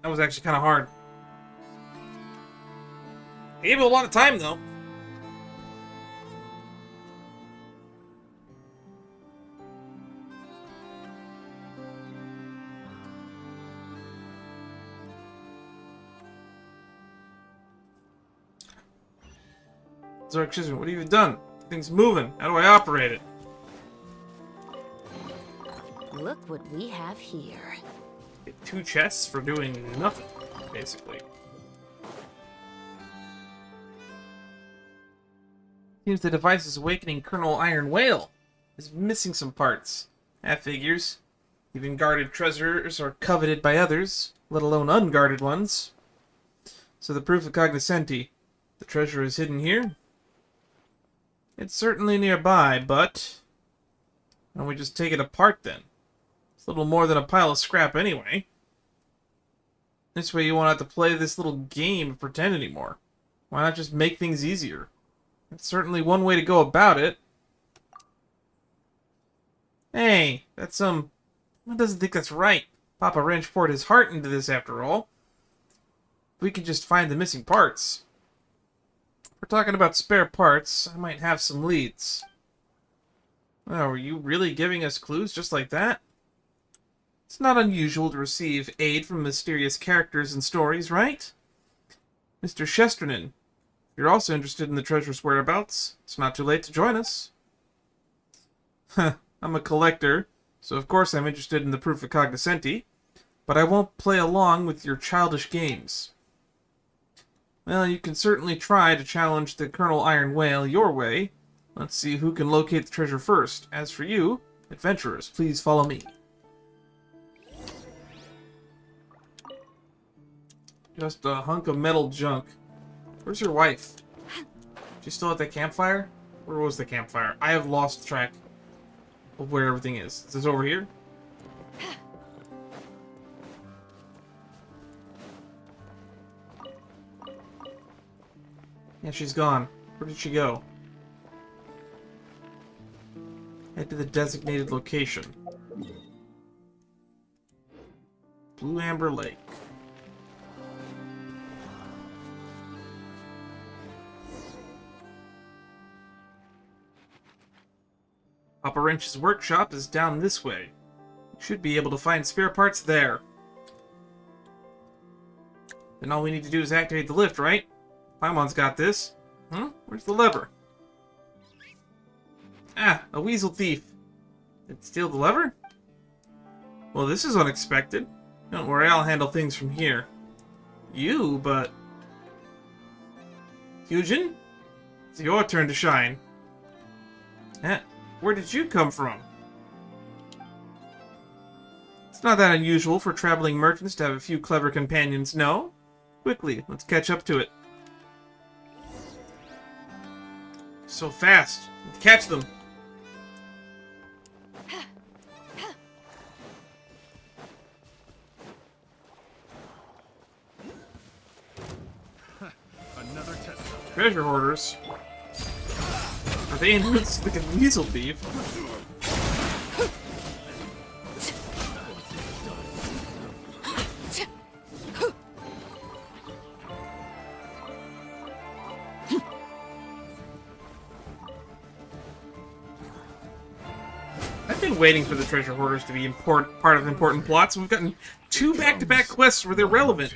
That was actually kind of hard. Gave it a lot of time, though. Excuse me, what have you done? The thing's moving. How do I operate it? Look what we have here. Get 2 chests for doing nothing, basically. Seems the device's awakening Colonel Iron Whale is missing some parts. That figures. Even guarded treasures are coveted by others, let alone unguarded ones. So the proof of cognoscenti. The treasure is hidden here? It's certainly nearby, but... why don't we just take it apart then? It's a little more than a pile of scrap anyway. This way you won't have to play this little game and pretend anymore. Why not just make things easier? That's certainly one way to go about it. Hey, that's one doesn't think that's right. Papa Wrench poured his heart into this after all. If we could just find the missing parts. If we're talking about spare parts, I might have some leads. Oh, are you really giving us clues just like that? It's not unusual to receive aid from mysterious characters and stories, right? Mr. Shesternin, if you're also interested in the treasure's whereabouts, it's not too late to join us. I'm a collector, so of course I'm interested in the proof of cognoscenti, but I won't play along with your childish games. Well, you can certainly try to challenge the Colonel Iron Whale your way. Let's see who can locate the treasure first. As for you, adventurers, please follow me. Just a hunk of metal junk. Where's your wife? She's still at the campfire? Where was the campfire? I have lost track of where everything is. Is this over here? Yeah, she's gone. Where did she go? Head to the designated location. Blue Amber Lake. Papa Wrench's workshop is down this way. You should be able to find spare parts there. Then all we need to do is activate the lift, right? Paimon's got this. Huh? Where's the lever? Ah, a weasel thief. Did it steal the lever? Well, this is unexpected. Don't worry, I'll handle things from here. You, but... Hyujin? It's your turn to shine. Where did you come from? It's not that unusual for traveling merchants to have a few clever companions, no? Quickly, let's catch up to it. So fast. Let's catch them. Treasure hoarders. Are they in roots like a weasel beef? I've been waiting for the treasure hoarders to be part of important plots. We've gotten 2 back-to-back quests where they're relevant.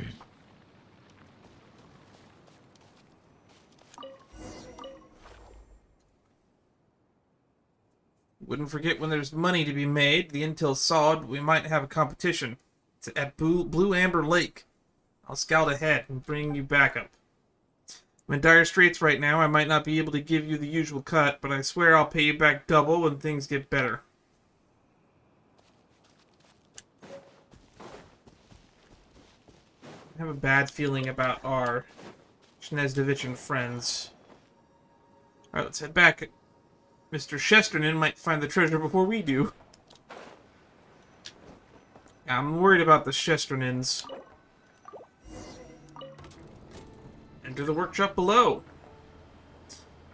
Wouldn't forget when there's money to be made. The intel's solid. We might have a competition. It's at Blue Amber Lake. I'll scout ahead and bring you backup. I'm in dire straits right now. I might not be able to give you the usual cut, but I swear I'll pay you back double when things get better. I have a bad feeling about our Schnezdovichin friends. Alright, let's head back. Mr. Shesternin might find the treasure before we do. I'm worried about the Shesternins. Enter the workshop below.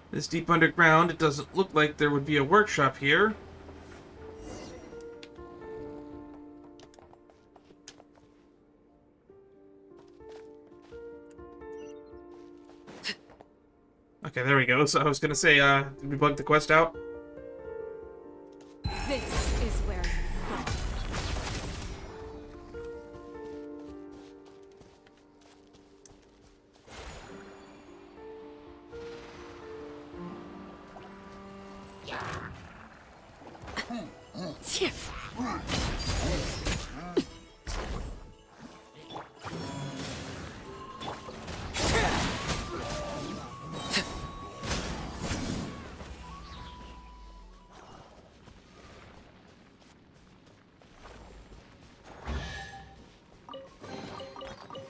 This deep underground, it doesn't look like there would be a workshop here. Okay, there we go. So I was gonna say, did we bug the quest out? This is where you fall.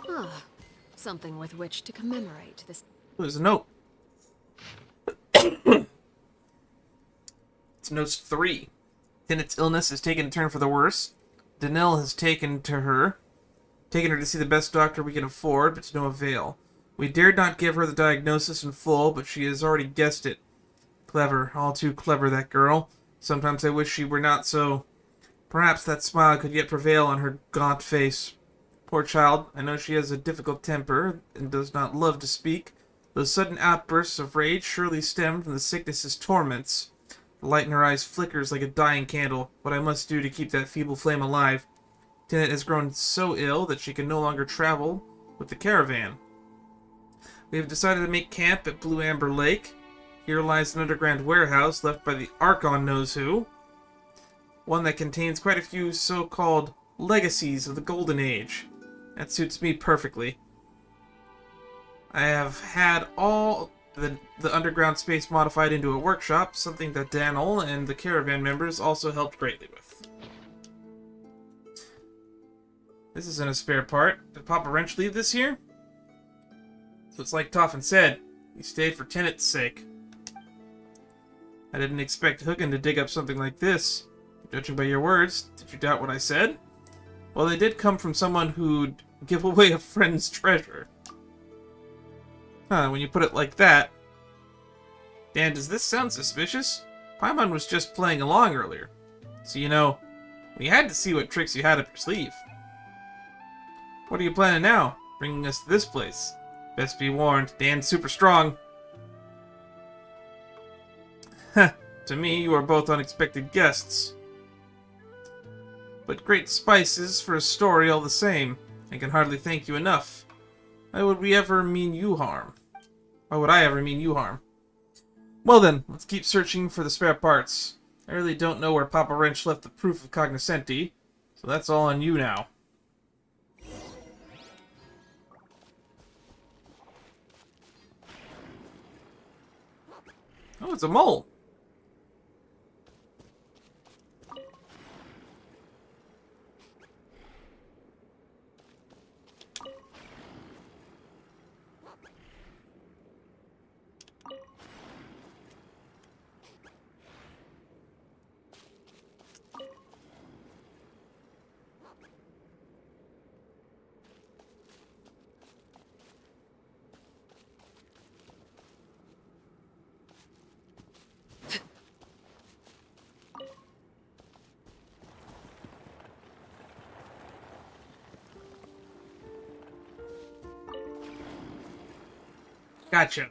Ah, something with which to commemorate this. There's a note. It's note 3. Tenet's illness has taken a turn for the worse. Danil has taken her to see the best doctor we can afford, but to no avail. We dared not give her the diagnosis in full, but she has already guessed it. Clever, all too clever, that girl. Sometimes I wish she were not so. Perhaps that smile could yet prevail on her gaunt face. Poor child, I know she has a difficult temper, and does not love to speak. Those sudden outbursts of rage surely stem from the sickness's torments. The light in her eyes flickers like a dying candle. What I must do to keep that feeble flame alive. Tenet has grown so ill that she can no longer travel with the caravan. We have decided to make camp at Blue Amber Lake. Here lies an underground warehouse left by the Archon knows who. One that contains quite a few so-called legacies of the Golden Age. That suits me perfectly. I have had all the underground space modified into a workshop, something that Danil and the caravan members also helped greatly with. This isn't a spare part. Did Papa Wrench leave this here? So it's like Toffin said, he stayed for Tenet's sake. I didn't expect Hugin to dig up something like this. Judging by your words, did you doubt what I said? Well, they did come from someone who'd give away a friend's treasure. Huh, when you put it like that. Dan, does this sound suspicious? Paimon was just playing along earlier. So, you know, we had to see what tricks you had up your sleeve. What are you planning now? Bringing us to this place? Best be warned, Dan's super strong. Heh, to me, you are both unexpected guests. But great spices for a story all the same. I can hardly thank you enough. Why would we ever mean you harm? Why would I ever mean you harm? Well then, let's keep searching for the spare parts. I really don't know where Papa Wrench left the proof of cognoscenti, so that's all on you now. Oh, it's a mole! Gotcha.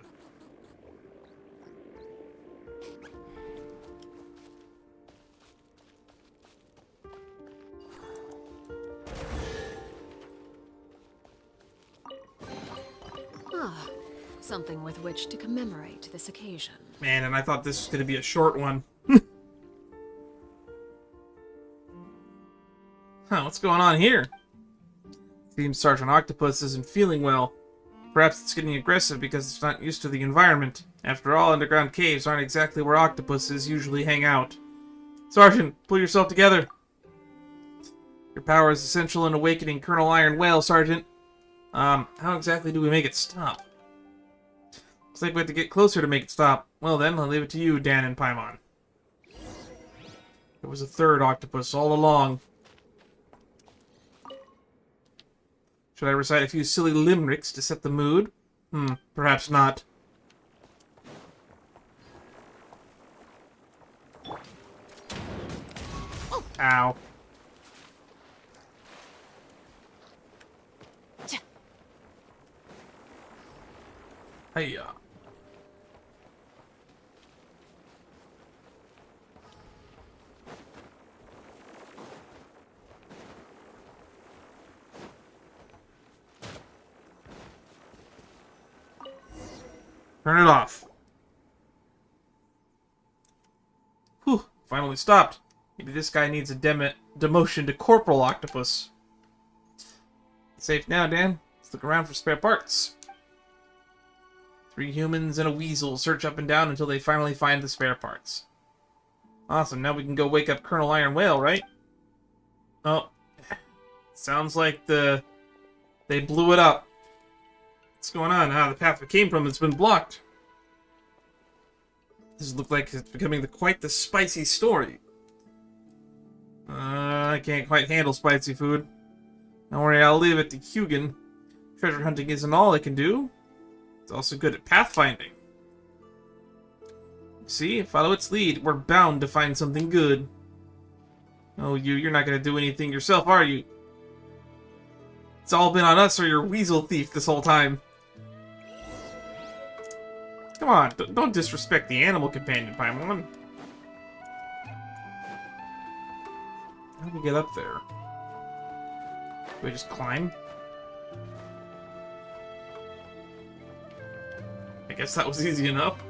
Ah, something with which to commemorate this occasion. Man, and I thought this was going to be a short one. Huh, what's going on here? Seems Sergeant Octopus isn't feeling well. Perhaps it's getting aggressive because it's not used to the environment. After all, underground caves aren't exactly where octopuses usually hang out. Sergeant, pull yourself together. Your power is essential in awakening Colonel Iron Whale, Sergeant. How exactly do we make it stop? Looks like we have to get closer to make it stop. Well then, I'll leave it to you, Dan and Paimon. There was a third octopus all along. Should I recite a few silly limericks to set the mood? Perhaps not. Ow. Hiya. Turn it off. Whew, finally stopped. Maybe this guy needs a demotion to Corporal Octopus. Safe now, Dan. Let's look around for spare parts. 3 humans and a weasel search up and down until they finally find the spare parts. Awesome, now we can go wake up Colonel Iron Whale, right? Oh, sounds like they blew it up. What's going on? The path we came from has been blocked. This looks like it's becoming quite the spicy story. I can't quite handle spicy food. Don't worry, I'll leave it to Hugin. Treasure hunting isn't all I can do. It's also good at pathfinding. See, follow its lead. We're bound to find something good. Oh, you're not going to do anything yourself, are you? It's all been on us or your weasel thief this whole time. Come on, don't disrespect the animal companion, Paimon. How do we get up there? Do we just climb? I guess that was easy enough.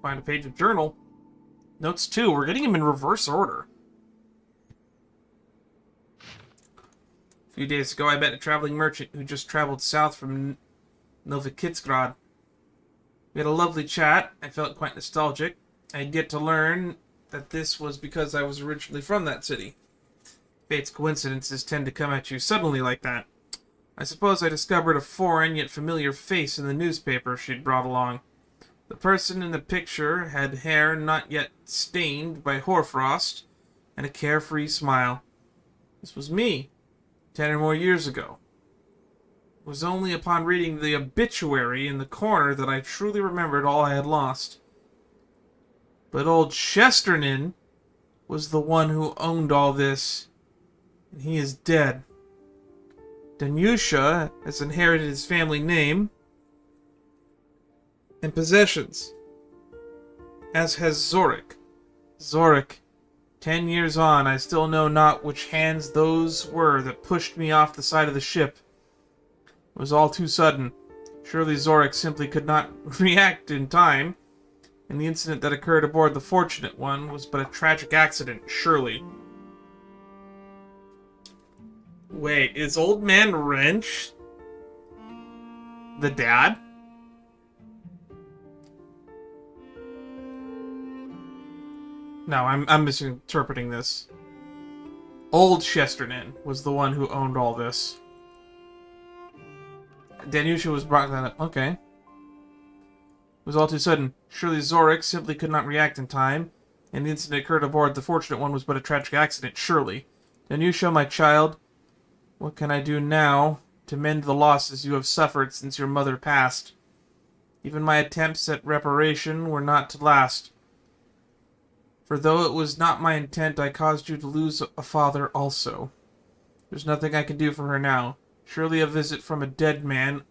Find a page of journal. Notes 2. We're getting them in reverse order. A few days ago, I met a traveling merchant who just traveled south from Novikitsgrad. We had a lovely chat. I felt quite nostalgic. I'd get to learn that this was because I was originally from that city. Fate's coincidences tend to come at you suddenly like that. I suppose I discovered a foreign yet familiar face in the newspaper she'd brought along. The person in the picture had hair not yet stained by hoarfrost and a carefree smile. This was me, 10 or more years ago. It was only upon reading the obituary in the corner that I truly remembered all I had lost. But old Chesternin was the one who owned all this, and he is dead. Danyusha has inherited his family name and possessions, as has Zorik. Zorik, 10 years on, I still know not which hands those were that pushed me off the side of the ship. It was all too sudden. Surely Zorik simply could not react in time, and the incident that occurred aboard the Fortunate One was but a tragic accident, surely. Wait, is Old Man Wrench the dad? No, I'm misinterpreting this. Old Chesternin was the one who owned all this. Danyusha was brought that up. Okay. It was all too sudden. Surely Zorik simply could not react in time, and the incident occurred aboard the Fortunate One was but a tragic accident, surely. Danyusha, my child, what can I do now to mend the losses you have suffered since your mother passed? Even my attempts at reparation were not to last. For though it was not my intent, I caused you to lose a father also. There's nothing I can do for her now. Surely a visit from a dead man,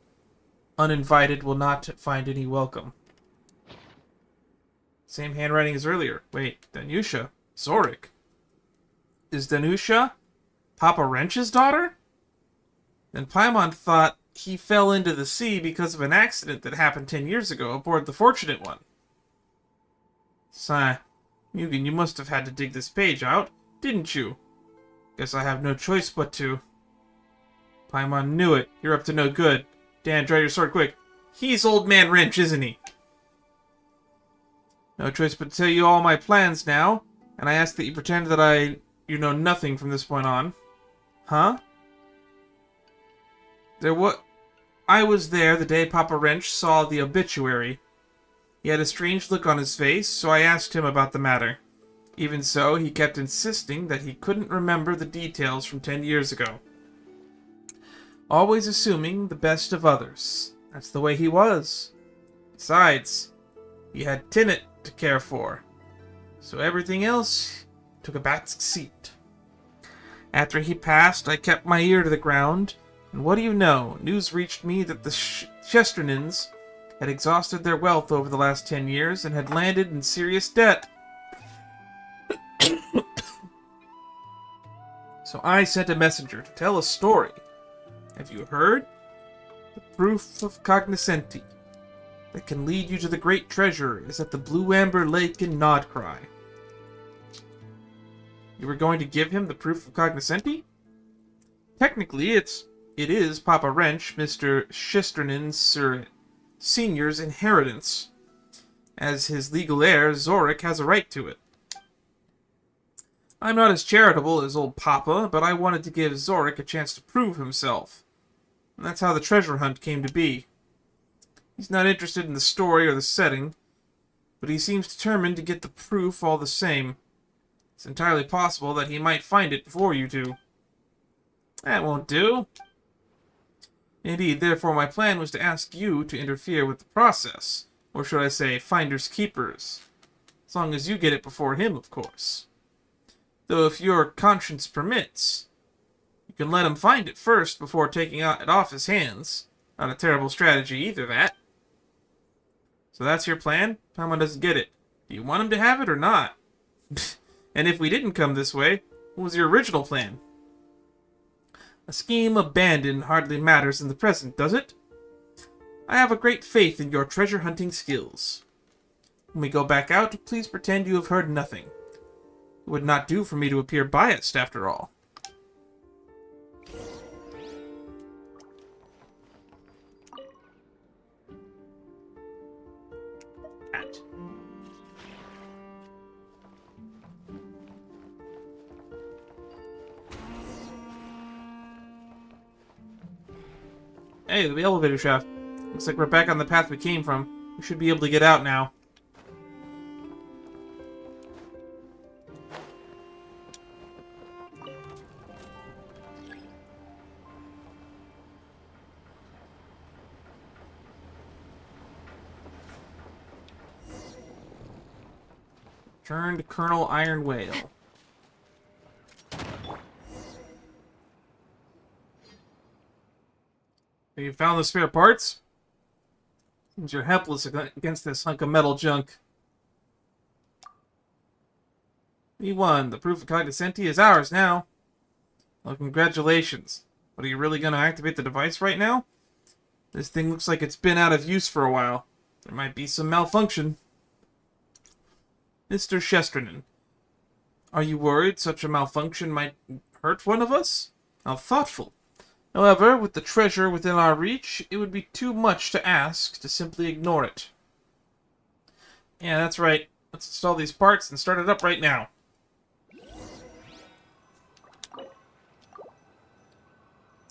uninvited, will not find any welcome. Same handwriting as earlier. Wait, Danusha? Zorik? Is Danusha Papa Wrench's daughter? Then Paimon thought he fell into the sea because of an accident that happened 10 years ago aboard the Fortunate One. Sigh. Mugen, you must have had to dig this page out, didn't you? Guess I have no choice but to. Paimon knew it. You're up to no good. Dan, draw your sword quick. He's Old Man Wrench, isn't he? No choice but to tell you all my plans now, and I ask that you pretend that you know nothing from this point on. Huh? I was there the day Papa Wrench saw the obituary. He had a strange look on his face, so I asked him about the matter. Even so, he kept insisting that he couldn't remember the details from 10 years ago. Always assuming the best of others. That's the way he was. Besides, he had Tinnet to care for, so everything else took a back seat. After he passed, I kept my ear to the ground, and what do you know? News reached me that the Chestertons had exhausted their wealth over the last 10 years and had landed in serious debt. So I sent a messenger to tell a story. Have you heard? The proof of cognoscenti that can lead you to the great treasure is at the Blue Amber Lake in Nodcry. You were going to give him the proof of cognoscenti? Technically, it is Papa Wrench, Mr. Chesterton Sr.'s inheritance. As his legal heir, Zorik has a right to it. I'm not as charitable as old Papa, but I wanted to give Zorik a chance to prove himself. And that's how the treasure hunt came to be. He's not interested in the story or the setting, but he seems determined to get the proof all the same. It's entirely possible that he might find it before you do. That won't do. Indeed, therefore my plan was to ask you to interfere with the process. Or should I say, finders keepers. As long as you get it before him, of course. Though if your conscience permits, you can let him find it first before taking it off his hands. Not a terrible strategy either, that. So that's your plan? Paimon doesn't get it. Do you want him to have it or not? And if we didn't come this way, what was your original plan? A scheme abandoned hardly matters in the present, does it? I have a great faith in your treasure hunting skills. When we go back out, please pretend you have heard nothing. It would not do for me to appear biased, after all. Cat. Hey, the elevator shaft. Looks like we're back on the path we came from. We should be able to get out now. Turned Colonel Iron Whale. Have you found the spare parts? Seems you're helpless against this hunk of metal junk. We won. The proof of cognoscenti is ours now. Well, congratulations. But are you really going to activate the device right now? This thing looks like it's been out of use for a while. There might be some malfunction. Mr. Chesterton, are you worried such a malfunction might hurt one of us? How thoughtful. However, with the treasure within our reach, it would be too much to ask to simply ignore it. Yeah, that's right. Let's install these parts and start it up right now.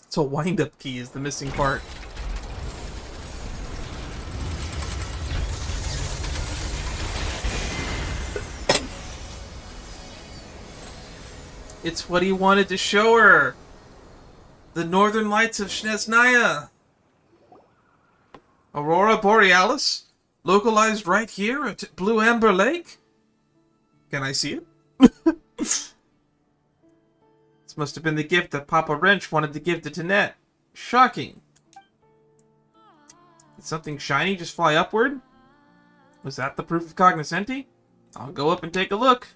It's a wind-up key is the missing part. It's what he wanted to show her. The northern lights of Snezhnaya. Aurora Borealis? Localized right here at Blue Amber Lake? Can I see it? This must have been the gift that Papa Wrench wanted to give to Tinette. Shocking. Did something shiny just fly upward? Was that the proof of cognoscenti? I'll go up and take a look.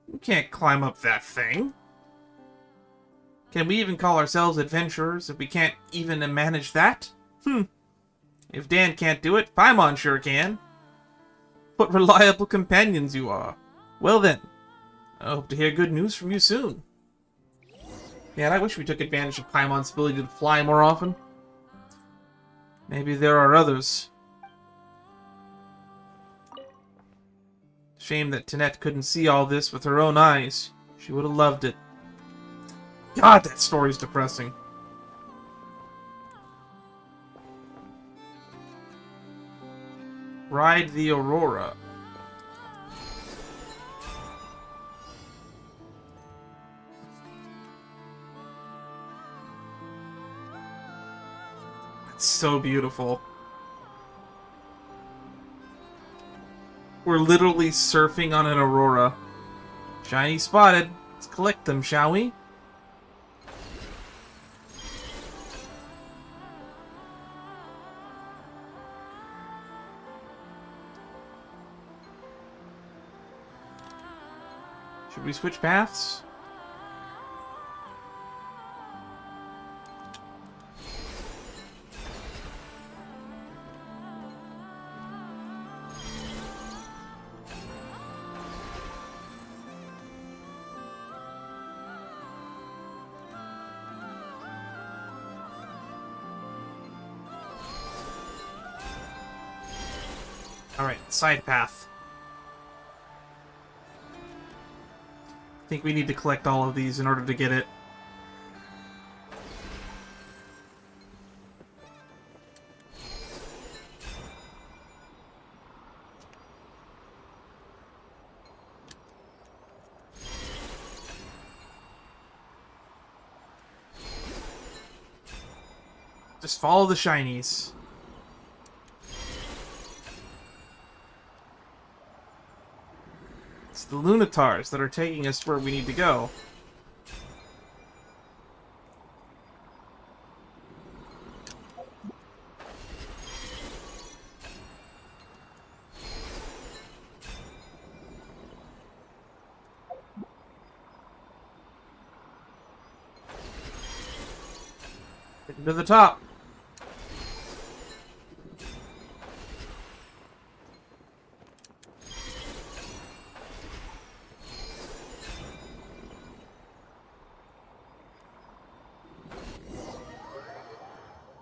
We can't climb up that thing. Can we even call ourselves adventurers if we can't even manage that? If Dan can't do it, Paimon sure can. What reliable companions you are. Well then, I hope to hear good news from you soon. Man, I wish we took advantage of Paimon's ability to fly more often. Maybe there are others. Shame that Tinette couldn't see all this with her own eyes. She would have loved it. God, that story's depressing. Ride the Aurora. It's so beautiful. We're literally surfing on an Aurora. Shiny spotted. Let's collect them, shall we? Should we switch paths? Alright, side path. I think we need to collect all of these in order to get it. Just follow the shinies. It's the Lunatars that are taking us where we need to go. Getting to the top.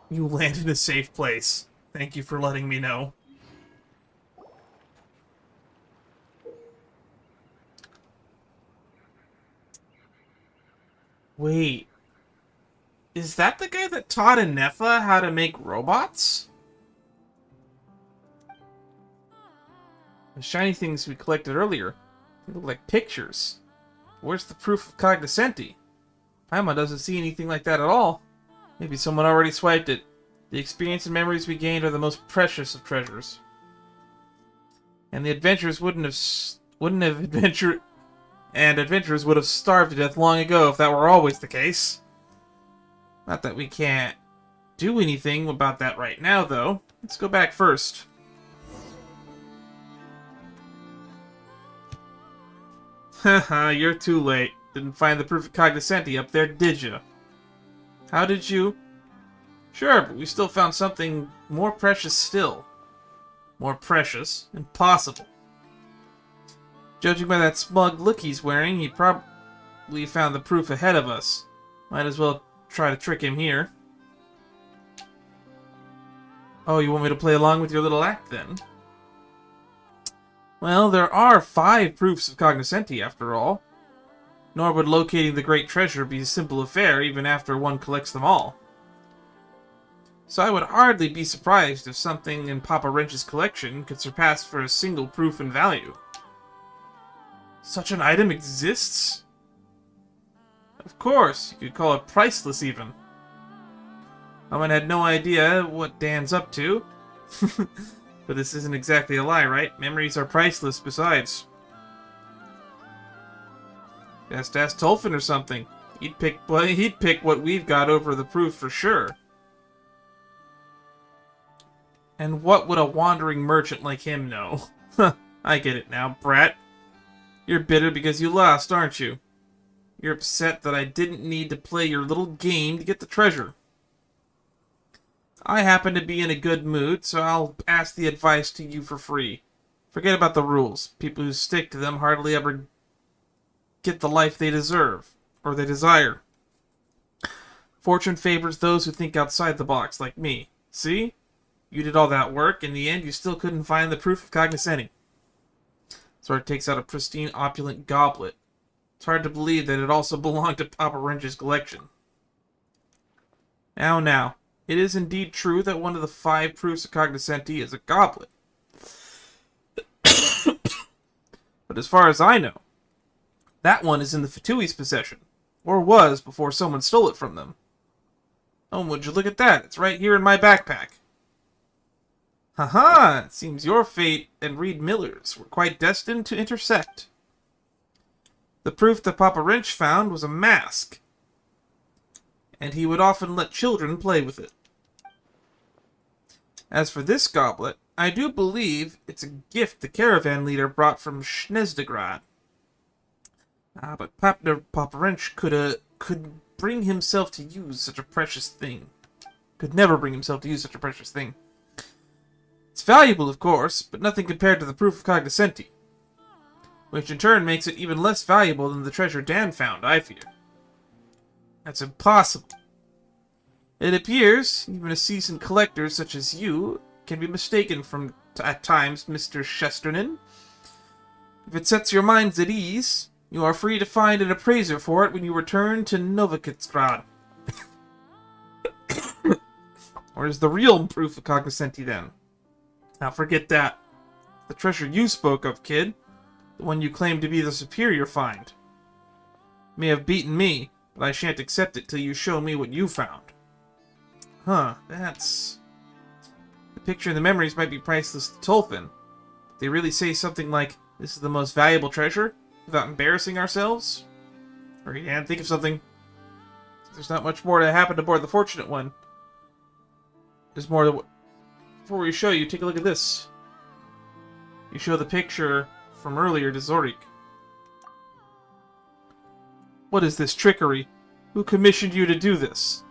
You landed in a safe place. Thank you for letting me know. Wait. Is that the guy that taught Inefa how to make robots? The shiny things we collected earlier, they look like pictures. Where's the proof of cognoscenti? Paimon doesn't see anything like that at all. Maybe someone already swiped it. The experience and memories we gained are the most precious of treasures. And the adventurers adventurers would have starved to death long ago if that were always the case. Not that we can't do anything about that right now, though. Let's go back first. Haha, you're too late. Didn't find the proof of cognoscenti up there, did you? How did you? Sure, but we still found something more precious still. More precious? Impossible. Judging by that smug look he's wearing, he probably found the proof ahead of us. Might as well try to trick him here. Oh, you want me to play along with your little act, then? Well, there are 5 proofs of cognoscenti, after all. Nor would locating the great treasure be a simple affair, even after one collects them all. So I would hardly be surprised if something in Papa Wrench's collection could surpass for a single proof in value. Such an item exists? Of course, you could call it priceless even. Paimon had no idea what Dan's up to. But this isn't exactly a lie, right? Memories are priceless besides. Best ask Tolfin or something. He'd pick what we've got over the proof for sure. And what would a wandering merchant like him know? I get it now, brat. You're bitter because you lost, aren't you? You're upset that I didn't need to play your little game to get the treasure. I happen to be in a good mood, so I'll ask the advice to you for free. Forget about the rules. People who stick to them hardly ever get the life they deserve, or they desire. Fortune favors those who think outside the box, like me. See? You did all that work, in the end you still couldn't find the proof of cognoscenti. Sora takes out a pristine, opulent goblet. It's hard to believe that it also belonged to Papa Wrench's collection. Now, it is indeed true that one of the 5 proofs of cognoscenti is a goblet. But as far as I know, that one is in the Fatui's possession, or was before someone stole it from them. Oh, would you look at that? It's right here in my backpack. Haha, it seems your fate and Reed Miller's were quite destined to intersect. The proof that Papa Wrench found was a mask, and he would often let children play with it. As for this goblet, I do believe it's a gift the caravan leader brought from Snezdegrad. But Papa Wrench could bring himself to use such a precious thing. Could never bring himself to use such a precious thing. It's valuable, of course, but nothing compared to the proof of cognoscenti, which in turn makes it even less valuable than the treasure Dan found, I fear. That's impossible. It appears even a seasoned collector such as you can be mistaken at times, Mr. Chesterton. If it sets your minds at ease, you are free to find an appraiser for it when you return to Novikitsgrad. Or is the real proof of cognoscenti then? Now forget that. The treasure you spoke of, kid, the one you claim to be the superior find, may have beaten me, but I shan't accept it till you show me what you found. Huh, that's... The picture and the memories might be priceless to Tolfin. They really say something like, this is the most valuable treasure, without embarrassing ourselves? Or you can't think of something. There's not much more to happen aboard the Fortunate One. There's more to... Before we show you, take a look at this. You show the picture from earlier to Zorik. What is this trickery? Who commissioned you to do this?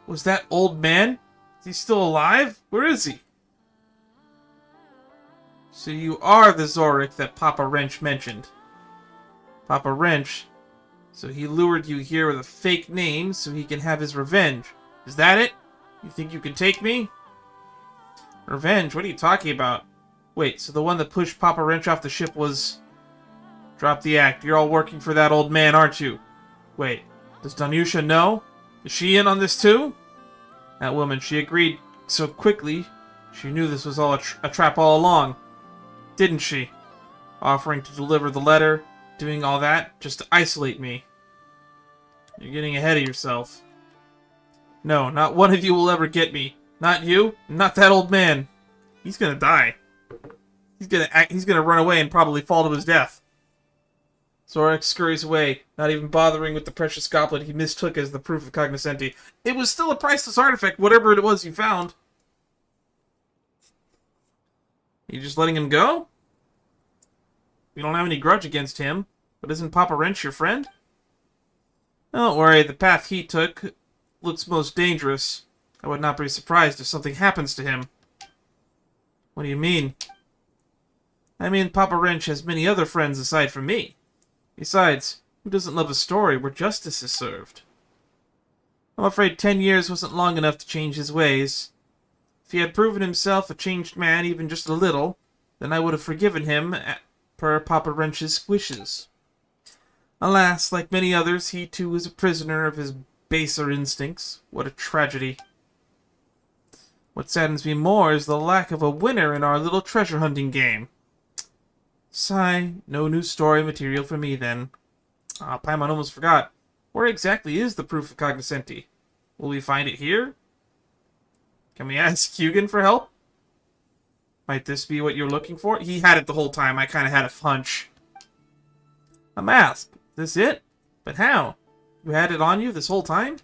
Was that old man? Is he still alive? Where is he? So you are the Zorik that Papa Wrench mentioned. Papa Wrench. So he lured you here with a fake name so he can have his revenge. Is that it? You think you can take me? Revenge? What are you talking about? Wait, so the one that pushed Papa Wrench off the ship was... Drop the act. You're all working for that old man, aren't you? Wait, does Danusha know? Is she in on this too? That woman, she agreed so quickly. She knew this was all a trap all along. Didn't she? Offering to deliver the letter, doing all that, just to isolate me. You're getting ahead of yourself. No, not one of you will ever get me. Not you, not that old man. He's gonna die. He's gonna run away and probably fall to his death. Zorik scurries away, not even bothering with the precious goblet he mistook as the proof of cognoscenti. It was still a priceless artifact, whatever it was you found. You just letting him go? You don't have any grudge against him, but isn't Papa Wrench your friend? Don't worry, the path he took looks most dangerous. I would not be surprised if something happens to him. What do you mean? I mean, Papa Wrench has many other friends aside from me. Besides, who doesn't love a story where justice is served? I'm afraid 10 years wasn't long enough to change his ways. If he had proven himself a changed man even just a little, then I would have forgiven him per Papa Wrench's wishes. Alas, like many others, he too is a prisoner of his baser instincts. What a tragedy. What saddens me more is the lack of a winner in our little treasure hunting game. Sigh, no new story material for me then. Paimon almost forgot. Where exactly is the proof of cognoscenti? Will we find it here? Can we ask Hugin for help? Might this be what you're looking for? He had it the whole time. I kind of had a hunch. A mask. This it? But how? You had it on you this whole time?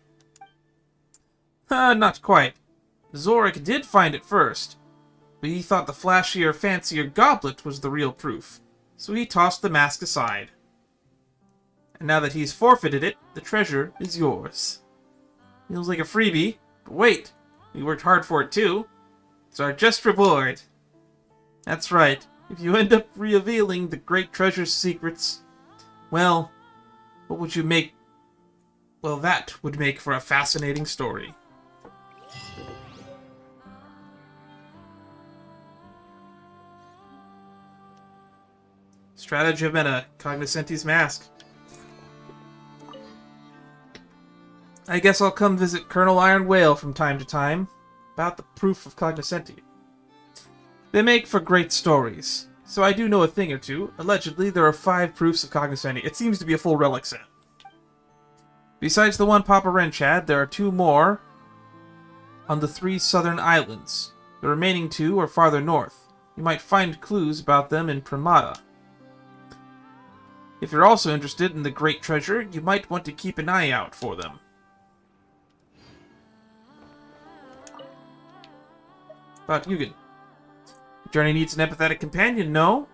Not quite. Zorik did find it first, but he thought the flashier, fancier goblet was the real proof, so he tossed the mask aside. And now that he's forfeited it, the treasure is yours. Feels like a freebie, but wait, we worked hard for it too. It's our just reward. That's right, if you end up revealing the great treasure's secrets, well, what would you make? Well, that would make for a fascinating story. Stratagem and a Cognoscenti's mask. I guess I'll come visit Colonel Iron Whale from time to time about the proof of Cognoscenti. They make for great stories, so I do know a thing or two. Allegedly, there are 5 proofs of Cognoscenti. It seems to be a full relic set. Besides the one Papa Wrench had, there are 2 more on the 3 southern islands. The remaining 2 are farther north. You might find clues about them in Primata. If you're also interested in the great treasure, you might want to keep an eye out for them. About Yugen. The journey needs an empathetic companion, no?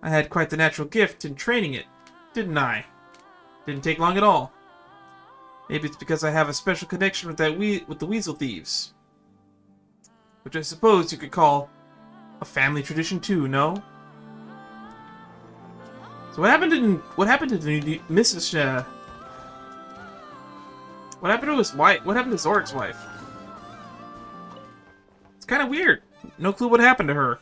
I had quite the natural gift in training it, didn't I? Didn't take long at all. Maybe it's because I have a special connection with the Weasel Thieves. Which I suppose you could call a family tradition too, no? So what happened to Mrs. What happened to his wife? What happened to Zorik's wife? It's kind of weird. No clue what happened to her.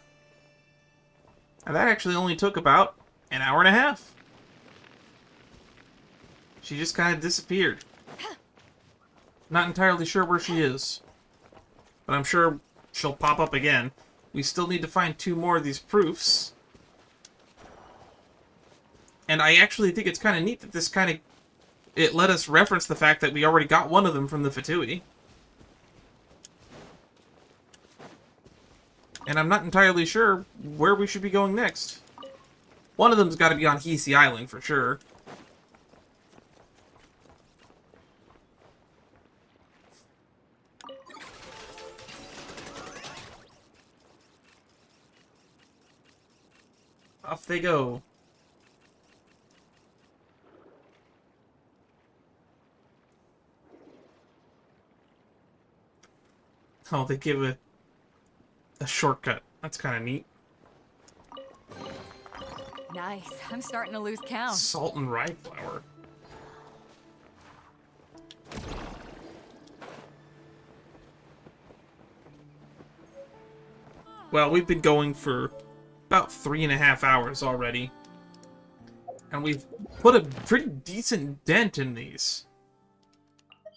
And that actually only took about an hour and a half. She just kind of disappeared. Not entirely sure where she is. But I'm sure she'll pop up again. We still need to find 2 more of these proofs. And I actually think it's kind of neat that this it let us reference the fact that we already got one of them from the Fatui. And I'm not entirely sure where we should be going next. One of them's got to be on Hisi Island for sure. Off they go. Oh, they give a shortcut. That's kind of neat. Nice. I'm starting to lose count. Salt and rye flour. Well, we've been going for about 3.5 hours already. And we've put a pretty decent dent in these.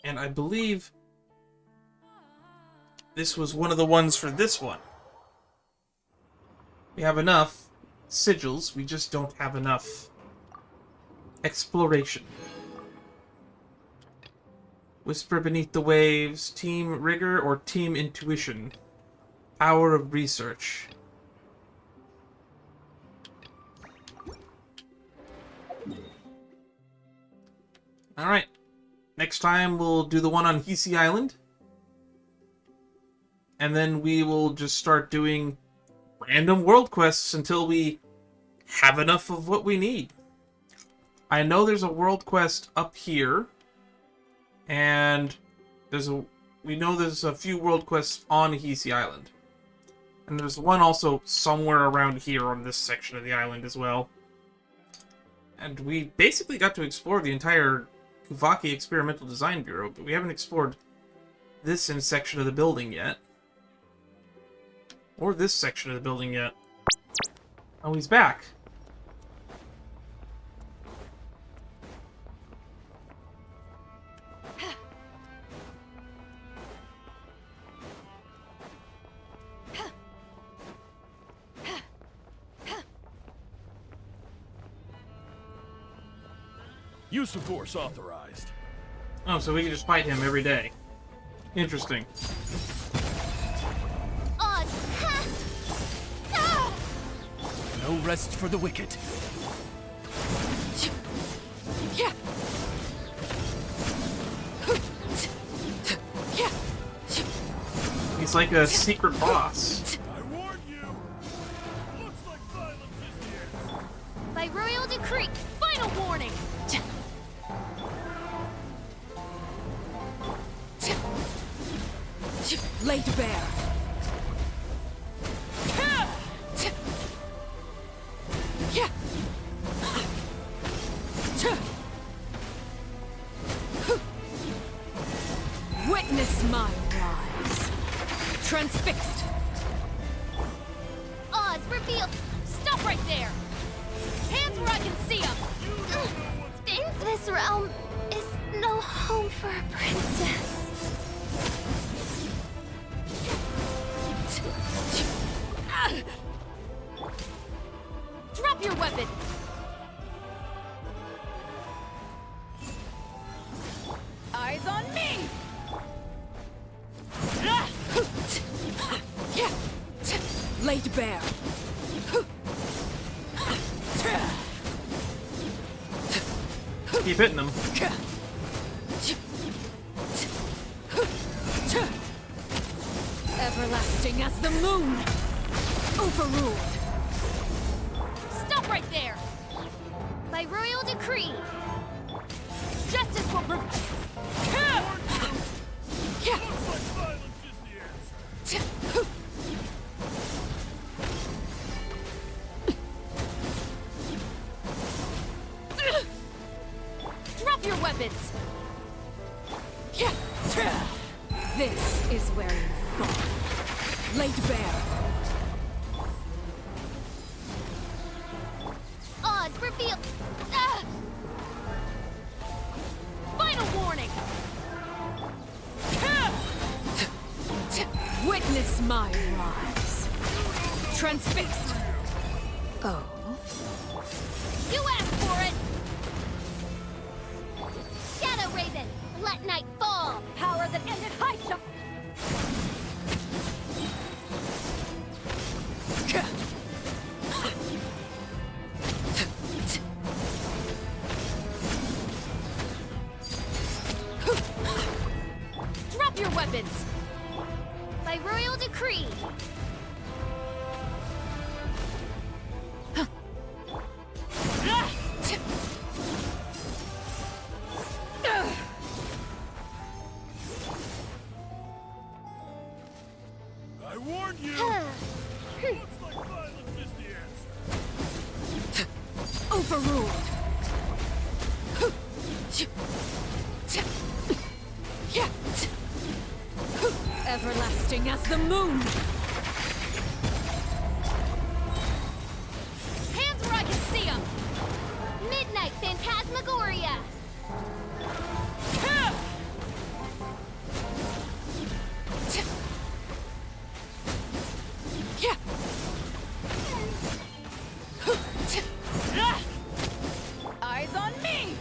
And I believe this was one of the ones for this one. We have enough sigils, we just don't have enough exploration. Whisper beneath the waves, team rigor or team intuition. Power of research. Alright. Next time we'll do the one on Hisi Island. And then we will just start doing random world quests until we have enough of what we need. I know there's a world quest up here. And we know there's a few world quests on Hisi Island. And there's one also somewhere around here on this section of the island as well. And we basically got to explore the entire Kuvaki Experimental Design Bureau, but we haven't explored this section of the building yet. Or this section of the building yet. Oh, he's back. Use of force authorized. Oh, so we can just fight him every day. Interesting. No rest for the wicked. He's like a secret boss. I warned you! Looks like violence is the answer. By royal decree, final warning! Laid bare. Witness my rise. Transfixed. Oz, reveal! Stop right there! Hands where I can see them! This realm is no home for a princess. Drop your weapon! Eyes on me! Laid bare. Keep hitting him. Everlasting as the moon. Overruled. Stop right there! By royal decree, justice will Looks like violence is the answer. Drop your weapons! This is where you fall. Laid bare. Oz, reveal! Final warning! Witness my rise. Transfixed. Oh. You asked for it! Shadow Raven, let night fall. Power that ended High-Shop! Drop your weapons! By royal decree! I warned you! Looks like violence is the answer. Overruled. Everlasting as the moon. Hands where I can see them! Midnight Phantasmagoria. Eyes on me!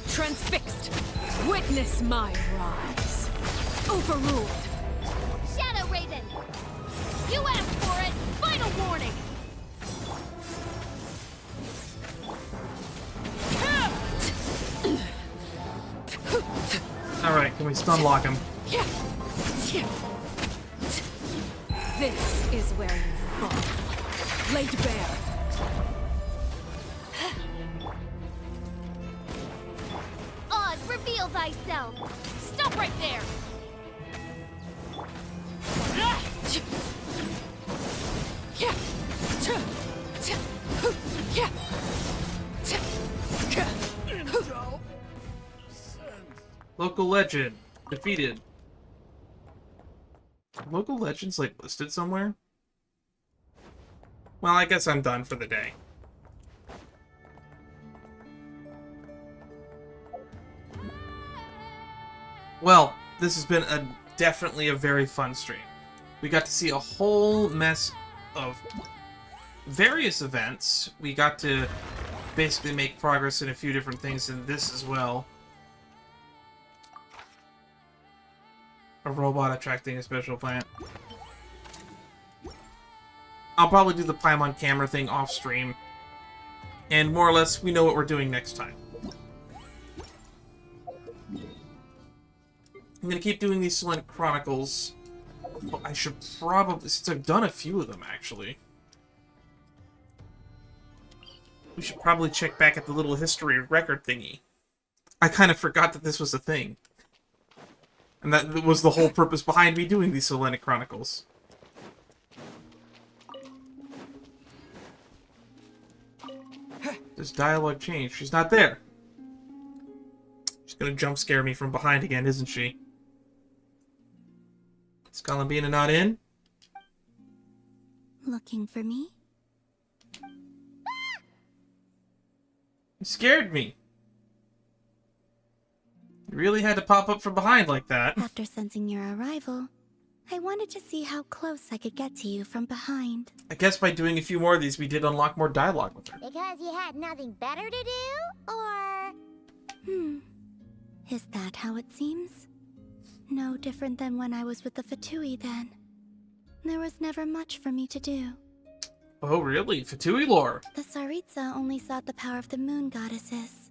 Transfixed. Witness my rise. Overruled. Shadow Raven. You asked for it! Final warning! Alright, can we stun lock him? This is where you fall. Laid bare. Oz, reveal thyself. Stop right there! Intel. Local legend. Defeated. Local legends, like, listed somewhere? Well, I guess I'm done for the day. Well, this has been definitely a very fun stream. We got to see a whole mess of various events. We got to basically make progress in a few different things in this as well. A robot attracting a special plant. I'll probably do the Paimon camera thing off stream. And more or less, we know what we're doing next time. I'm gonna keep doing these Selenic Chronicles. But I should probably, since I've done a few of them actually, we should probably check back at the little history record thingy. I kind of forgot that this was a thing. And that was the whole purpose behind me doing these Selenic Chronicles. This dialogue changed. She's not there. She's gonna jump scare me from behind again, isn't she? Is Columbina not in? Looking for me? You scared me. You really had to pop up from behind like that. After sensing your arrival, I wanted to see how close I could get to you from behind. I guess by doing a few more of these, we did unlock more dialogue with her. Because you had nothing better to do? Or... Is that how it seems? No different than when I was with the Fatui then. There was never much for me to do. Oh, really? Fatui lore? The Tsaritsa only sought the power of the moon goddesses.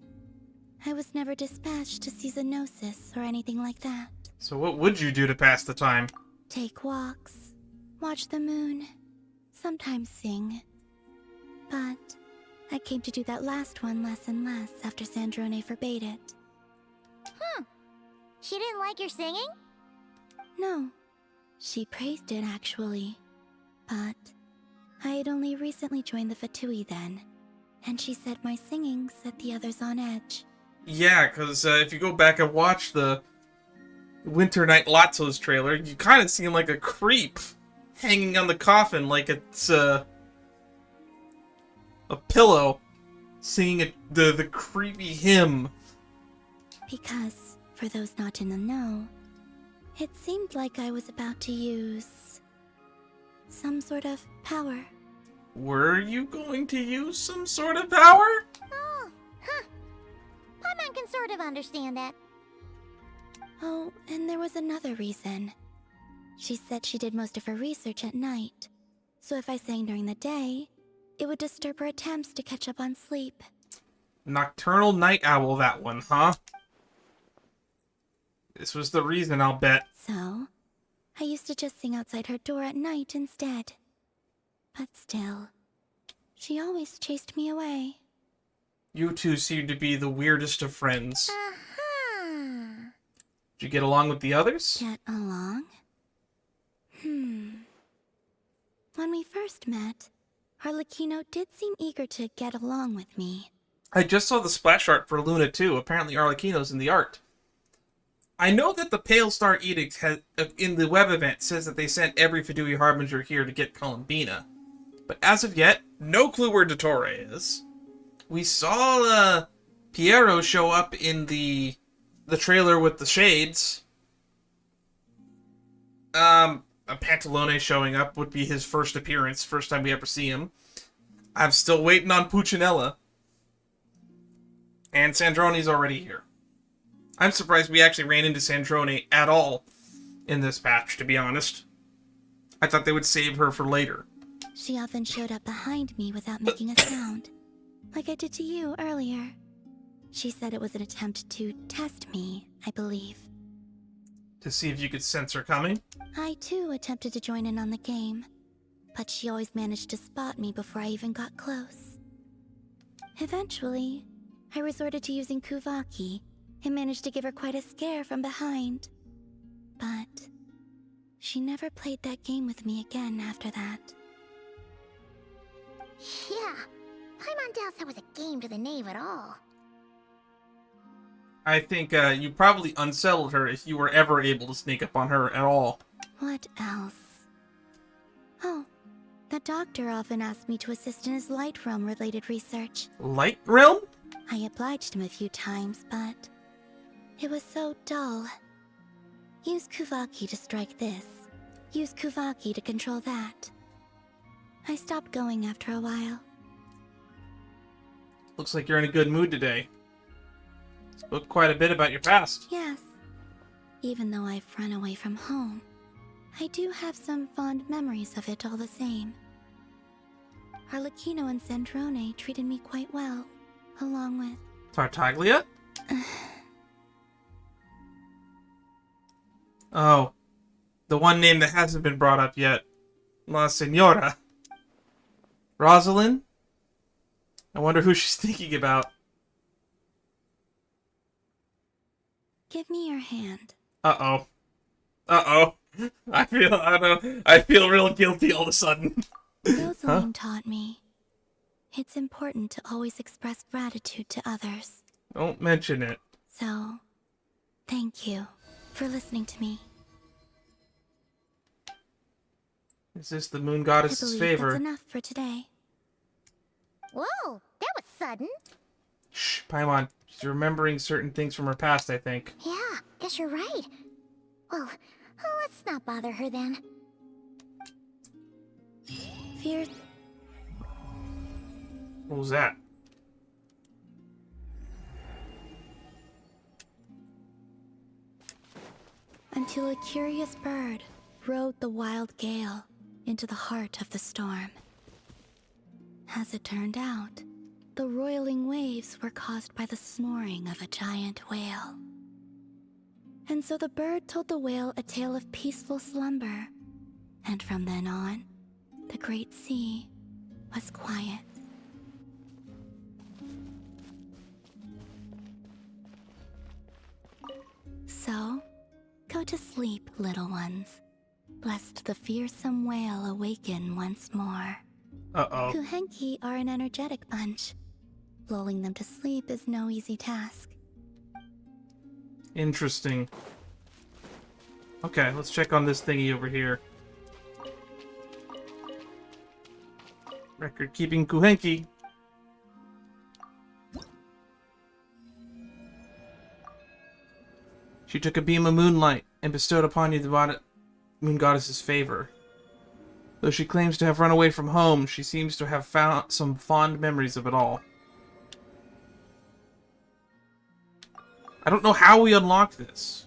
I was never dispatched to see Xenosis or anything like that. So what would you do to pass the time? Take walks, watch the moon, sometimes sing. But I came to do that last one less and less after Sandrone forbade it. She didn't like your singing? No. She praised it, actually. But I had only recently joined the Fatui then, and she said my singing set the others on edge. Yeah, because if you go back and watch the Winter Night Lotso's trailer, you kind of seem like a creep hanging on the coffin like it's a pillow singing the creepy hymn. Because, for those not in the know, it seemed like I was about to use some sort of power. Were you going to use some sort of power? Oh, huh. Paimon can sort of understand that. Oh, and there was another reason. She said she did most of her research at night, so if I sang during the day, it would disturb her attempts to catch up on sleep. Nocturnal night owl, that one, huh? This was the reason, I'll bet. So, I used to just sing outside her door at night instead. But still, she always chased me away. You two seem to be the weirdest of friends. Uh-huh. Did you get along with the others? Get along? When we first met, Arlecchino did seem eager to get along with me. I just saw the splash art for Luna too. Apparently Arlecchino's in the art. I know that the Pale Star Edict has, in the web event says that they sent every Fatui Harbinger here to get Columbina. But as of yet, no clue where Dottore is. We saw Piero show up in the trailer with the shades. A Pantalone showing up would be his first appearance, first time we ever see him. I'm still waiting on Puccinella. And Sandrone's already here. I'm surprised we actually ran into Sandrone at all in this patch, to be honest. I thought they would save her for later. She often showed up behind me without making a sound, like I did to you earlier. She said it was an attempt to test me, I believe. To see if you could sense her coming? I too attempted to join in on the game, but she always managed to spot me before I even got close. Eventually, I resorted to using Kuvaki and managed to give her quite a scare from behind. But she never played that game with me again after that. Yeah, Paimon doubts that was a game to the knave at all. I think you probably unsettled her if you were ever able to sneak up on her at all. What else? Oh, the doctor often asked me to assist in his Light Realm-related research. Light Realm? I obliged him a few times, but it was so dull. Use Kuvaki to strike this. Use Kuvaki to control that. I stopped going after a while. Looks like you're in a good mood today. Spoke quite a bit about your past. Yes. Even though I've run away from home, I do have some fond memories of it all the same. Arlecchino and Sandrone treated me quite well, along with... Tartaglia? Oh, the one name that hasn't been brought up yet. La Senora. Rosalind? I wonder who she's thinking about. Give me your hand. Uh-oh. Uh-oh. I feel real guilty all of a sudden. Rosalind taught me it's important to always express gratitude to others. Don't mention it. So, thank you for listening to me. Is this the moon I goddess's believe favor? that's enough for today. Whoa, that was sudden. Shh, Paimon. She's remembering certain things from her past, I think. Yeah, guess you're right. Well, let's not bother her then. Fear What was that? until a curious bird rode the wild gale into the heart of the storm. As it turned out, the roiling waves were caused by the snoring of a giant whale. And so the bird told the whale a tale of peaceful slumber, and from then on, the great sea was quiet. So, go to sleep, little ones, lest the fearsome whale awaken once more. Uh-oh. Kuhenki are an energetic bunch. Lulling them to sleep is no easy task. Interesting. Okay, let's check on this thingy over here. Record-keeping Kuhenki. She took a beam of moonlight and bestowed upon you the moon goddess's favor. Though she claims to have run away from home, she seems to have found some fond memories of it all. I don't know how we unlocked this.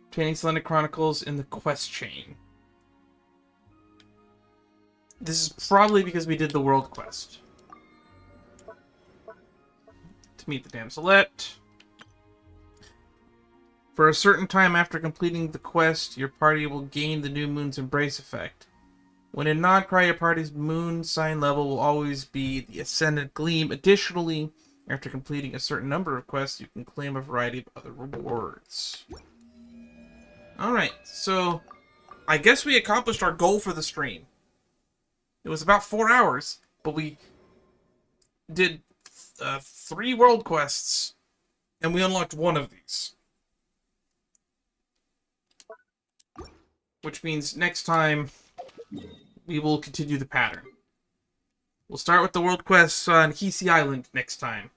Obtaining Selenic Chronicles in the quest chain. This is probably because we did the world quest. To meet the Damselette. For a certain time after completing the quest, your party will gain the new moon's embrace effect. When in Nodcry, your party's moon sign level will always be the Ascendant Gleam. Additionally, after completing a certain number of quests, you can claim a variety of other rewards. Alright, so I guess we accomplished our goal for the stream. It was about 4 hours, but we did 3 world quests, and we unlocked one of these. Which means next time, we will continue the pattern. We'll start with the world quests on Hisi Island next time.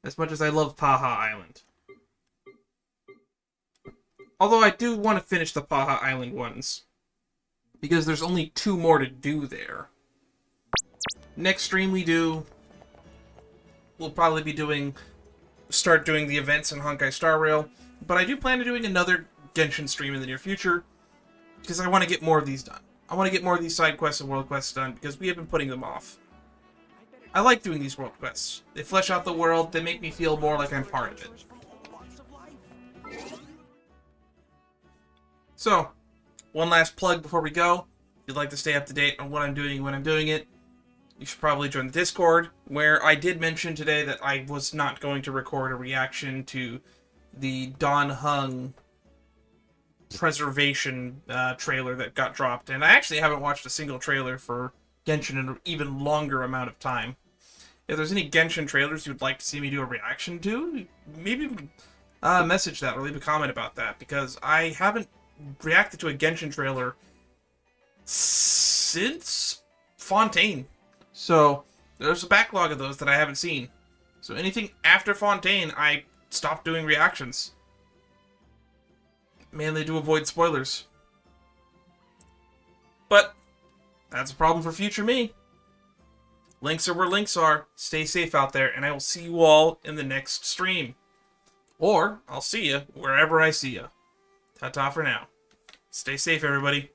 As much as I love Paha Island. Although I do want to finish the Paha Island ones. Because there's only 2 more to do there. Next stream we'll probably be start doing the events in Honkai Star Rail. But I do plan on doing another Genshin stream in the near future. Because I want to get more of these done. I want to get more of these side quests and world quests done. Because we have been putting them off. I like doing these world quests. They flesh out the world. They make me feel more like I'm part of it. So, one last plug before we go. If you'd like to stay up to date on what I'm doing when I'm doing it, you should probably join the Discord, where I did mention today that I was not going to record a reaction to the Don Hung Preservation trailer that got dropped. And I actually haven't watched a single trailer for Genshin in an even longer amount of time. If there's any Genshin trailers you'd like to see me do a reaction to, maybe message that or leave a comment about that, because I haven't reacted to a Genshin trailer since Fontaine. So, there's a backlog of those that I haven't seen. So anything after Fontaine, I stopped doing reactions. Mainly to avoid spoilers. But, that's a problem for future me. Links are where links are. Stay safe out there, and I will see you all in the next stream. Or, I'll see you wherever I see you. Ta-ta for now. Stay safe, everybody.